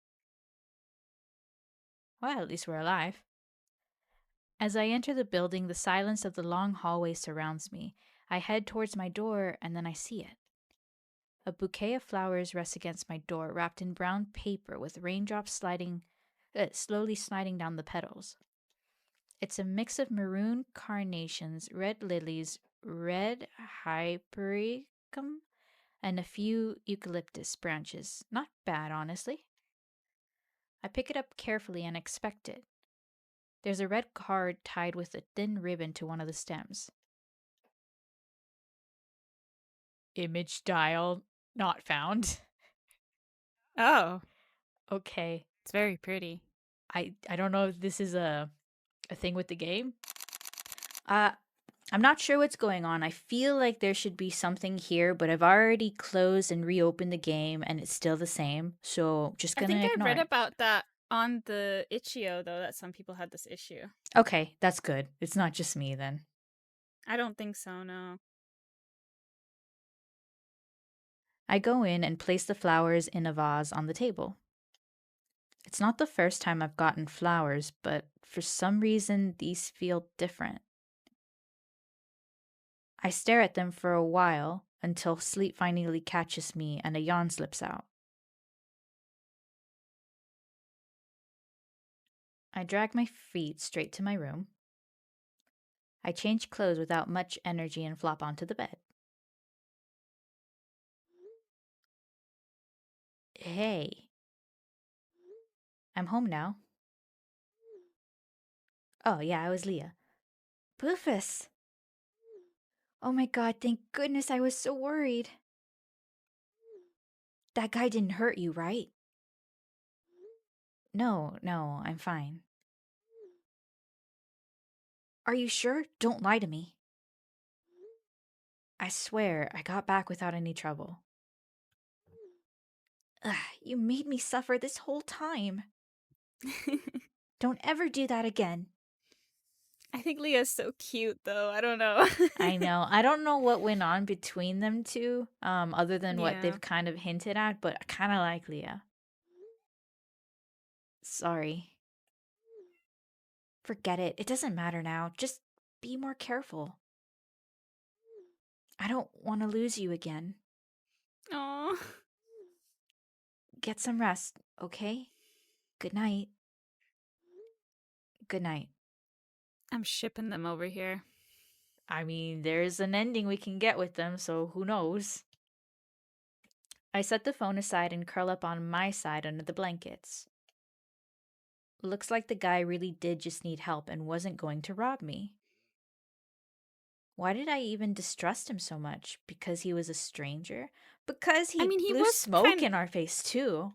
Well, at least we're alive. As I enter the building, the silence of the long hallway surrounds me. I head towards my door, and then I see it. A bouquet of flowers rests against my door, wrapped in brown paper with raindrops slowly sliding down the petals. It's a mix of maroon carnations, red lilies, red hypericum, and a few eucalyptus branches. Not bad, honestly. I pick it up carefully and expect it. There's a red card tied with a thin ribbon to one of the stems. Image style not found. Oh, Okay. it's very pretty. I don't know if this is a thing with the game. I'm not sure what's going on. I feel like there should be something here, but I've already closed and reopened the game and it's still the same. So just I gonna think I ignore read it. about that on the itch.io, though, that some people had this issue. Okay, that's good. It's not just me then. I don't think so, no. I go in and place the flowers in a vase on the table. It's not the first time I've gotten flowers, but for some reason these feel different. I stare at them for a while until sleep finally catches me and a yawn slips out. I drag my feet straight to my room. I change clothes without much energy and flop onto the bed. Hey. I'm home now. Oh, yeah, I was Leah. Boofus! Oh my god, thank goodness, I was so worried. That guy didn't hurt you, right? No, I'm fine. Are you sure? Don't lie to me. I swear, I got back without any trouble. Ugh, you made me suffer this whole time. Don't ever do that again. I think Leah's so cute, though. I don't know. I know. I don't know what went on between them two, other than what Yeah. they've kind of hinted at, but I kind of like Leah. Sorry. Forget it. It doesn't matter now. Just be more careful. I don't want to lose you again. Oh, Get some rest, okay? Good night. Good night. I'm shipping them over here. I mean, there's an ending we can get with them, so who knows? I set the phone aside and curl up on my side under the blankets. Looks like the guy really did just need help and wasn't going to rob me. Why did I even distrust him so much? Because he was a stranger? Because I he mean, he blew was smoke in our face, too.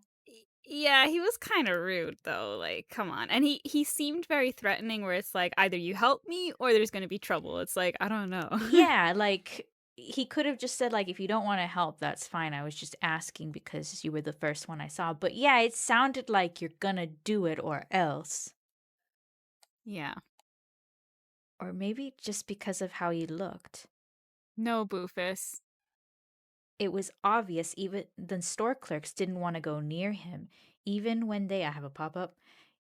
yeah, he was kind of rude though. Like, come on. And he seemed very threatening where it's like either you help me or there's going to be trouble. It's like, I don't know. Yeah, like, he could have just said, like, if you don't want to help, that's fine. I was just asking because you were the first one I saw. But yeah, it sounded like you're gonna do it or else. Yeah. Or maybe just because of how he looked. No, Boofus. It was obvious even the store clerks didn't want to go near him, even when I have a pop up,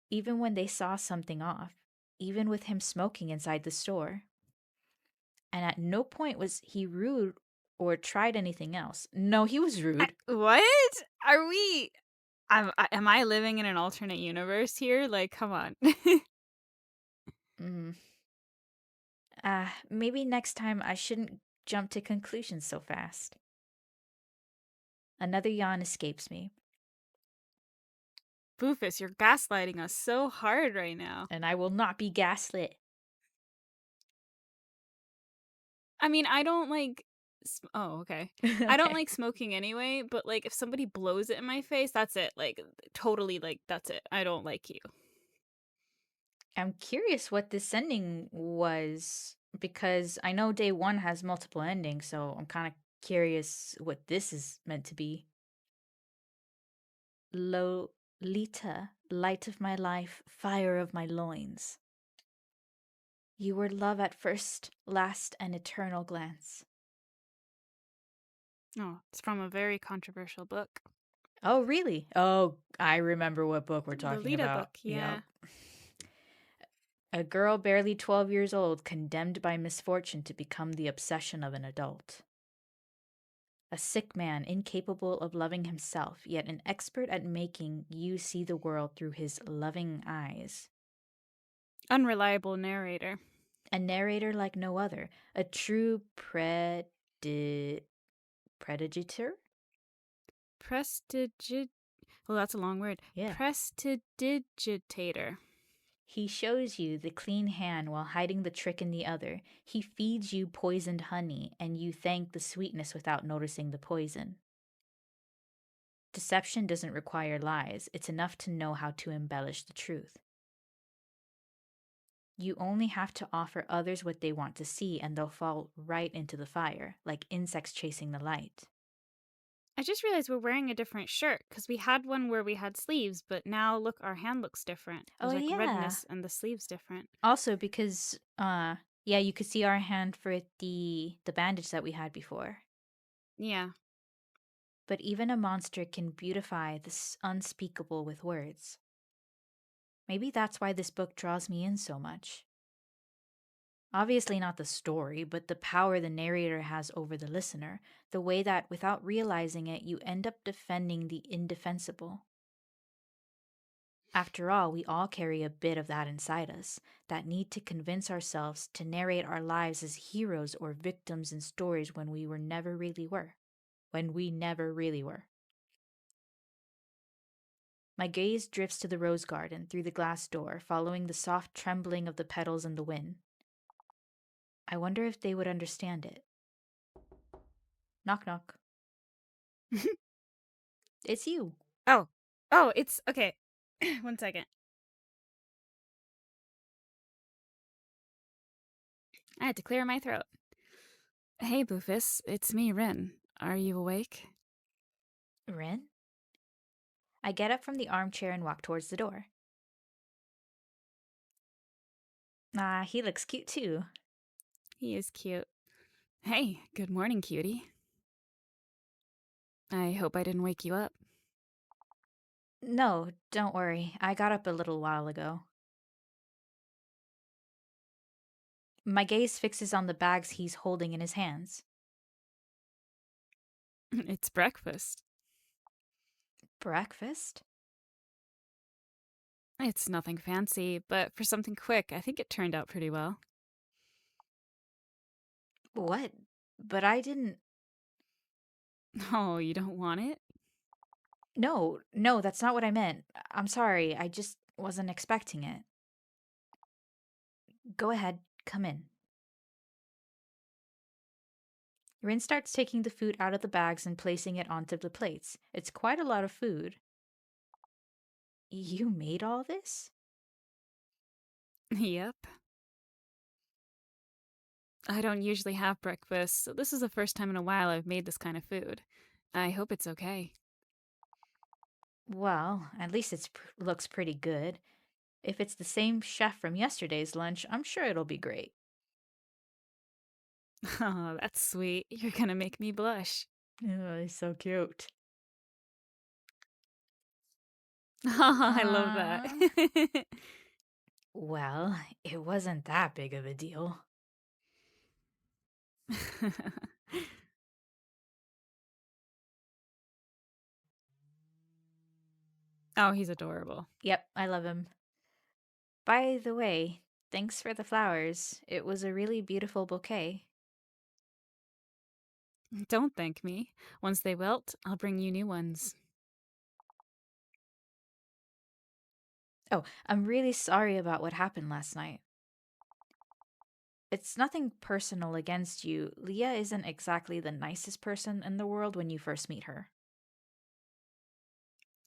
even when they saw something off, even with him smoking inside the store. And at no point was he rude or tried anything else. No, he was rude. What? Are we am I living in an alternate universe here? Like, come on. Mm. Maybe next time I shouldn't jump to conclusions so fast. Another yawn escapes me, Boofus, you're gaslighting us so hard right now. and I will not be gaslit. I mean, I don't like oh, okay. I don't Okay. like smoking anyway, but like if somebody blows it in my face, that's it. Like totally like that's it. I don't like you. I'm curious what this ending was because I know day one has multiple endings, so I'm kind of curious what this is meant to be. Lolita, light of my life, fire of my loins. You were love at first, last, and eternal glance. Oh, it's from a very controversial book. Oh, really? Oh, I remember what book we're The talking Lita about. book, Yep. yeah. A girl barely 12 years old, condemned by misfortune to become the obsession of an adult. A sick man, incapable of loving himself, yet an expert at making you see the world through his loving eyes. Unreliable narrator. A narrator like no other, a true predigitor? Prestigit well, that's a long word. Yeah. Prestidigitator. He shows you the clean hand while hiding the trick in the other. He feeds you poisoned honey, and you thank the sweetness without noticing the poison. Deception doesn't require lies, it's enough to know how to embellish the truth. You only have to offer others what they want to see, and they'll fall right into the fire, like insects chasing the light. I just realized we're wearing a different shirt because we had one where we had sleeves, but now look, our hand looks different. Oh, There's like yeah. redness and the sleeves different. Also, because, yeah, you could see our hand for the bandage that we had before. Yeah. But even a monster can beautify this unspeakable with words. Maybe that's why this book draws me in so much. Obviously, not the story, but the power the narrator has over the listener, the way that, without realizing it, you end up defending the indefensible. After all, we all carry a bit of that inside us, that need to convince ourselves to narrate our lives as heroes or victims in stories when we never really were. When we never really were. My gaze drifts to the rose garden through the glass door, following the soft trembling of the petals in the wind. I wonder if they would understand it. Knock, knock. It's you. Oh. Oh, it's okay. 1 second. I had to clear my throat. Hey, Boofus, it's me, Rin. Are you awake? Rin? I get up from the armchair and walk towards the door. Ah, he looks cute too. He is cute. Hey, good morning, cutie. I hope I didn't wake you up. No, don't worry. I got up a little while ago. My gaze fixes on the bags he's holding in his hands. It's breakfast. Breakfast? It's nothing fancy, but for something quick, I think it turned out pretty well. What? But I didn't. Oh, you don't want it? No, that's not what I meant. I'm sorry, I just wasn't expecting it. Go ahead, come in. Rin starts taking the food out of the bags and placing it onto the plates. It's quite a lot of food. You made all this? Yep. I don't usually have breakfast, so this is the first time in a while I've made this kind of food. I hope it's okay. Well, at least it looks pretty good. If it's the same chef from yesterday's lunch, I'm sure it'll be great. Oh, that's sweet. You're gonna make me blush. Oh, he's so cute. Oh, I love that. Well, it wasn't that big of a deal. Oh, he's adorable. Yep, I love him. By the way, thanks for the flowers. It was a really beautiful bouquet. Don't thank me. Once they wilt, I'll bring you new ones. Oh, I'm really sorry about what happened last night. It's nothing personal against you. Leah isn't exactly the nicest person in the world when you first meet her.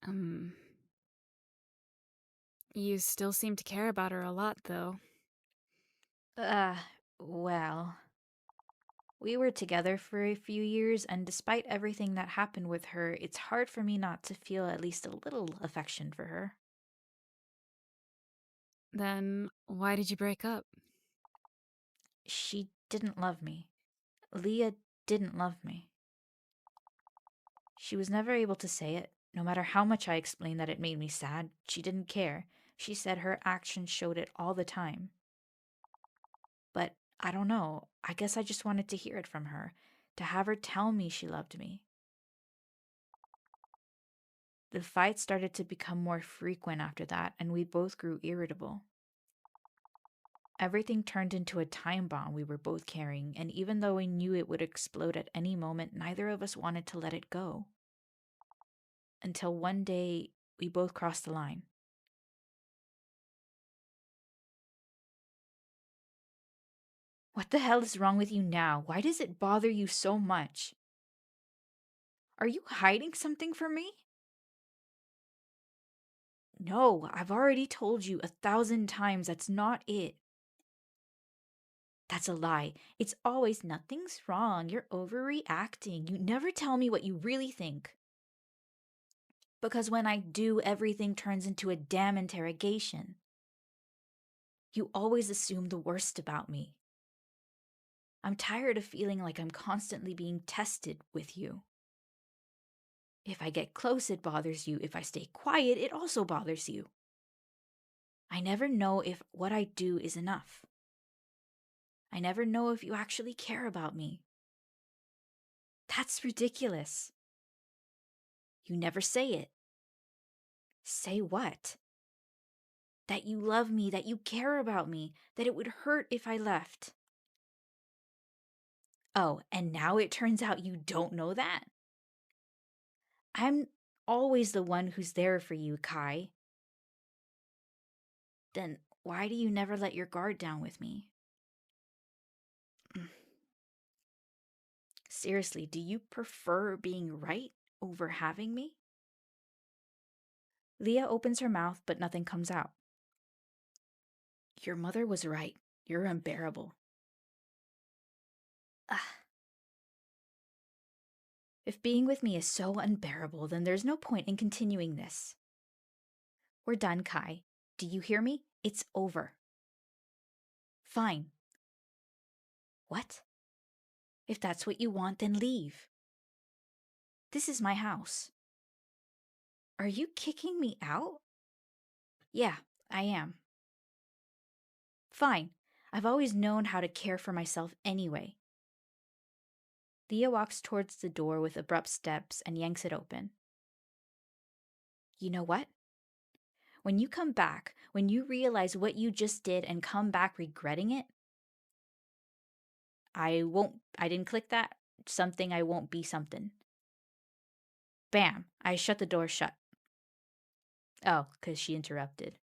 Um, you still seem to care about her a lot, though. Uh, well. We were together for a few years, and despite everything that happened with her, it's hard for me not to feel at least a little affection for her. Then why did you break up? She didn't love me. Leah didn't love me. She was never able to say it. No matter how much I explained that it made me sad, she didn't care. She said her actions showed it all the time. But I don't know. I guess I just wanted to hear it from her, to have her tell me she loved me. The fights started to become more frequent after that, and we both grew irritable. Everything turned into a time bomb we were both carrying, and even though we knew it would explode at any moment, neither of us wanted to let it go. Until one day, we both crossed the line. What the hell is wrong with you now? Why does it bother you so much? Are you hiding something from me? No, I've already told you 1,000 times that's not it. That's a lie. It's always nothing's wrong. You're overreacting. You never tell me what you really think. Because when I do, everything turns into a damn interrogation. You always assume the worst about me. I'm tired of feeling like I'm constantly being tested with you. If I get close, it bothers you. If I stay quiet, it also bothers you. I never know if what I do is enough. I never know if you actually care about me. That's ridiculous. You never say it. Say what? That you love me, that you care about me, that it would hurt if I left. Oh, and now it turns out you don't know that? I'm always the one who's there for you, Kai. Then why do you never let your guard down with me? Seriously, do you prefer being right over having me? Leah opens her mouth, but nothing comes out. Your mother was right. You're unbearable. Ugh. If being with me is so unbearable, then there's no point in continuing this. We're done, Kai. Do you hear me? It's over. Fine. What? If that's what you want, then leave. This is my house. Are you kicking me out? Yeah, I am. Fine. I've always known how to care for myself anyway. Leah walks towards the door with abrupt steps and yanks it open. You know what? When you come back, when you realize what you just did and come back regretting it, I didn't click that. Something I won't be something. Bam! I shut the door shut. Oh, 'cause she interrupted.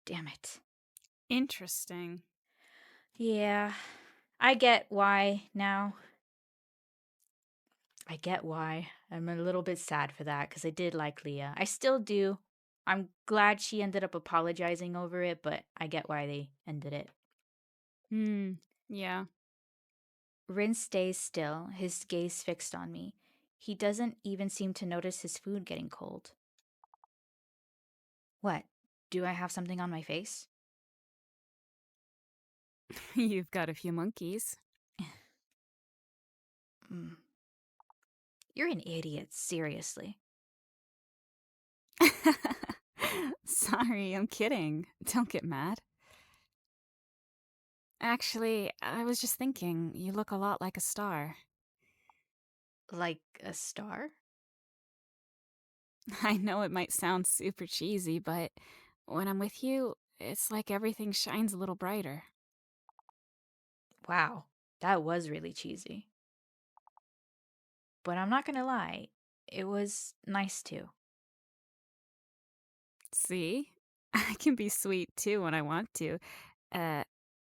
Damn it. Interesting. Yeah, I get why now. I get why. I'm a little bit sad for that because I did like Leah. I still do. I'm glad she ended up apologizing over it, but I get why they ended it. Yeah. Rin stays still, his gaze fixed on me. He doesn't even seem to notice his food getting cold. What? Do I have something on my face? You've got a few monkeys. You're an idiot, seriously. Sorry, I'm kidding. Don't get mad. Actually, I was just thinking, you look a lot like a star. Like a star? I know it might sound super cheesy, but when I'm with you, it's like everything shines a little brighter. Wow, that was really cheesy. But I'm not gonna lie, it was nice too. See? I can be sweet too when I want to.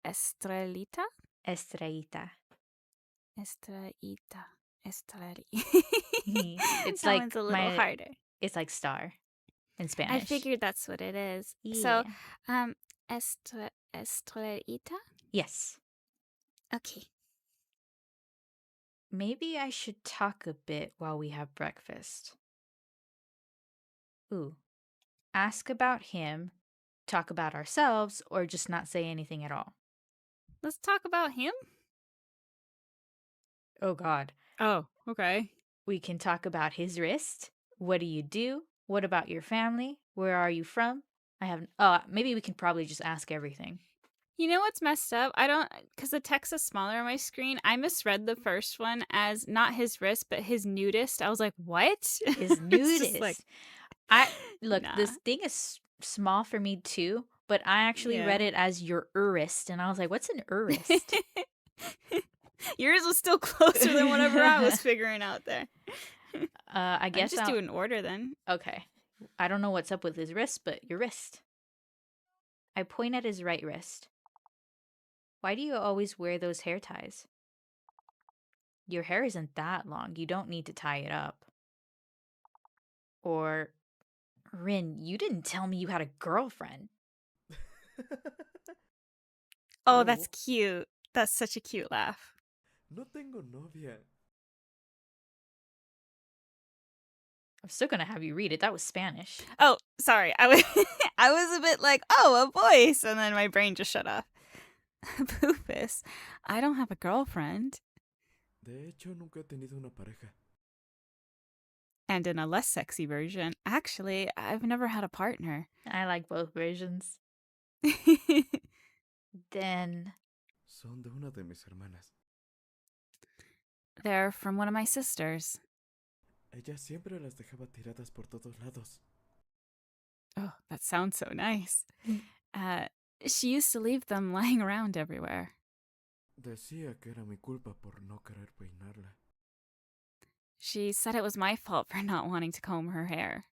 Estrelita? Estrellita. Estrellita. Estrelli. It's That like one's a little harder. it's like star in I Spanish. figured that's what it is. Yeah. So, Estrellita? Yes. Okay. Maybe I should talk a bit while we have breakfast. Ooh. Ask about him, talk about ourselves, or just not say anything at all. Let's talk about him. Oh God. Oh, okay. We can talk about his wrist. What do you do? What about your family? Where are you from? Maybe we can probably just ask everything. You know what's messed up? I don't, because the text is smaller on my screen. I misread the first one as not his wrist, but his nudist. I was like, what? His It's nudist. just like, Look, nah. this thing is small for me too, but I actually read it as your urist, and I was like, what's an urist? Yours was still closer than whatever I was figuring out there. I guess I'll just do an order then. Okay. I don't know what's up with his wrist, but your wrist. I point at his right wrist. Why do you always wear those hair ties? Your hair isn't that long. You don't need to tie it up. Or, Rin, you didn't tell me you had a girlfriend. Oh, that's cute. That's such a cute laugh. No tengo novia. I'm still gonna have you read it. That was Spanish. Oh, sorry. I was a bit like, oh, a voice, and then my brain just shut off. Poofus, I don't have a girlfriend. De hecho, nunca he tenido una pareja. And in a less sexy version, actually, I've never had a partner. I like both versions. Then Son de una de mis hermanas. They're from one of my sisters. Ella siempre las dejaba tiradas por todos lados. Oh, that sounds so nice. She used to leave them lying around everywhere. Decía que era mi culpa por no querer peinarla. She said it was my fault for not wanting to comb her hair.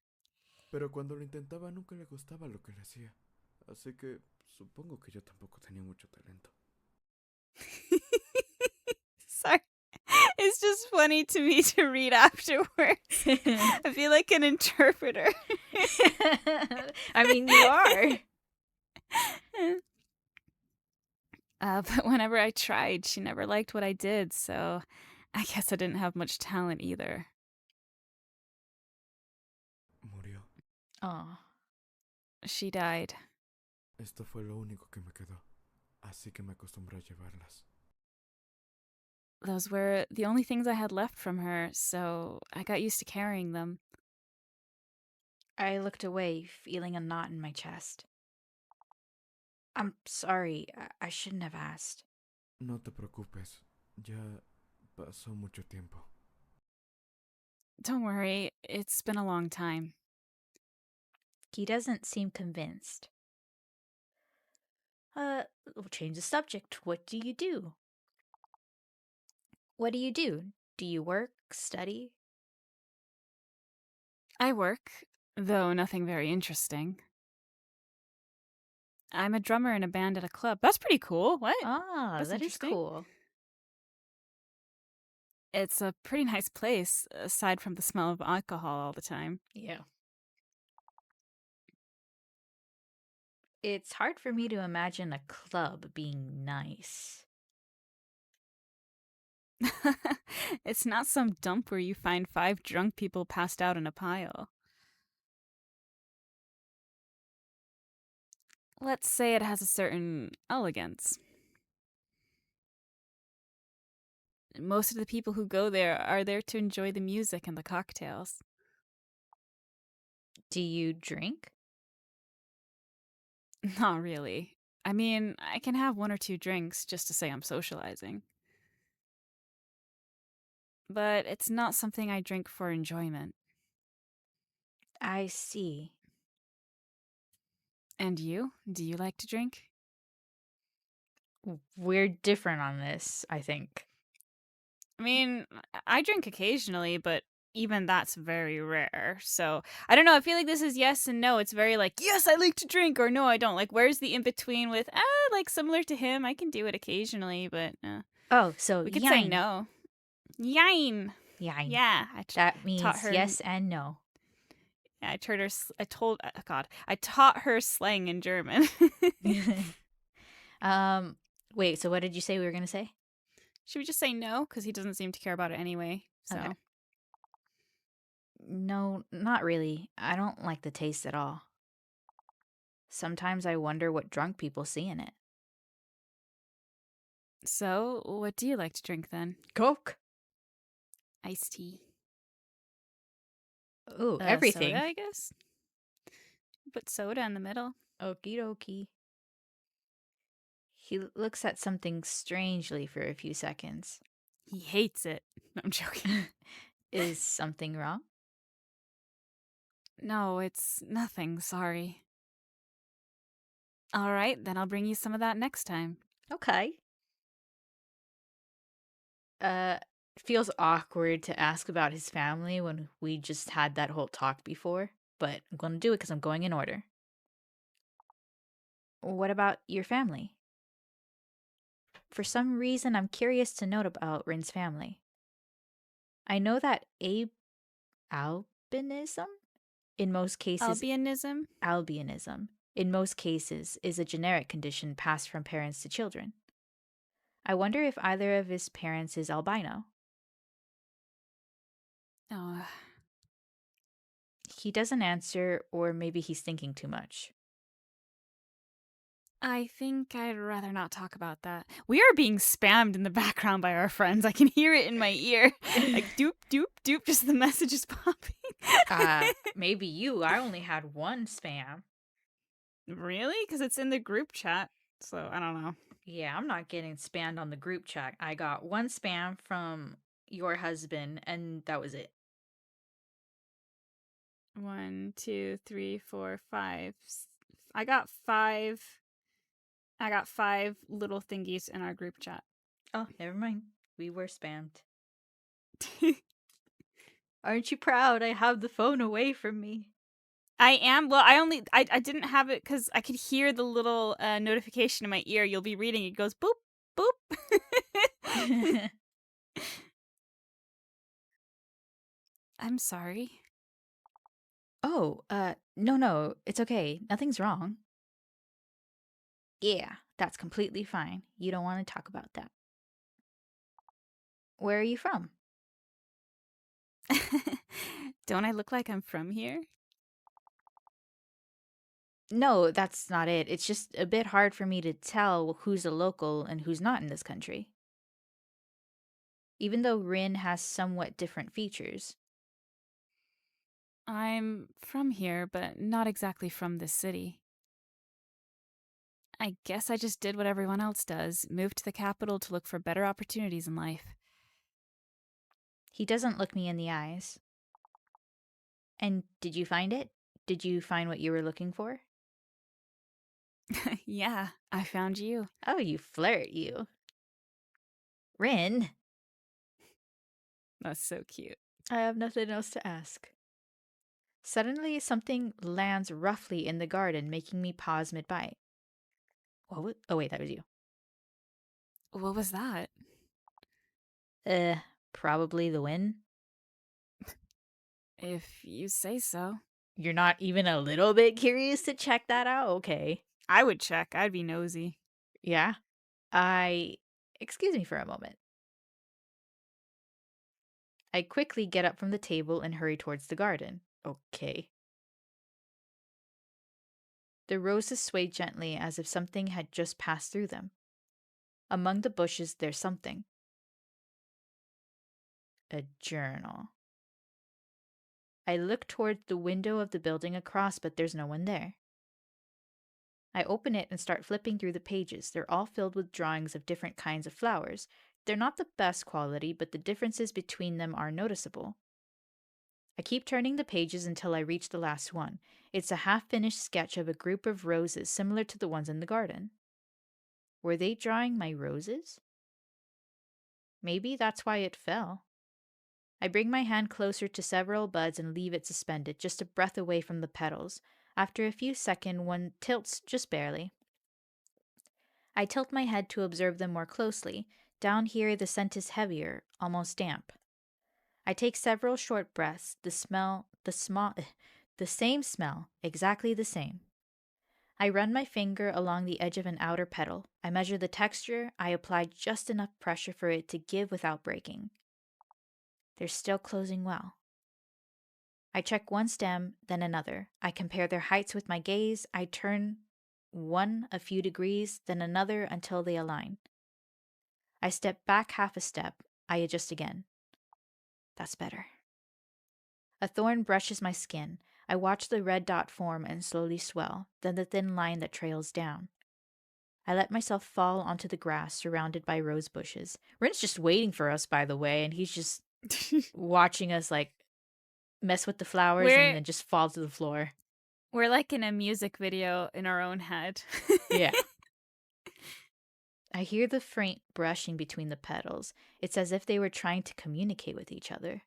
Pero cuando lo intentaba nunca le gustaba lo que le hacía. Así que supongo que yo tampoco tenía mucho talento. Sorry. It's just funny to me to read afterwards. I feel like an interpreter. I mean, you are. But whenever I tried, she never liked what I did, so I guess I didn't have much talent either. Murió. Oh. she died. Esto fue lo único que me quedó, así que me acostumbré a llevarlas. Those were the only things I had left from her, so I got used to carrying them. I looked away, feeling a knot in my chest. I'm sorry, I shouldn't have asked. No te preocupes, ya pasó mucho tiempo. Don't worry, it's been a long time. He doesn't seem convinced. We'll change the subject. What do you do? What do you do? Do you work, study? I work, though nothing very interesting. I'm a drummer in a band at a club. That's pretty cool. What? Ah, That's that is interesting. cool. It's a pretty nice place, aside from the smell of alcohol all the time. Yeah. It's hard for me to imagine a club being nice. It's not some dump where you find 5 drunk people passed out in a pile. Let's say it has a certain elegance. Most of the people who go there are there to enjoy the music and the cocktails. Do you drink? Not really. I mean, I can have 1 or 2 drinks just to say I'm socializing. But it's not something I drink for enjoyment. I see. And you? Do you like to drink? We're different on this, I think. I mean, I drink occasionally, but even that's very rare. So, I don't know, I feel like this is yes and no. It's very like, yes, I like to drink, or no, I don't. Like, where's the in between with, like similar to him, I can do it occasionally, but Oh, so we could say yine. no. Yine. Yine. Yeah, That taught means her. yes and no. Yeah, I taught her. I taught her slang in German. Wait, so what did you say we were gonna say? Should we just say no? Because he doesn't seem to care about it anyway. So. Okay. No, not really. I don't like the taste at all. Sometimes I wonder what drunk people see in it. So, what do you like to drink then? Coke. Iced tea. Ooh, Soda, everything. I guess. Put soda in the middle. Okie dokie. He looks at something strangely for a few seconds. He hates it. No, I'm joking. Is something wrong? No, it's nothing. Sorry. All right, then I'll bring you some of that next time. Okay. Feels awkward to ask about his family when we just had that whole talk before, but I'm going to do it because I'm going in order. What about your family? For some reason, I'm curious to note about Rin's family. I know that albinism, in most cases, Albinism? in most cases, is a generic condition passed from parents to children. I wonder if either of his parents is albino. Oh, He doesn't answer, or maybe he's thinking too much. I think I'd rather not talk about that. We are being spammed in the background by our friends. I can hear it in my ear. Like doop, doop, doop, just the messages popping. Maybe you. I only had one spam. Really? Because it's in the group chat. So I don't know. Yeah, I'm not getting spammed on the group chat. I got one spam from your husband, and that was it. 1, 2, 3, 4, 5. I got 5. I got 5 little thingies in our group chat. Oh, never mind. We were spammed. Aren't you proud? I have the phone away from me. I am. Well, I didn't have it because I could hear the little notification in my ear. You'll be reading. It goes boop, boop. I'm sorry. Oh, no, it's okay. Nothing's wrong. Yeah, that's completely fine. You don't want to talk about that. Where are you from? Don't I look like I'm from here? No, that's not it. It's just a bit hard for me to tell who's a local and who's not in this country. Even though Rin has somewhat different features. I'm from here, but not exactly from this city. I guess I just did what everyone else does, moved to the capital to look for better opportunities in life. He doesn't look me in the eyes. And did you find it? Did you find what you were looking for? Yeah, I found you. Oh, you flirt, you. Rin, That's so cute. I have nothing else to ask. Suddenly, something lands roughly in the garden, making me pause mid-bite. Oh, wait, that was you. What was that? Uh, Probably the wind. If you say so. You're not even a little bit curious to check that out? Okay. I would check. I'd be nosy. Yeah. Excuse me for a moment. I quickly get up from the table and hurry towards the garden. Okay. The roses sway gently as if something had just passed through them. Among the bushes, there's something. A journal. I look toward the window of the building across, but there's no one there. I open it and start flipping through the pages. They're all filled with drawings of different kinds of flowers. They're not the best quality, but the differences between them are noticeable. I keep turning the pages until I reach the last one. It's a half-finished sketch of a group of roses similar to the ones in the garden. Were they drawing my roses? Maybe that's why it fell. I bring my hand closer to several buds and leave it suspended, just a breath away from the petals. After a few seconds, one tilts just barely. I tilt my head to observe them more closely. Down here, the scent is heavier, almost damp. I take several short breaths. The same smell, exactly the same. I run my finger along the edge of an outer petal. I measure the texture. I apply just enough pressure for it to give without breaking. They're still closing well. I check one stem, then another. I compare their heights with my gaze. I turn one a few degrees, then another until they align. I step back half a step. I adjust again. That's better. A thorn brushes my skin. I watch the red dot form and slowly swell, then the thin line that trails down. I let myself fall onto the grass surrounded by rose bushes. Rin's just waiting for us, by the way, and he's just watching us like mess with the flowers and we're then just fall to the floor. we're like in a music video in our own head. Yeah. I hear the faint brushing between the petals. It's as if they were trying to communicate with each other.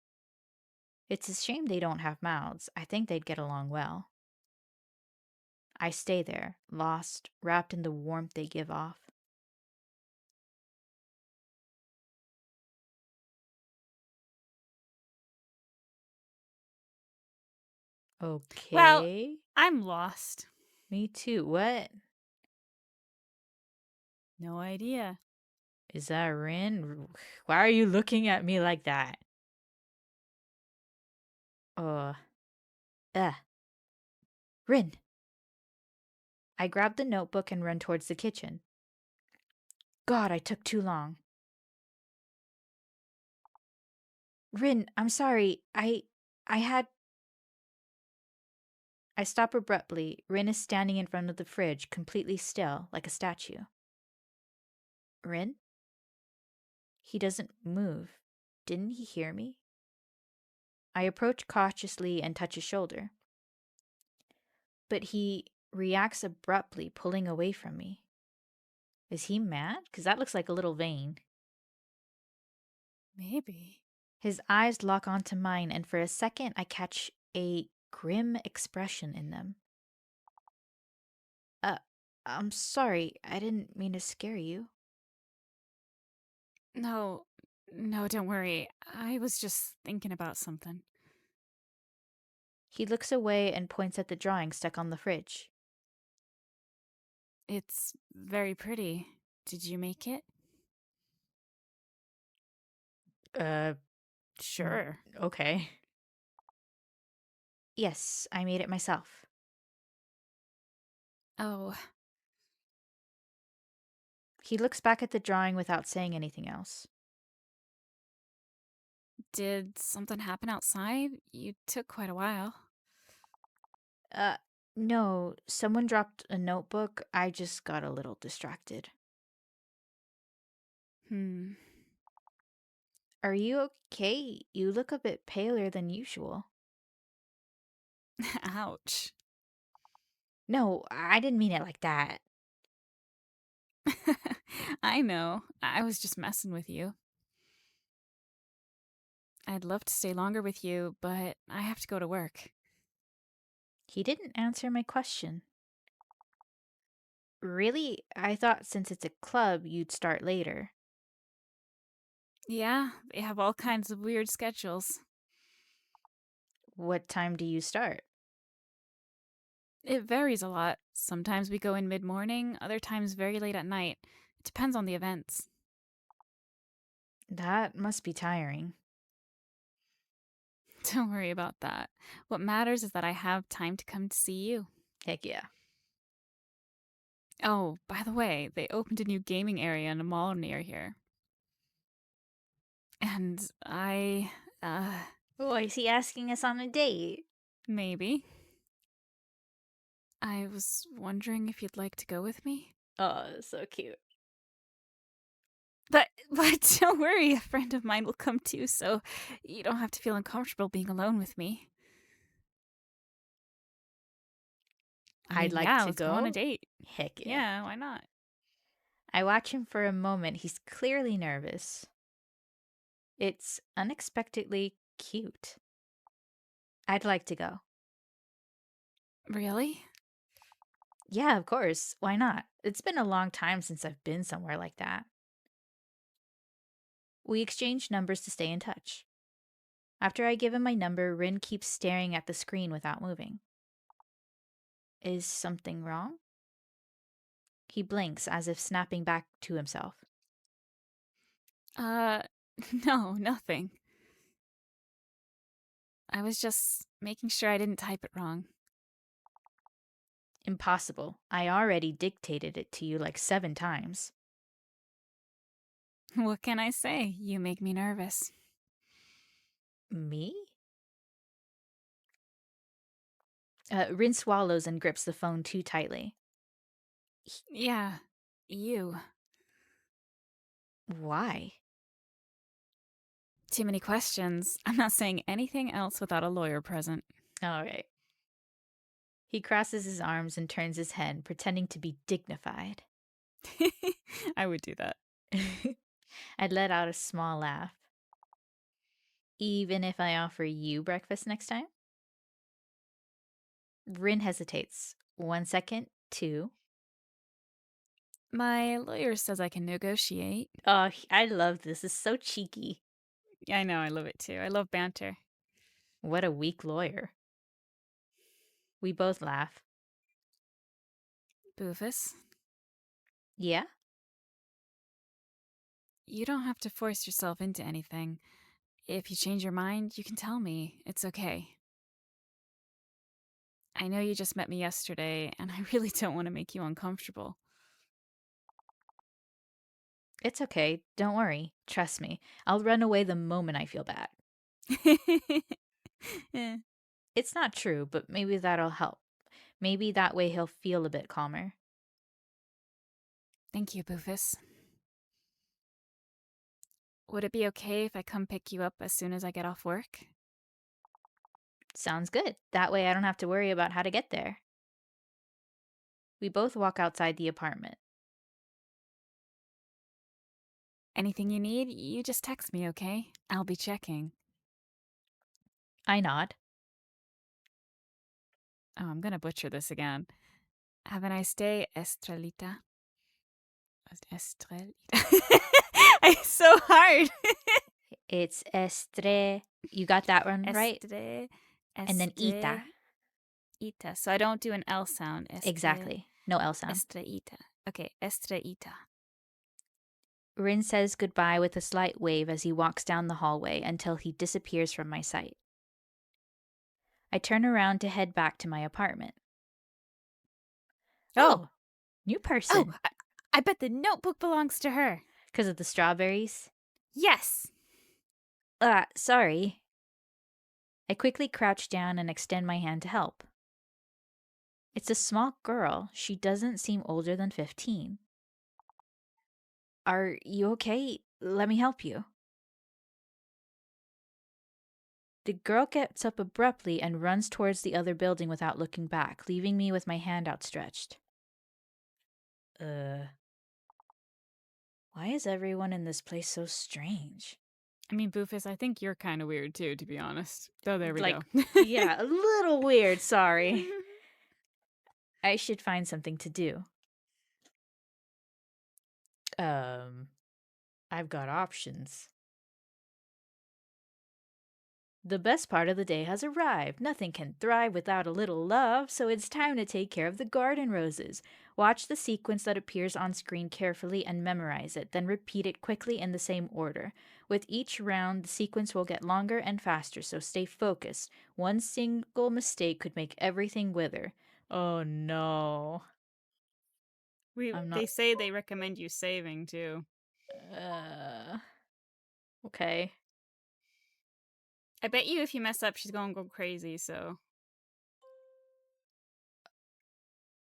It's a shame they don't have mouths. I think they'd get along well. I stay there, lost, wrapped in the warmth they give off. Well, Okay. I'm lost. Me too. What? No idea. Is that Rin? Why are you looking at me like that? Uh. Ugh. Rin. I grab the notebook and run towards the kitchen. God, I took too long. Rin, I'm sorry. I stop abruptly. Rin is standing in front of the fridge, completely still, like a statue. Rin? He doesn't move. Didn't he hear me? I approach cautiously and touch his shoulder. But he reacts abruptly, pulling away from me. Is he mad? Because that looks like a little vein. Maybe. His eyes lock onto mine, and for a second I catch a grim expression in them. Uh, I'm sorry. I didn't mean to scare you. No, don't worry. I was just thinking about something. He looks away and points at the drawing stuck on the fridge. It's very pretty. Did you make it? Uh, Sure. Okay. Yes, I made it myself. Oh, He looks back at the drawing without saying anything else. did something happen outside? You took quite a while. Uh, no, someone dropped a notebook. I just got a little distracted. Are you okay? You look a bit paler than usual. Ouch. No, I didn't mean it like that. I know. I was just messing with you. I'd love to stay longer with you, but I have to go to work. He didn't answer my question. Really? I thought since it's a club, you'd start later. Yeah, they have all kinds of weird schedules. What time do you start? It varies a lot. Sometimes we go in mid morning, other times very late at night. It depends on the events. That must be tiring. Don't worry about that. What matters is that I have time to come to see you. Heck yeah. Oh, by the way, they opened a new gaming area in a mall near here. And Oh, is he asking us on a date? maybe. I was wondering if you'd like to go with me? Oh, so cute. But don't worry, a friend of mine will come too, so you don't have to feel uncomfortable being alone with me. I'd like yeah, to let's go on a go. date. Heck yeah. Yeah, why not? I watch him for a moment. He's clearly nervous. It's unexpectedly cute. I'd like to go. Really? Yeah, of course. Why not? It's been a long time since I've been somewhere like that. We exchange numbers to stay in touch. After I give him my number, Rin keeps staring at the screen without moving. Is something wrong? He blinks as if snapping back to himself. No, nothing. I was just making sure I didn't type it wrong. Impossible. I already dictated it to you like 7 times. What can I say? You make me nervous. Me? Rin swallows and grips the phone too tightly. Yeah, you. Why? Too many questions. I'm not saying anything else without a lawyer present. All right. He crosses his arms and turns his head, pretending to be dignified. I would do that. I let out a small laugh. Even if I offer you breakfast next time? Rin hesitates. 1 second, 2. My lawyer says I can negotiate. Oh, I love this. It's so cheeky. I know, I love it too. I love banter. What a weak lawyer. We both laugh. Boofus, Yeah? you don't have to force yourself into anything. If you change your mind, you can tell me. It's okay. I know you just met me yesterday, and I really don't want to make you uncomfortable. It's okay. Don't worry. Trust me. I'll run away the moment I feel bad. Eh. It's not true, but maybe that'll help. Maybe that way he'll feel a bit calmer. Thank you, Boofus. Would it be okay if I come pick you up as soon as I get off work? Sounds good. That way I don't have to worry about how to get there. We both walk outside the apartment. Anything you need, you just text me, okay? I'll be checking. I nod. Oh, I'm gonna butcher this again. Have a nice day, Estrelita. Estrelita. It's so hard. It's estre. You got that one right? Estre. And then ita. Ita. So I don't do an L sound. Exactly. No L sound. Estreita. Okay, estreita. Rin says goodbye with a slight wave as he walks down the hallway until he disappears from my sight. I turn around to head back to my apartment. Oh, new Oh, person. I bet the notebook belongs to her. Because of the strawberries? Yes. Sorry. I quickly crouch down and extend my hand to help. It's a small girl. She doesn't seem older than 15. Are you okay? Let me help you. The girl gets up abruptly and runs towards the other building without looking back, leaving me with my hand outstretched. Why is everyone in this place so strange? I mean, Boofus, I think you're kind of weird too, to be honest. So there we Like, go. yeah, a little weird, sorry. I should find something to do. I've got options. The best part of the day has arrived. Nothing can thrive without a little love, so it's time to take care of the garden roses. Watch the sequence that appears on screen carefully and memorize it, then repeat it quickly in the same order. With each round, the sequence will get longer and faster, so stay focused. One single mistake could make everything wither. Oh no. I'm They not. say they recommend you saving too. Okay. I bet you if you mess up, she's gonna go crazy, so.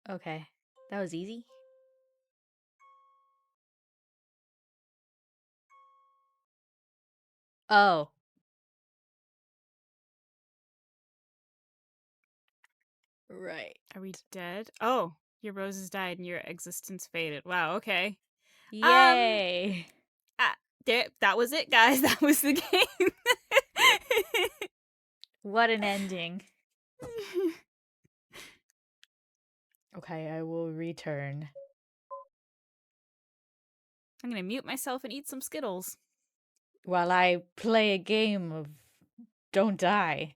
Okay. That was easy. Oh. Right. Are we dead? Oh, your roses died and your existence faded. Wow, okay. Yay. That was it, guys. That was the game. What an ending. Okay, I will return. I'm gonna mute myself and eat some Skittles. While I play a game of Don't Die.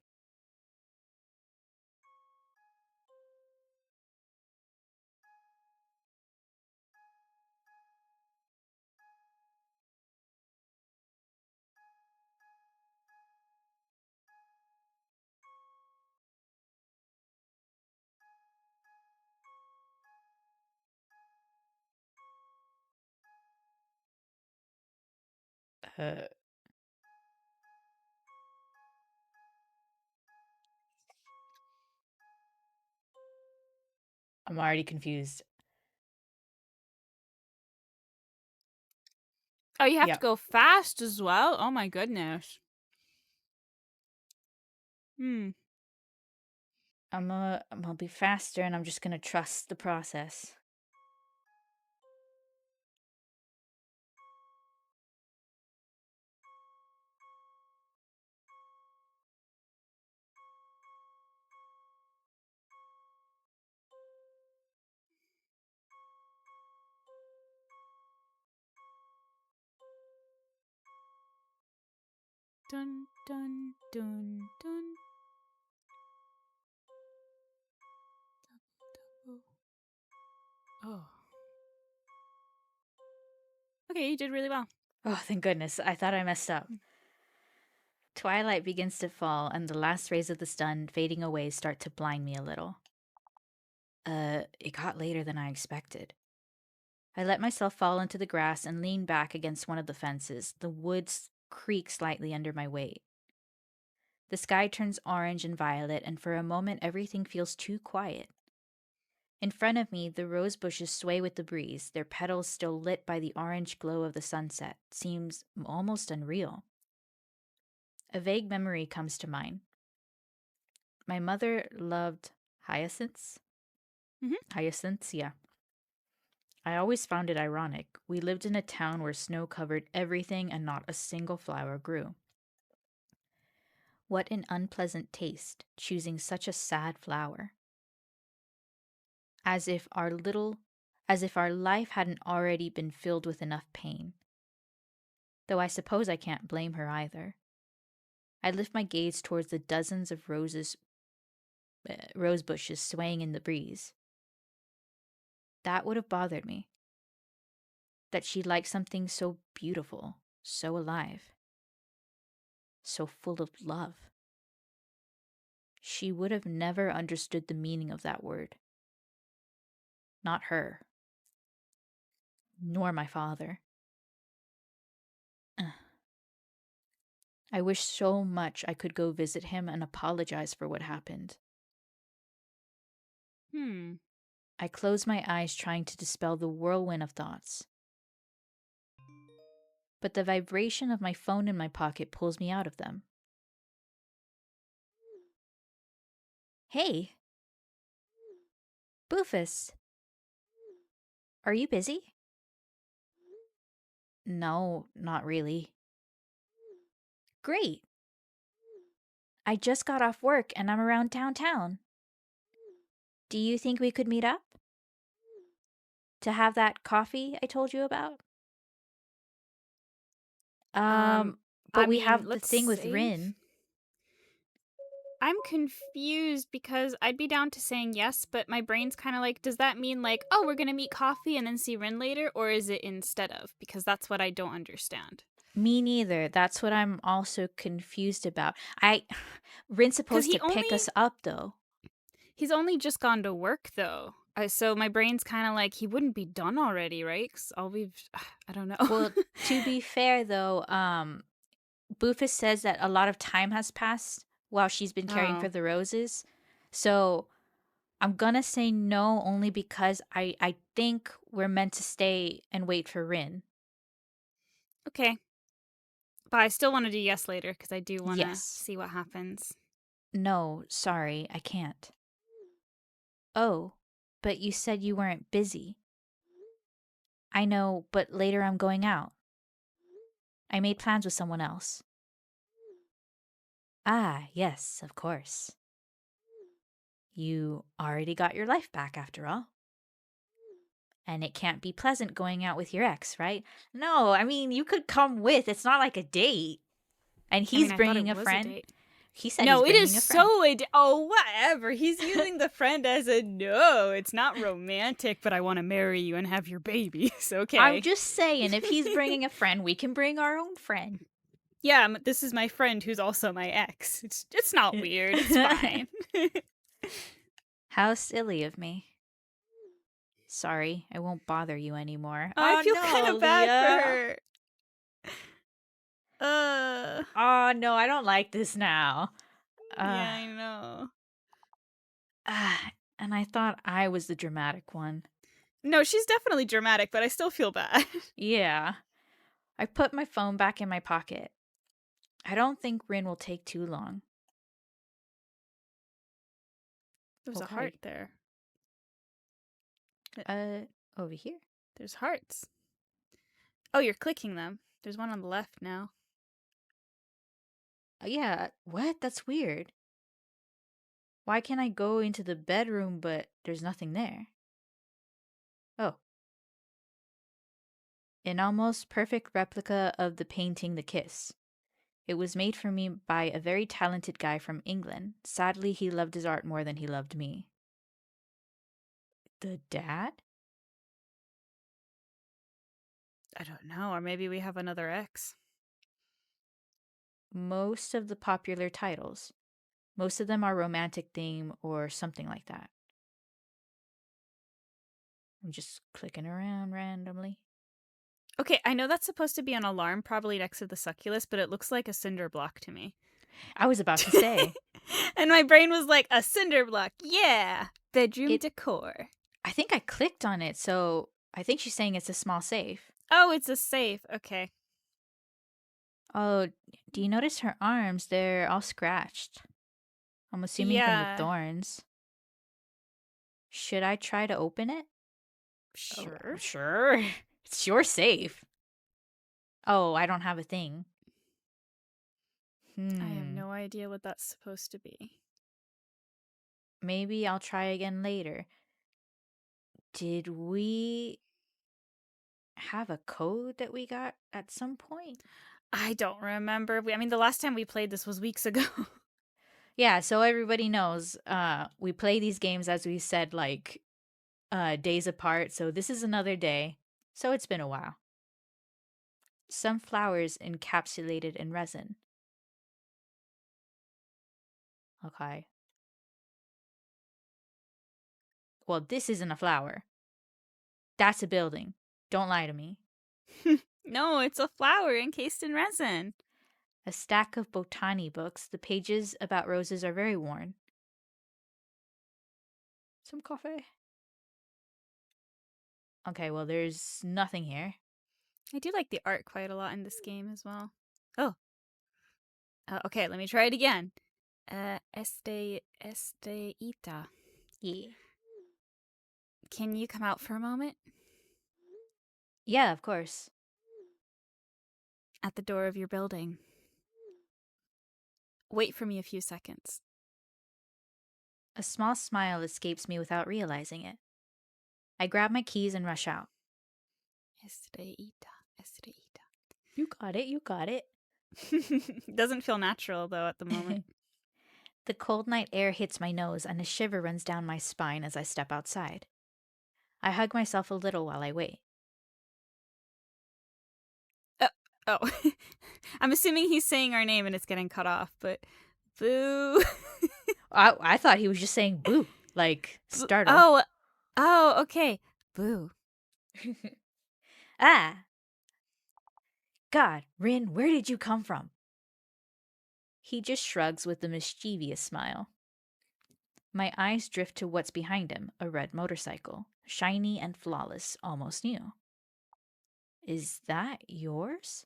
Uh, I'm already confused. Oh, you have Yep. to go fast as well? Oh my goodness. Hmm. I'm gonna be faster and I'm just gonna trust the process. Dun, dun, dun, dun. Double. Oh. Okay, you did really well. Oh, thank goodness. I thought I messed up. Twilight begins to fall, and the last rays of the sun fading away start to blind me a little. It got later than I expected. I let myself fall into the grass and lean back against one of the fences. The woods creak slightly under my weight. The sky turns orange and violet, and for a moment everything feels too quiet. In front of me, the rose bushes sway with the breeze, their petals still lit by the orange glow of the sunset. Seems almost unreal. A vague memory comes to mind. My mother loved hyacinths. Hyacinths, yeah. I always found it ironic. We lived in a town where snow covered everything and not a single flower grew. What an unpleasant taste, choosing such a sad flower. As if our life hadn't already been filled with enough pain. Though I suppose I can't blame her either. I lift my gaze towards the dozens of rose bushes swaying in the breeze. That would have bothered me. That she liked something so beautiful, so alive, so full of love. She would have never understood the meaning of that word. Not her. Nor my father. I wish so much I could go visit him and apologize for what happened. I close my eyes trying to dispel the whirlwind of thoughts. But the vibration of my phone in my pocket pulls me out of them. Hey! Boofus! Are you busy? No, not really. Great! I just got off work and I'm around downtown. Do you think we could meet up? To have that coffee I told you about? But I we mean, have the let's thing with save. Rin. I'm confused because I'd be down to saying yes, but my brain's kind of like, does that mean like, oh, we're going to meet coffee and then see Rin later? Or is it instead of? Because that's what I don't understand. Me neither. That's what I'm also confused about. Rin's supposed to pick us up, though. He's only just gone to work, though. So my brain's kind of like, he wouldn't be done already, right? Because I don't know. Well, to be fair, though, Boofus says that a lot of time has passed while she's been caring for the roses. So I'm gonna say no only because I think we're meant to stay and wait for Rin. Okay. But I still want to do yes later because I do want to Yes. see what happens. No, sorry, I can't. Oh, but you said you weren't busy. I know, but later I'm going out. I made plans with someone else. Ah, yes, of course. You already got your life back after all. And it can't be pleasant going out with your ex, right? No, I mean, you could come with. It's not like a date. And he's bringing a friend. He said no, he's bringing it is a friend. oh, whatever. He's using the friend as a no. It's not romantic, but I want to marry you and have your babies. Okay. I'm just saying, if he's bringing a friend, we can bring our own friend. Yeah, this is my friend who's also my ex. It's not weird. It's fine. How silly of me. Sorry, I won't bother you anymore. I feel kind of bad for her. Oh no, I don't like this now. Yeah, I know. And I thought I was the dramatic one. No, she's definitely dramatic, but I still feel bad. Yeah. I put my phone back in my pocket. I don't think Rin will take too long. There's a heart there. Over here. There's hearts. Oh, you're clicking them. There's one on the left now. Yeah, what? That's weird. Why can't I go into the bedroom but there's nothing there? Oh. An almost perfect replica of the painting The Kiss. It was made for me by a very talented guy from England. Sadly, he loved his art more than he loved me. The dad? I don't know, or maybe we have another ex. Most of the popular titles. Most of them are romantic theme or something like that. I'm just clicking around randomly. Okay, I know that's supposed to be an alarm, probably next to the succulus, but it looks like a cinder block to me. I was about to say. And my brain was like, a cinder block, yeah! Bedroom decor. I think I clicked on it, so I think she's saying it's a small safe. Oh, it's a safe. Okay. Oh, do you notice her arms? They're all scratched. I'm assuming from the thorns. Should I try to open it? Sure. Oh, sure. It's your safe. Oh, I don't have a thing. I have no idea what that's supposed to be. Maybe I'll try again later. Did we have a code that we got at some point? I don't remember. I mean, the last time we played this was weeks ago. Yeah, so everybody knows we play these games, as we said, like days apart. So this is another day. So it's been a while. Some flowers encapsulated in resin. Okay. Well, this isn't a flower. That's a building. Don't lie to me. No, it's a flower encased in resin. A stack of botany books. The pages about roses are very worn. Some coffee. Okay, well, there's nothing here. I do like the art quite a lot in this game as well. Oh. Okay, let me try it again. Ita. Yeah. Can you come out for a moment? Yeah, of course. At the door of your building. Wait for me a few seconds. A small smile escapes me without realizing it. I grab my keys and rush out. Ita. You got it, you got it. Doesn't feel natural, though, at the moment. The cold night air hits my nose and a shiver runs down my spine as I step outside. I hug myself a little while I wait. Oh. I'm assuming he's saying our name and it's getting cut off, but boo. I thought he was just saying boo, like startle. Oh, okay. Boo. Ah! God, Rin, where did you come from? He just shrugs with a mischievous smile. My eyes drift to what's behind him, a red motorcycle, shiny and flawless, almost new. Is that yours?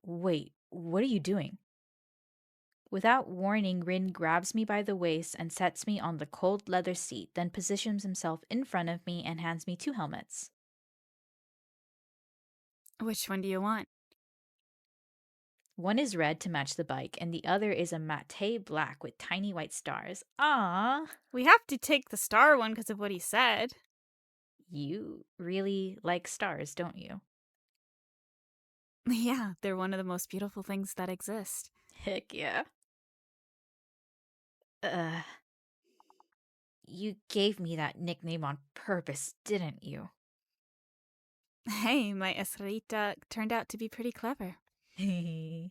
Wait, what are you doing? Without warning, Rin grabs me by the waist and sets me on the cold leather seat, then positions himself in front of me and hands me 2 helmets. Which one do you want? One is red to match the bike, and the other is a matte black with tiny white stars. Ah, We have to take the star one because of what he said. you really like stars, don't you? Yeah, they're one of the most beautiful things that exist. Heck yeah. You gave me that nickname on purpose, didn't you? Hey, my Esrita turned out to be pretty clever. He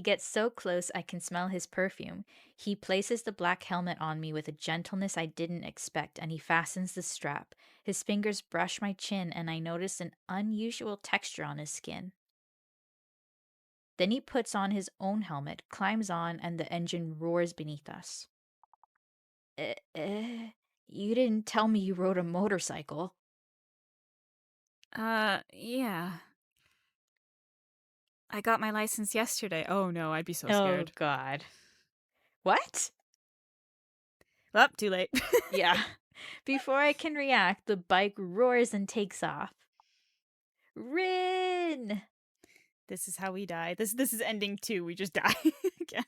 gets so close I can smell his perfume. He places the black helmet on me with a gentleness I didn't expect, and he fastens the strap. His fingers brush my chin, and I notice an unusual texture on his skin. Then he puts on his own helmet, climbs on, and the engine roars beneath us. You didn't tell me you rode a motorcycle. Yeah. I got my license yesterday. Oh no, I'd be so Oh, scared. God. What? Well, too late. Yeah. Before I can react, the bike roars and takes off. Rin! This is how we die. This is ending too. We just die again.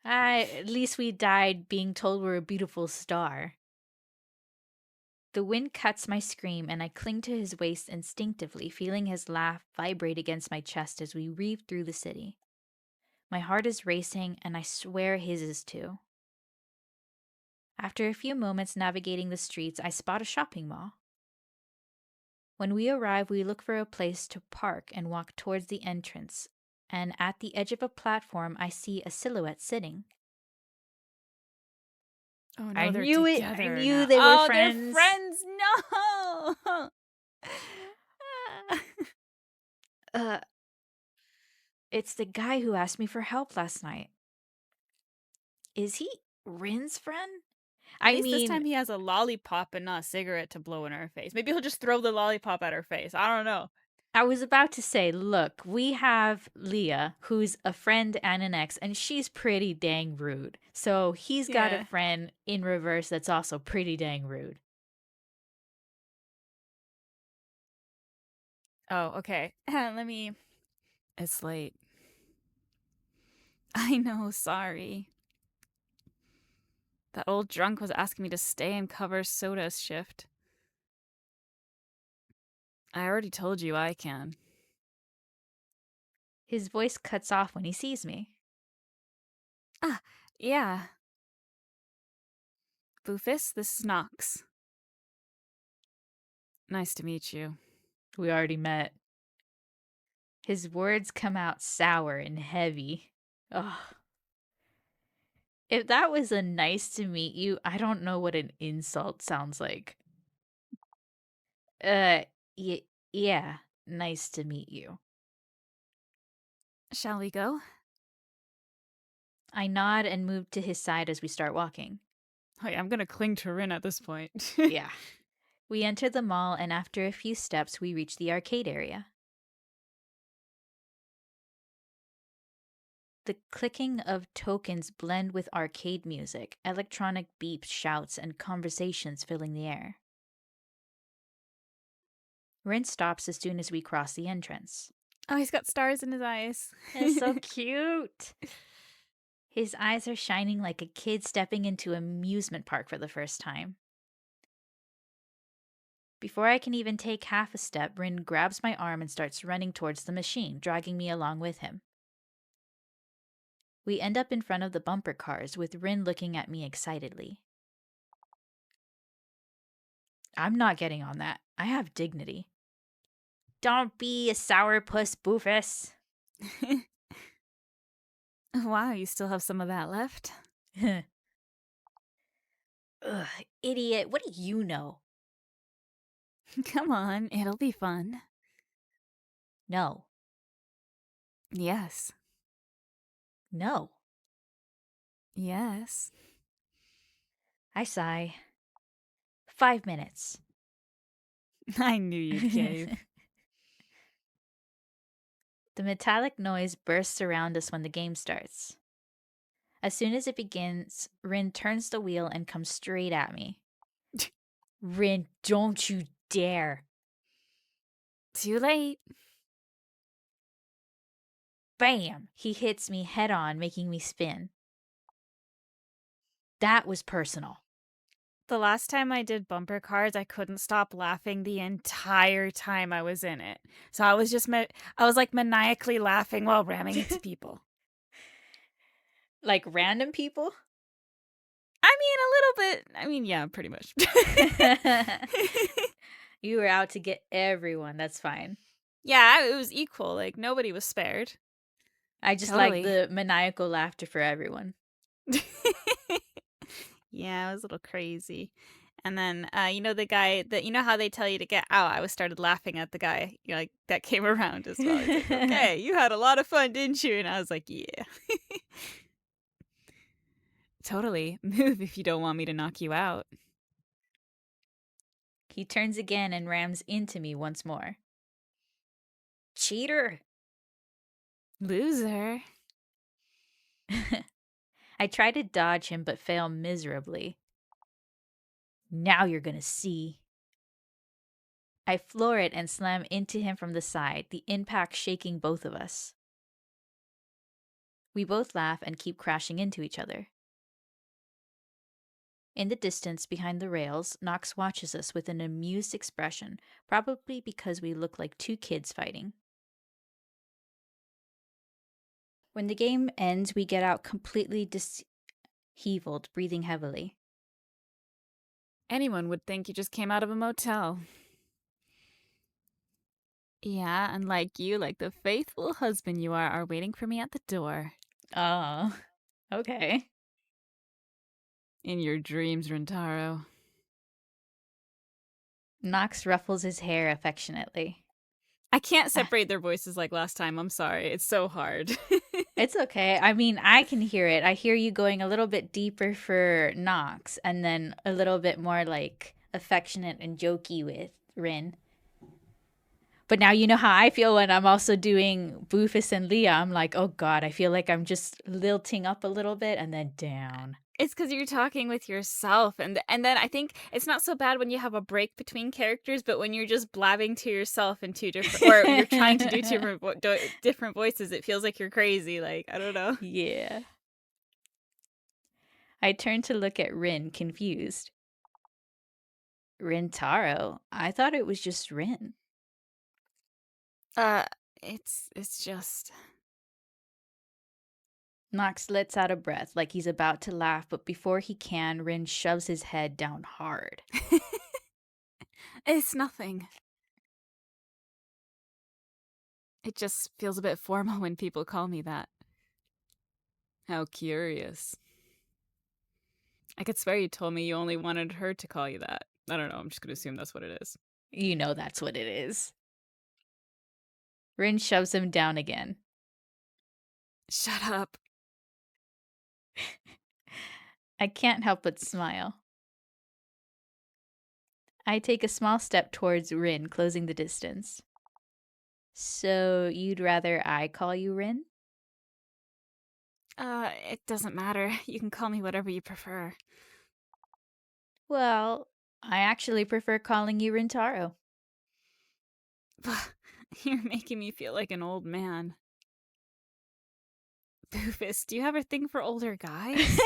At least we died being told we're a beautiful star. The wind cuts my scream, and I cling to his waist instinctively, feeling his laugh vibrate against my chest as we reeve through the city. My heart is racing, and I swear his is too. After a few moments navigating the streets, I spot a shopping mall. When we arrive, we look for a place to park and walk towards the entrance, and at the edge of a platform, I see a silhouette sitting. Oh no, I they're knew it. together I knew now. they were Oh, friends. they're friends. No. It's the guy who asked me for help last night. Is he Rin's friend? At least this time he has a lollipop and not a cigarette to blow in her face. Maybe he'll just throw the lollipop at her face. I don't know. I was about to say, look, we have Leah, who's a friend and an ex, and she's pretty dang rude. So he's got a Yeah. friend in reverse that's also pretty dang rude. Oh, okay. It's late. I know, sorry. That old drunk was asking me to stay and cover Soda's shift. I already told you I can. His voice cuts off when he sees me. Yeah. Boofus, this is Nox. Nice to meet you. We already met. His words come out sour and heavy. Ugh. If that was a nice to meet you, I don't know what an insult sounds like. Uh, yeah, nice to meet you. Shall we go? I nod and move to his side as we start walking. Oh, yeah, I'm gonna cling to Rin at this point. Yeah. We enter the mall, and after a few steps, we reach the arcade area. The clicking of tokens blend with arcade music, electronic beeps, shouts, and conversations filling the air. Rin stops as soon as we cross the entrance. Oh, he's got stars in his eyes. It's so cute. His eyes are shining like a kid stepping into an amusement park for the first time. Before I can even take half a step, Rin grabs my arm and starts running towards the machine, dragging me along with him. We end up in front of the bumper cars, with Rin looking at me excitedly. I'm not getting on that. I have dignity. Don't be a sourpuss, Boofus. Wow, you still have some of that left? Ugh, idiot, what do you know? Come on, it'll be fun. No. Yes. No. Yes. I sigh. 5 minutes. I knew you'd cave. The metallic noise bursts around us when the game starts. As soon as it begins, Rin turns the wheel and comes straight at me. Rin, don't you dare. Too late. Bam! He hits me head on, making me spin. That was personal. The last time I did bumper cars, I couldn't stop laughing the entire time I was in it. So I was just I was like maniacally laughing while ramming into people. Like random people? I mean, a little bit. I mean, yeah, pretty much. You were out to get everyone. That's fine. Yeah, it was equal. Like, nobody was spared. I just Totally. like the maniacal laughter for everyone. Yeah, it was a little crazy. And then, you know, the guy that, you know how they tell you to get out? I started laughing at the guy, you know, like, that came around as well. He's like, okay, you had a lot of fun, didn't you? And I was like, yeah. Totally. Move if you don't want me to knock you out. He turns again and rams into me once more. Cheater! Loser. I try to dodge him but fail miserably. Now you're gonna see. I floor it and slam into him from the side, the impact shaking both of us. We both laugh and keep crashing into each other. In the distance, behind the rails, Knox watches us with an amused expression, probably because we look like two kids fighting. When the game ends, we get out completely disheveled, breathing heavily. Anyone would think you just came out of a motel. Yeah, and like you, like the faithful husband you are waiting for me at the door. Oh, okay. In your dreams, Rentaro. Knox ruffles his hair affectionately. I can't separate their voices like last time. I'm sorry. It's so hard. It's okay. I mean, I can hear it. I hear you going a little bit deeper for Knox and then a little bit more like affectionate and jokey with Rin. But now you know how I feel when I'm also doing Boofus and Leah. I'm like, oh God, I feel like I'm just lilting up a little bit and then down. It's because you're talking with yourself, and then I think it's not so bad when you have a break between characters, but when you're just blabbing to yourself in two different, or you're trying to do different voices, it feels like you're crazy. Like, I don't know. Yeah. I turn to look at Rin, confused. Rintaro? I thought it was just Rin. It's just... Knox lets out a breath like he's about to laugh, but before he can, Rin shoves his head down hard. It's nothing. It just feels a bit formal when people call me that. How curious. I could swear you told me you only wanted her to call you that. I don't know, I'm just gonna assume that's what it is. You know that's what it is. Rin shoves him down again. Shut up. I can't help but smile. I take a small step towards Rin, closing the distance. So, you'd rather I call you Rin? It doesn't matter. You can call me whatever you prefer. Well, I actually prefer calling you Rintaro. You're making me feel like an old man. Boofus, do you have a thing for older guys?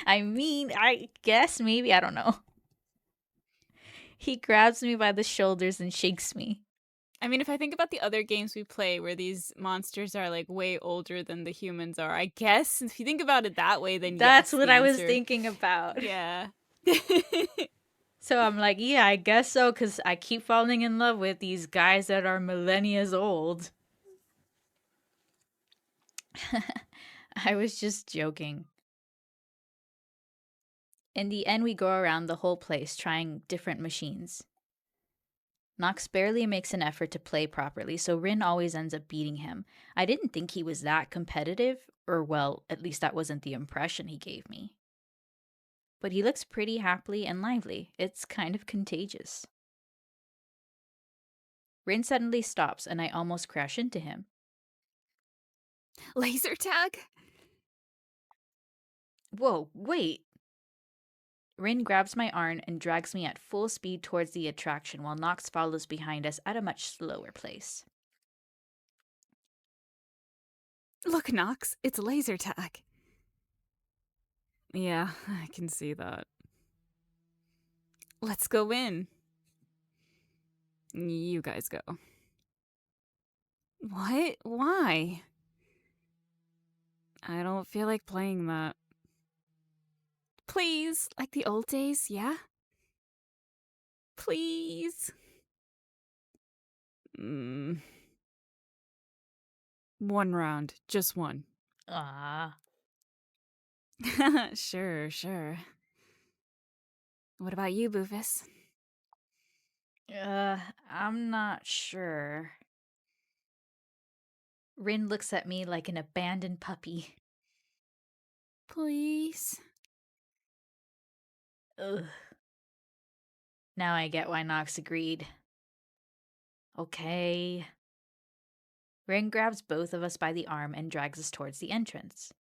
I mean, I guess maybe, I don't know. He grabs me by the shoulders and shakes me. I mean, if I think about the other games we play where these monsters are like way older than the humans are, I guess if you think about it that way, then That's yes, what the I was answer- thinking about. Yeah. So I'm like, yeah, I guess so, because I keep falling in love with these guys that are millennia old. I was just joking. In the end, we go around the whole place trying different machines. Nox barely makes an effort to play properly, so Rin always ends up beating him. I didn't think he was that competitive, or well, at least that wasn't the impression he gave me. But he looks pretty happy and lively. It's kind of contagious. Rin suddenly stops and I almost crash into him. Laser tag? Whoa, wait! Rin grabs my arm and drags me at full speed towards the attraction while Nox follows behind us at a much slower pace. Look, Nox, it's laser tag. Yeah, I can see that. Let's go in. You guys go. What? Why? I don't feel like playing that. Please, like the old days, yeah? Please. One round, just one. Ah. Sure. What about you, Boofus? I'm not sure. Rin looks at me like an abandoned puppy. Please. Ugh. Now I get why Nox agreed. Okay. Rin grabs both of us by the arm and drags us towards the entrance.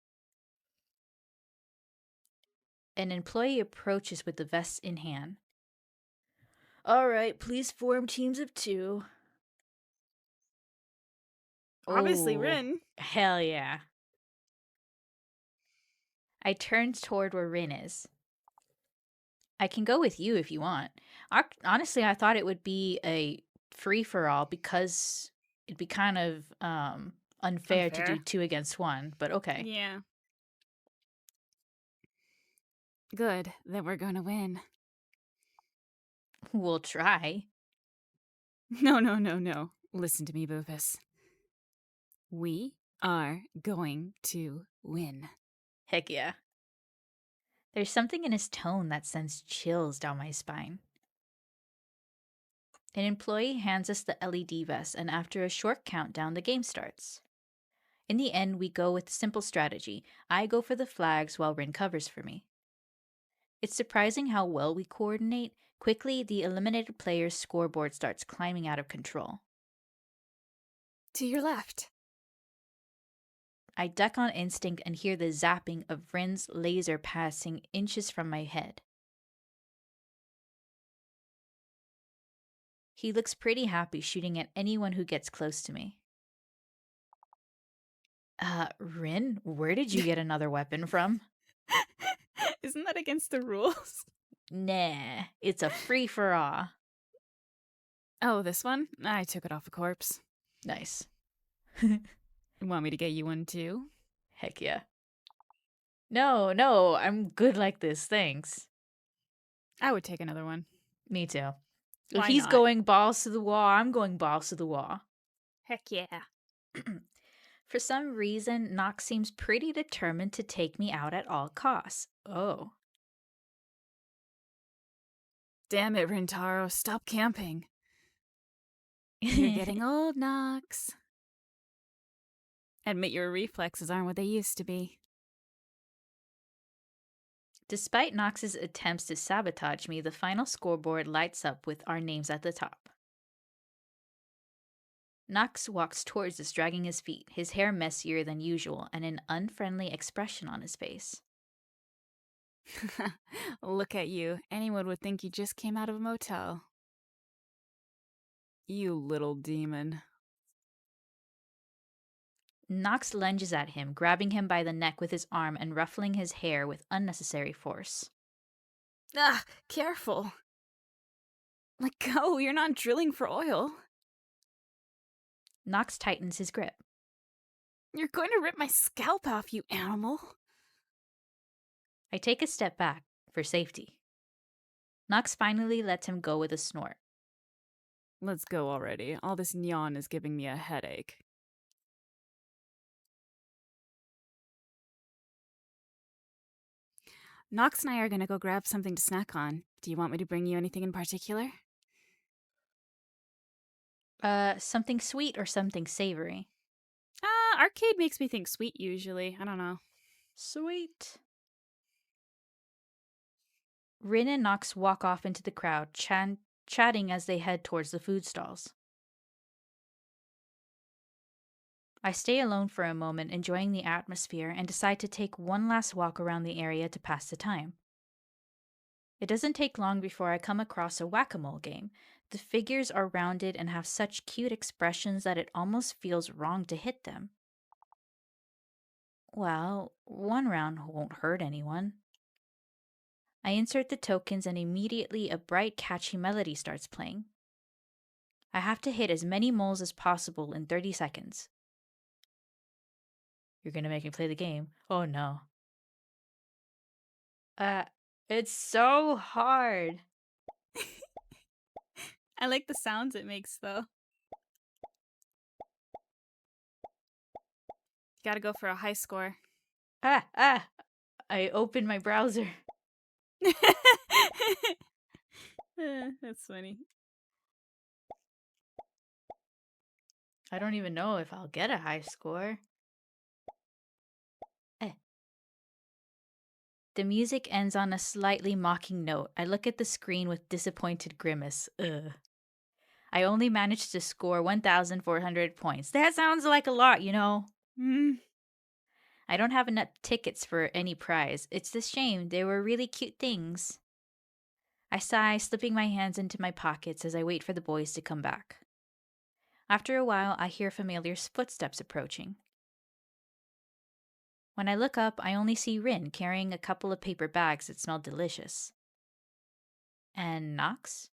An employee approaches with the vests in hand. All right, please form teams of 2. Obviously, Oh, Rin. Hell yeah. I turn toward where Rin is. I can go with you if you want. Honestly, I thought it would be a free-for-all because it'd be kind of unfair to do Unfair? 2 against 1, but okay. Yeah. Good, then we're gonna win. We'll try. No. Listen to me, Boofus. We are going to win. Heck yeah. There's something in his tone that sends chills down my spine. An employee hands us the LED vest, and after a short countdown, the game starts. In the end, we go with simple strategy. I go for the flags while Rin covers for me. It's surprising how well we coordinate. Quickly, the eliminated player's scoreboard starts climbing out of control. To your left. I duck on instinct and hear the zapping of Rin's laser passing inches from my head. He looks pretty happy shooting at anyone who gets close to me. Rin, where did you get another weapon from? Isn't that against the rules? Nah, it's a free-for-all. Oh, this one? I took it off a corpse. Nice. Want me to get you one too? Heck yeah. No, I'm good like this, thanks. I would take another one. Me too. If Why he's not? going balls to the wall, I'm going balls to the wall. Heck yeah. For some reason, Nox seems pretty determined to take me out at all costs. Oh, Damn it, Rintaro, stop camping. You're getting old, Nox. Admit your reflexes aren't what they used to be. Despite Nox's attempts to sabotage me, the final scoreboard lights up with our names at the top. Nox walks towards us, dragging his feet, his hair messier than usual, and an unfriendly expression on his face. Look at you. Anyone would think you just came out of a motel. You little demon. Nox lunges at him, grabbing him by the neck with his arm and ruffling his hair with unnecessary force. Ah, careful. Let go, you're not drilling for oil. Nox tightens his grip. You're going to rip my scalp off, you animal. I take a step back, for safety. Nox finally lets him go with a snort. Let's go already. All this yawn is giving me a headache. Nox and I are gonna go grab something to snack on. Do you want me to bring you anything in particular? Something sweet or something savory? Arcade makes me think sweet usually. I don't know. Sweet. Rin and Nox walk off into the crowd, chatting as they head towards the food stalls. I stay alone for a moment, enjoying the atmosphere, and decide to take one last walk around the area to pass the time. It doesn't take long before I come across a whack-a-mole game. The figures are rounded and have such cute expressions that it almost feels wrong to hit them. Well, one round won't hurt anyone. I insert the tokens and immediately a bright, catchy melody starts playing. I have to hit as many moles as possible in 30 seconds. You're gonna make me play the game? Oh no. It's so hard. I like the sounds it makes, though. You gotta go for a high score. I open my browser. That's funny. I don't even know if I'll get a high score. The music ends on a slightly mocking note. I look at the screen with disappointed grimace. Ugh. I only managed to score 1,400 points. That sounds like a lot, you know. I don't have enough tickets for any prize. It's a shame. They were really cute things. I sigh, slipping my hands into my pockets as I wait for the boys to come back. After a while, I hear familiar footsteps approaching. When I look up, I only see Rin carrying a couple of paper bags that smell delicious. And Nox?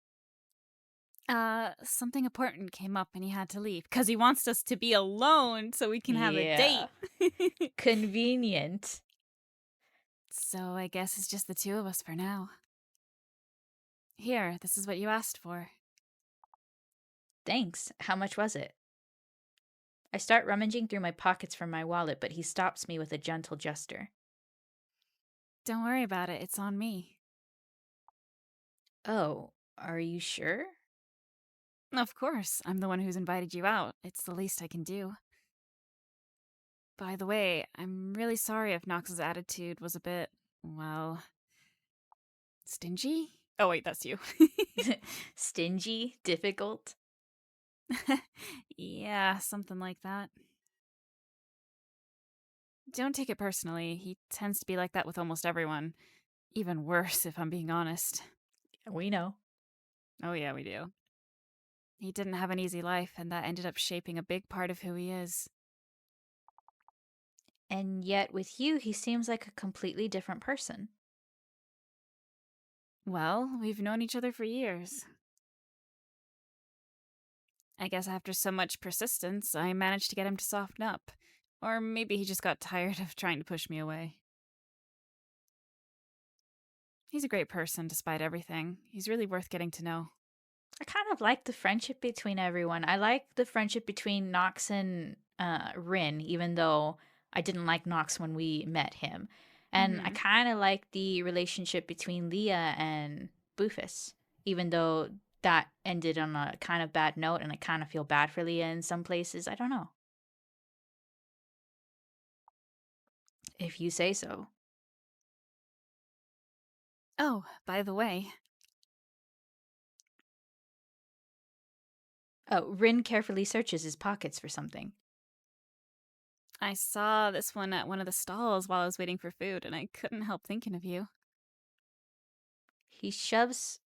Something important came up and he had to leave. Because he wants us to be alone so we can have a date. Convenient. So I guess it's just the two of us for now. Here, this is what you asked for. Thanks. How much was it? I start rummaging through my pockets for my wallet, but he stops me with a gentle gesture. Don't worry about it, it's on me. Oh, are you sure? Of course, I'm the one who's invited you out. It's the least I can do. By the way, I'm really sorry if Nox's attitude was a bit, well, stingy? Oh wait, that's you. Stingy? Difficult? Yeah, something like that. Don't take it personally. He tends to be like that with almost everyone. Even worse, if I'm being honest. We know. Oh yeah, we do. He didn't have an easy life, and that ended up shaping a big part of who he is. And yet, with you, he seems like a completely different person. Well, we've known each other for years. I guess after so much persistence, I managed to get him to soften up. Or maybe he just got tired of trying to push me away. He's a great person, despite everything. He's really worth getting to know. I kind of like the friendship between everyone. I like the friendship between Nox and Rin, even though I didn't like Nox when we met him. And I kind of like the relationship between Leah and Bufus. even though that ended on a kind of bad note and I kind of feel bad for Leah in some places. I don't know. If you say so. Oh, by the way, Oh, Rin carefully searches his pockets for something. I saw this one at one of the stalls while I was waiting for food, and I couldn't help thinking of you. He shows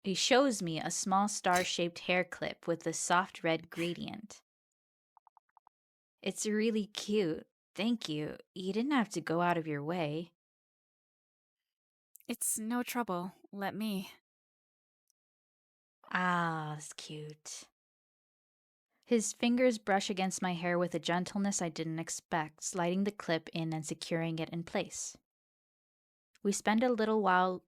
me a small star-shaped hair clip with a soft red gradient. It's really cute. Thank you. You didn't have to go out of your way. It's no trouble. Let me. Ah, that's cute. His fingers brush against my hair with a gentleness I didn't expect, sliding the clip in and securing it in place. We spend a little while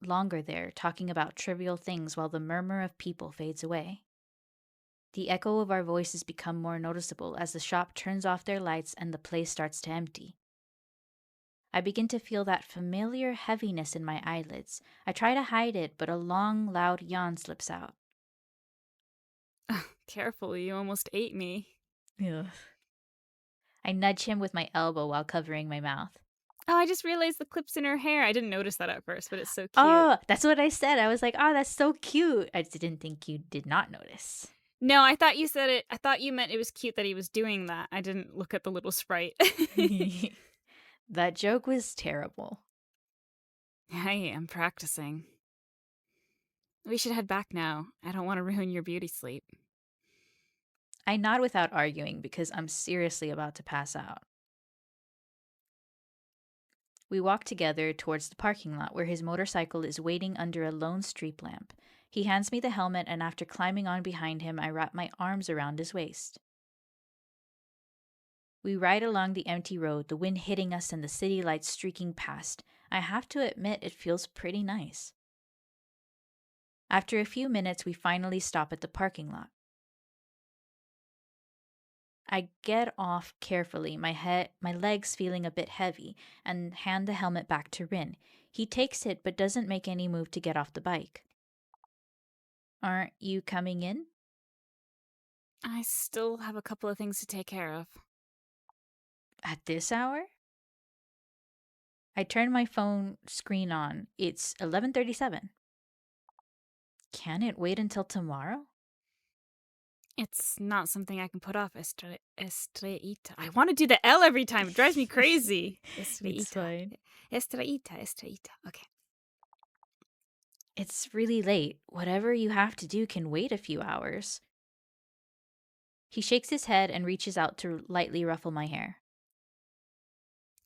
longer there, talking about trivial things while the murmur of people fades away. The echo of our voices become more noticeable as the shop turns off their lights and the place starts to empty. I begin to feel that familiar heaviness in my eyelids. I try to hide it, but a long, loud yawn slips out. Careful, you almost ate me. Ugh. I nudge him with my elbow while covering my mouth. Oh, I just realized the clip's in her hair. I didn't notice that at first, but it's so cute. Oh, that's what I said. I was like, oh, that's so cute. I didn't think you did not notice. No, I thought you said it. I thought you meant it was cute that he was doing that. I didn't look at the little sprite. That joke was terrible. I am practicing. We should head back now. I don't want to ruin your beauty sleep. I nod without arguing because I'm seriously about to pass out. We walk together towards the parking lot where his motorcycle is waiting under a lone street lamp. He hands me the helmet, and after climbing on behind him, I wrap my arms around his waist. We ride along the empty road, the wind hitting us and the city lights streaking past. I have to admit, it feels pretty nice. After a few minutes, we finally stop at the parking lot. I get off carefully, my legs feeling a bit heavy, and hand the helmet back to Rin. He takes it but doesn't make any move to get off the bike. Aren't you coming in? I still have a couple of things to take care of. At this hour? I turn my phone screen on. It's 11:37. Can it wait until tomorrow? It's not something I can put off. Estreita. I want to do the L every time. It drives me crazy. Estreita. It's fine. Estreita. Okay. It's really late. Whatever you have to do can wait a few hours. He shakes his head and reaches out to lightly ruffle my hair.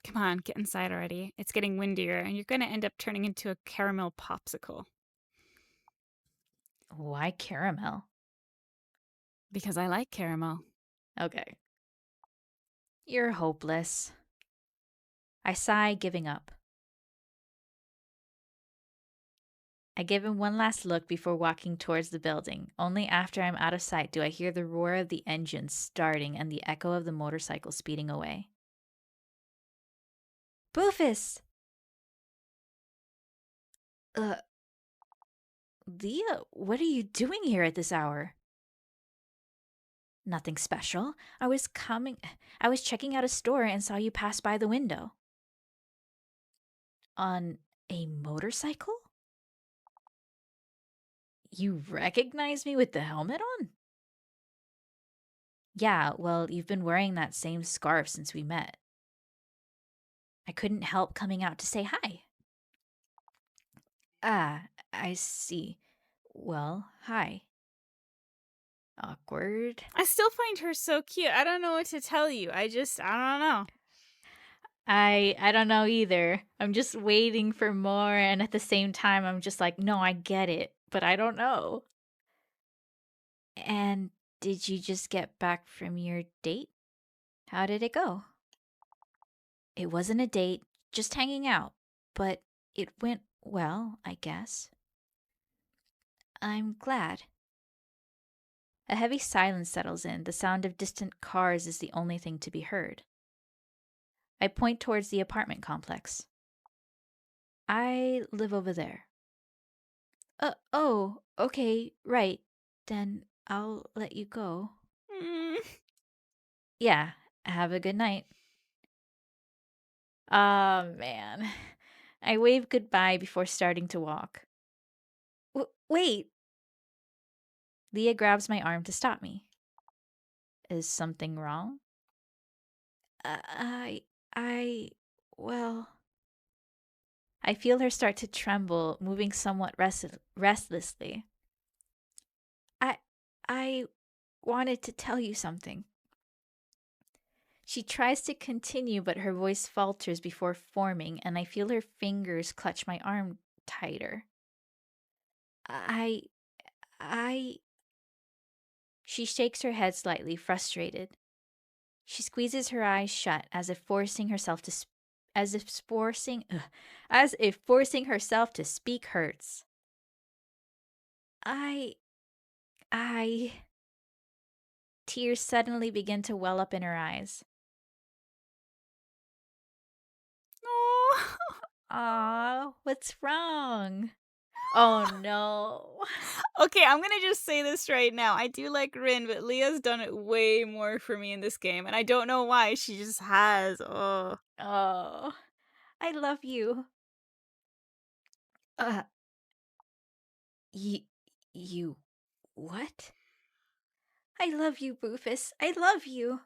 Come on, get inside already. It's getting windier, and you're going to end up turning into a caramel popsicle. Why caramel? Because I like caramel. Okay. You're hopeless. I sigh, giving up. I give him one last look before walking towards the building. Only after I'm out of sight do I hear the roar of the engine starting and the echo of the motorcycle speeding away. Boofus! Leah, what are you doing here at this hour? Nothing special. I was checking out a store and saw you pass by the window. On a motorcycle? You recognize me with the helmet on? Yeah, well, you've been wearing that same scarf since we met. I couldn't help coming out to say hi. Ah, I see. Well, hi. Awkward. I still find her so cute. I don't know what to tell you. I don't know. I don't know either. I'm just waiting for more, and at the same time, I'm just like, no, I get it, but I don't know. And did you just get back from your date? How did it go? It wasn't a date, just hanging out, but it went well, I guess. I'm glad. A heavy silence settles in. The sound of distant cars is the only thing to be heard. I point towards the apartment complex. I live over there. Oh, okay, right. Then I'll let you go. Yeah, have a good night. Man. I wave goodbye before starting to walk. Wait! Leah grabs my arm to stop me. Is something wrong? I, I, well. I feel her start to tremble, moving somewhat restlessly. I, I wanted to tell you something. She tries to continue, but her voice falters before forming, and I feel her fingers clutch my arm tighter. I. She shakes her head slightly, frustrated. She squeezes her eyes shut, as if forcing herself to as if forcing herself to speak hurts. I Tears suddenly begin to well up in her eyes. Oh. Aw, what's wrong? Oh no. Okay, I'm gonna just say this right now. I do like Rin, but Leah's done it way more for me in this game, and I don't know why. She just has. Oh. Oh, I love you. Uh, you, what? I love you, Boofus. I love you.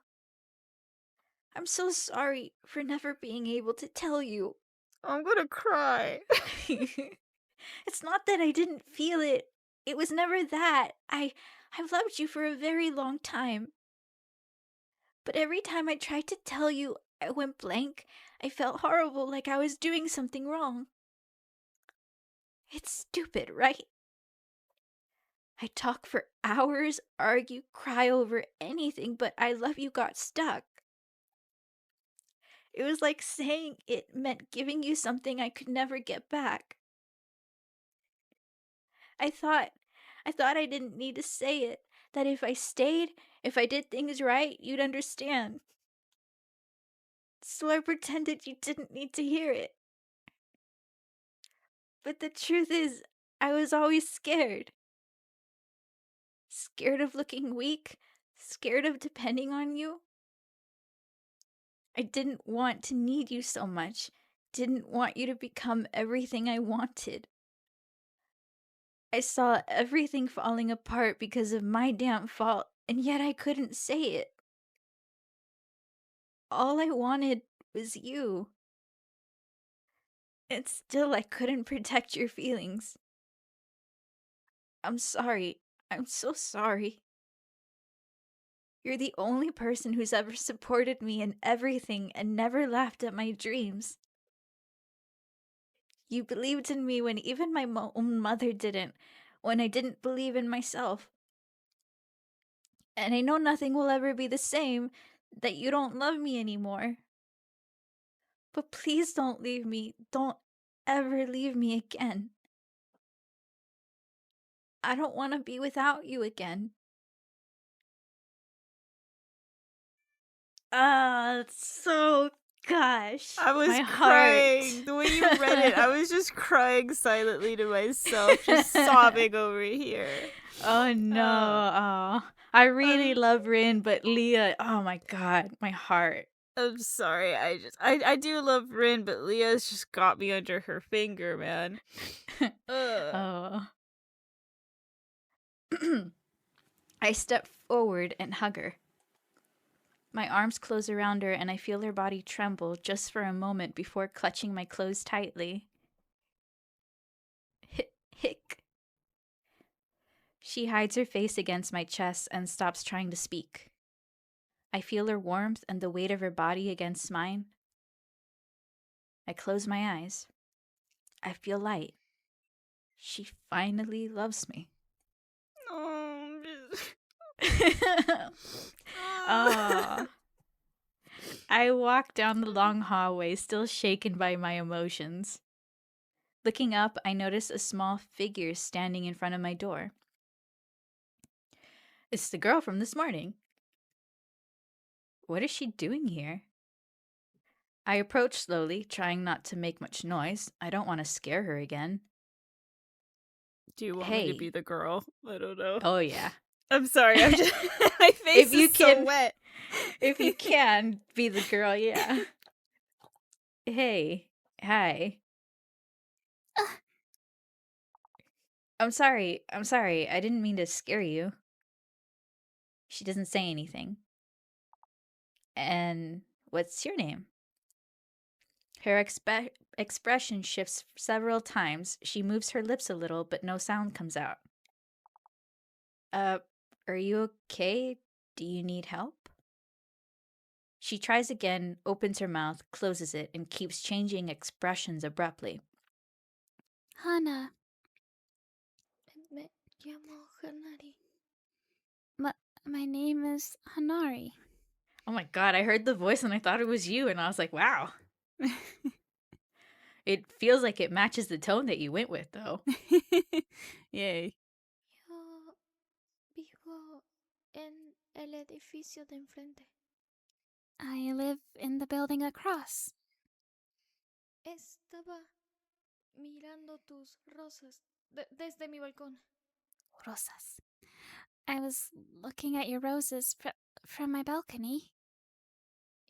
I'm so sorry for never being able to tell you. I'm gonna cry. It's not that I didn't feel it. It was never that. I've loved you for a very long time. But every time I tried to tell you, I went blank. I felt horrible, like I was doing something wrong. It's stupid, right? I talk for hours, argue, cry over anything, but I love you got stuck. It was like saying it meant giving you something I could never get back. I thought I didn't need to say it, that if I stayed, if I did things right, you'd understand. So I pretended you didn't need to hear it. But the truth is, I was always scared. Scared of looking weak, scared of depending on you. I didn't want to need you so much, didn't want you to become everything I wanted. I saw everything falling apart because of my damn fault, and yet I couldn't say it. All I wanted was you. And still I couldn't protect your feelings. I'm sorry. I'm so sorry. You're the only person who's ever supported me in everything and never laughed at my dreams. You believed in me when even my own mother didn't, when I didn't believe in myself. And I know nothing will ever be the same, that you don't love me anymore. But please don't leave me. Don't ever leave me again. I don't want to be without you again. So gosh. I was my crying. Heart. The way you read it, I was just crying silently to myself, just sobbing over here. Oh no. I really love Rin, but Leah, oh my god, my heart. I'm sorry. I do love Rin, but Leah's just got me under her finger, man. Oh. I step forward and hug her. My arms close around her and I feel her body tremble just for a moment before clutching my clothes tightly. Hick. She hides her face against my chest and stops trying to speak. I feel her warmth and the weight of her body against mine. I close my eyes. I feel light. She finally loves me. Oh. I walk down the long hallway, still shaken by my emotions. Looking up, I notice a small figure standing in front of my door. It's the girl from this morning. What is she doing here? I approach slowly, trying not to make much noise. I don't want to scare her again. Do you want me to Hey. be the girl? I don't know. Oh, yeah. I'm sorry. I'm just my face If you is so can- wet. If you can be the girl, yeah. Hey. Hi. I'm sorry. I didn't mean to scare you. She doesn't say anything. And what's your name? Her expression shifts several times. She moves her lips a little, but no sound comes out. Are you okay? Do you need help? She tries again, opens her mouth, closes it, and keeps changing expressions abruptly. Hana, Me llamo Hanari. my name is Hanari. Oh my god, I heard the voice and I thought it was you, and I was like, wow. It feels like it matches the tone that you went with, though. Yay. Yo vivo en el edificio de enfrente. I live in the building across. Estaba mirando tus rosas desde mi balcón. Rosas. I was looking at your roses from my balcony.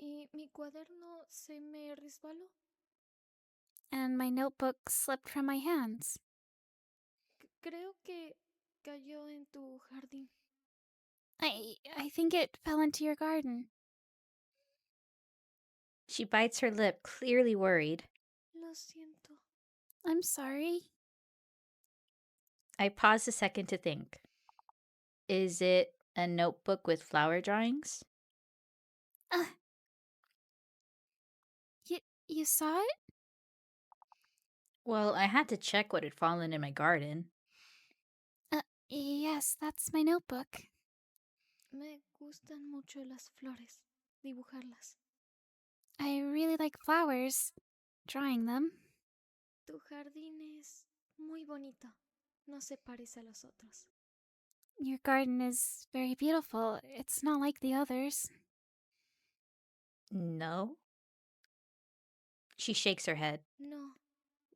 Y mi cuaderno se me resbaló. And my notebook slipped from my hands. Creo que cayó en tu jardín. I think it fell into your garden. She bites her lip, clearly worried. Lo siento. I'm sorry. I pause a second to think. Is it a notebook with flower drawings? You saw it? Well, I had to check what had fallen in my garden. Yes, that's my notebook. Me gustan mucho las flores. Dibujarlas. I really like flowers. Drawing them. Tu jardín es muy bonito. No se parece a los otros. Your garden is very beautiful. It's not like the others. No? She shakes her head. No,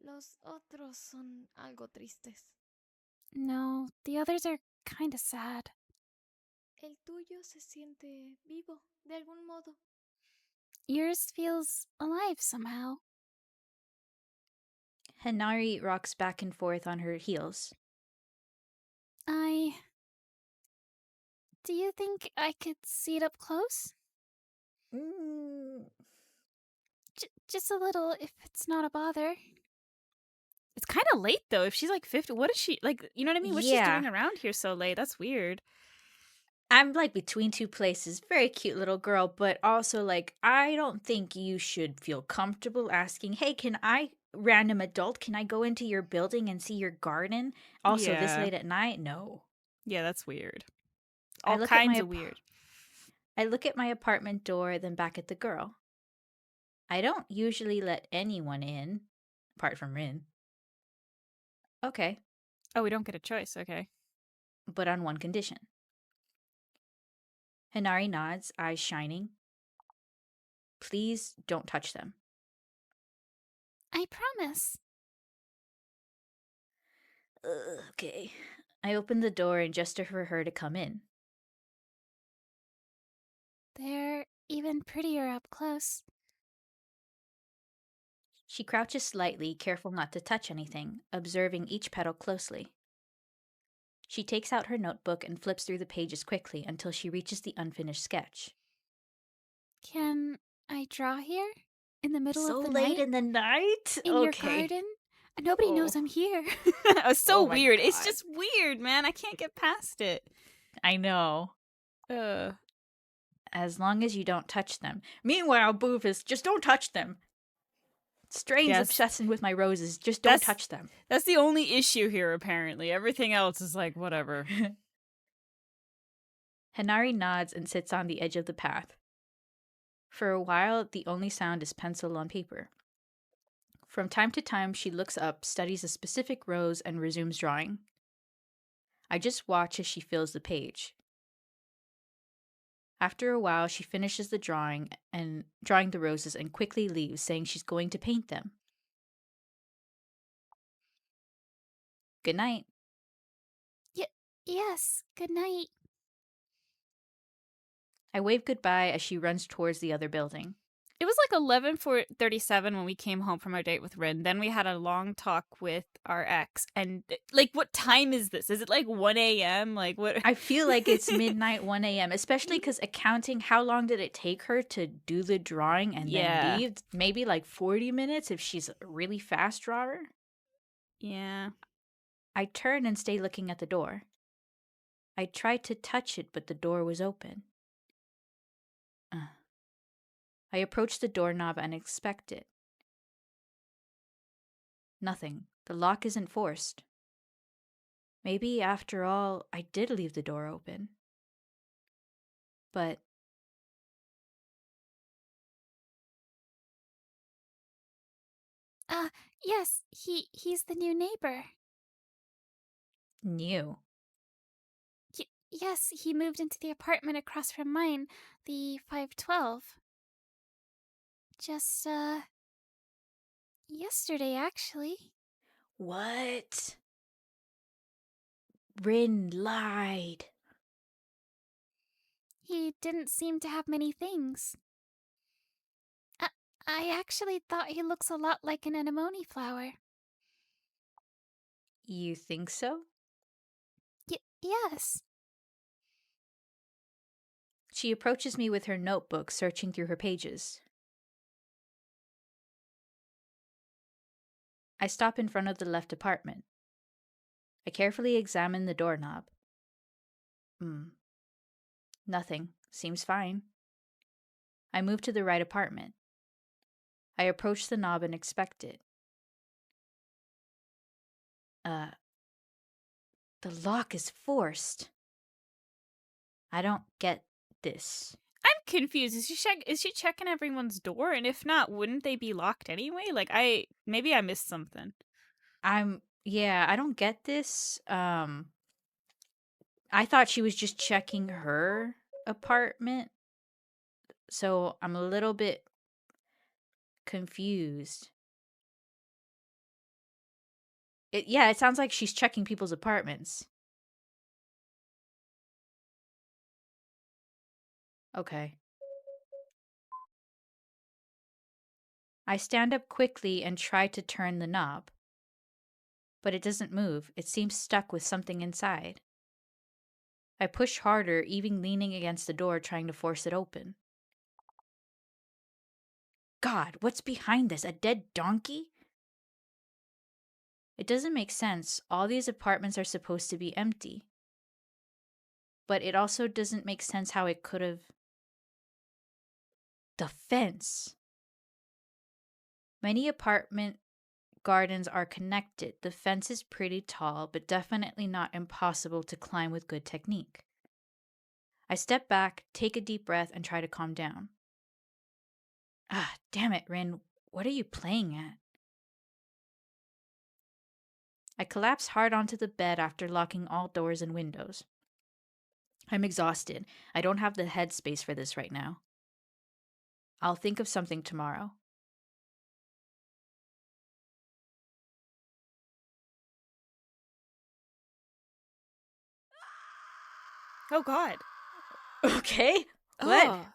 los otros son algo tristes. No, the others are kinda sad. El tuyo se siente vivo, de algún modo. Yours feels alive somehow. Hanari rocks back and forth on her heels. Do you think I could see it up close? Just a little, if it's not a bother. It's kind of late, though. If she's like 50, what is she, like, you know what I mean? What's she Yeah. doing around here so late? That's weird. I'm like between two places. Very cute little girl, but also like, I don't think you should feel comfortable asking, hey, random adult, can I go into your building and see your garden? Also, this Yeah. late at night? No. Yeah, that's weird. I All look at kinds my of weird. I look at my apartment door, then back at the girl. I don't usually let anyone in, apart from Rin. Okay, Oh, we don't get a choice. Okay. but on one condition. Hanari nods, eyes shining. Please don't touch them. I promise. Okay. I open the door and gesture for her to come in. They're even prettier up close. She crouches slightly, careful not to touch anything, observing each petal closely. She takes out her notebook and flips through the pages quickly until she reaches the unfinished sketch. Can I draw here? In the middle So of the late night? in the night? In your garden? Nobody knows Oh. I'm here. It's so Oh my weird. It's God. just weird, man. I can't get past it. I know. As long as you don't touch them. Meanwhile, Boof is just don't touch them. Strain's Yes. obsessing with my roses. Just don't touch them. That's the only issue here, apparently. Everything else is like, whatever. Hanari nods and sits on the edge of the path. For a while, the only sound is pencil on paper. From time to time, she looks up, studies a specific rose, and resumes drawing. I just watch as she fills the page. After a while, she finishes the drawing the roses and quickly leaves, saying she's going to paint them. Good night. Yes, good night. I wave goodbye as she runs towards the other building. It was like 11:37 when we came home from our date with Rin. Then we had a long talk with our ex. And, like, what time is this? Is it like 1 a.m.? Like, what? I feel like it's midnight, 1 a.m., especially because accounting how long did it take her to do the drawing and then Yeah. leave? Maybe like 40 minutes if she's a really fast drawer. Yeah. I turn and stay looking at the door. I tried to touch it, but the door was open. I approach the doorknob and inspect it. Nothing. The lock isn't forced. Maybe, after all, I did leave the door open. But Yes, he's the new neighbor. new. Yes, he moved into the apartment across from mine, the 512. Just, yesterday, actually. What? Rin lied. He didn't seem to have many things. I actually thought he looks a lot like an anemone flower. You think so? Yes. She approaches me with her notebook, searching through her pages. I stop in front of the left apartment. I carefully examine the doorknob. Nothing. Seems fine. I move to the right apartment. I approach the knob and inspect it. The lock is forced. I don't get this. I'm confused. Is she checking everyone's door? And if not, wouldn't they be locked anyway? Like, maybe I missed something. I don't get this. I thought she was just checking her apartment. So I'm a little bit confused. It sounds like she's checking people's apartments. Okay. I stand up quickly and try to turn the knob. But it doesn't move. It seems stuck with something inside. I push harder, even leaning against the door, trying to force it open. God, what's behind this? A dead donkey? It doesn't make sense. All these apartments are supposed to be empty. But it also doesn't make sense how it could have... The fence. Many apartment gardens are connected. The fence is pretty tall, but definitely not impossible to climb with good technique. I step back, take a deep breath, and try to calm down. Damn it, Rin. What are you playing at? I collapse hard onto the bed after locking all doors and windows. I'm exhausted. I don't have the headspace for this right now. I'll think of something tomorrow. Oh, God. Okay. What? Oh,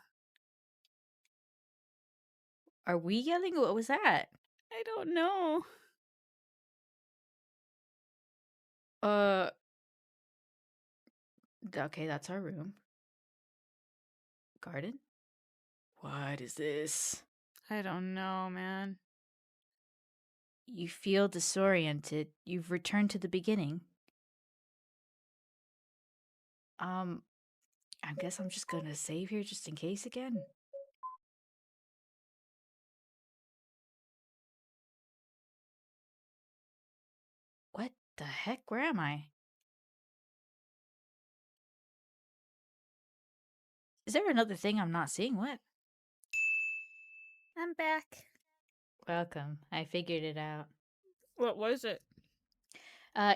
Are we yelling? What was that? I don't know. Okay, that's our room. Garden? What is this? I don't know, man. You feel disoriented. You've returned to the beginning. I guess I'm just gonna save here just in case again. What the heck? Where am I? Is there another thing I'm not seeing? What? I'm back. Welcome. I figured it out. What was it?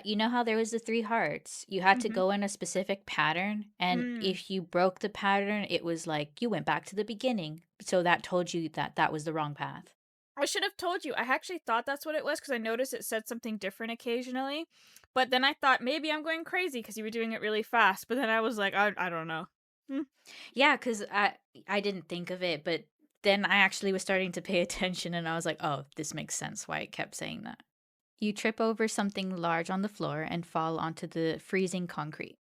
You know how there was the 3 hearts? You had to Mhm. go in a specific pattern, and if you broke the pattern, it was like you went back to the beginning. So that told you that that was the wrong path. I should have told you. I actually thought that's what it was because I noticed it said something different occasionally. But then I thought maybe I'm going crazy because you were doing it really fast. But then I was like, I don't know. Yeah, because I didn't think of it, but then I actually was starting to pay attention and I was like, oh, this makes sense why it kept saying that. You trip over something large on the floor and fall onto the freezing concrete.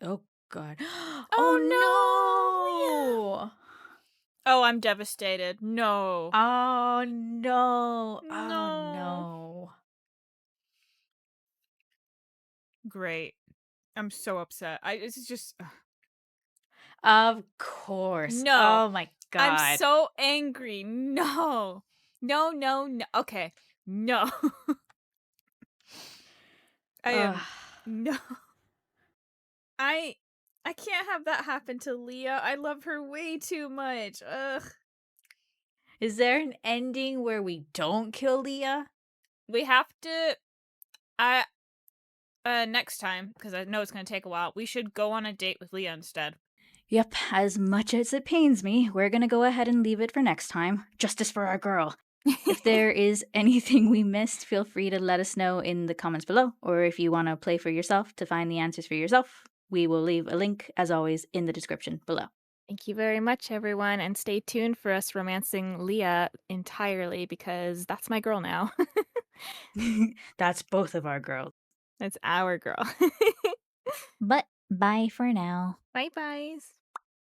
Oh, God. Oh, no! Oh, I'm devastated. No. Oh, no. Oh, No. no. Great. I'm so upset. It's just Of course. no. Oh, my I'm God. so angry. No. No, no, no. Okay. No. I am Ugh. no. I I can't have that happen to Leah. I love her way too much. Ugh. Is there an ending where we don't kill Leah? We have to I next time, because I know it's gonna take a while, we should go on a date with Leah instead. Yep, as much as it pains me, we're gonna go ahead and leave it for next time. Justice for our girl. If there is anything we missed, feel free to let us know in the comments below, or if you want to play for yourself to find the answers for yourself, we will leave a link, as always, in the description below. Thank you very much, everyone, and stay tuned for us romancing Leah entirely, because that's my girl now. That's both of our girls. That's our girl. But bye for now. Bye, byes.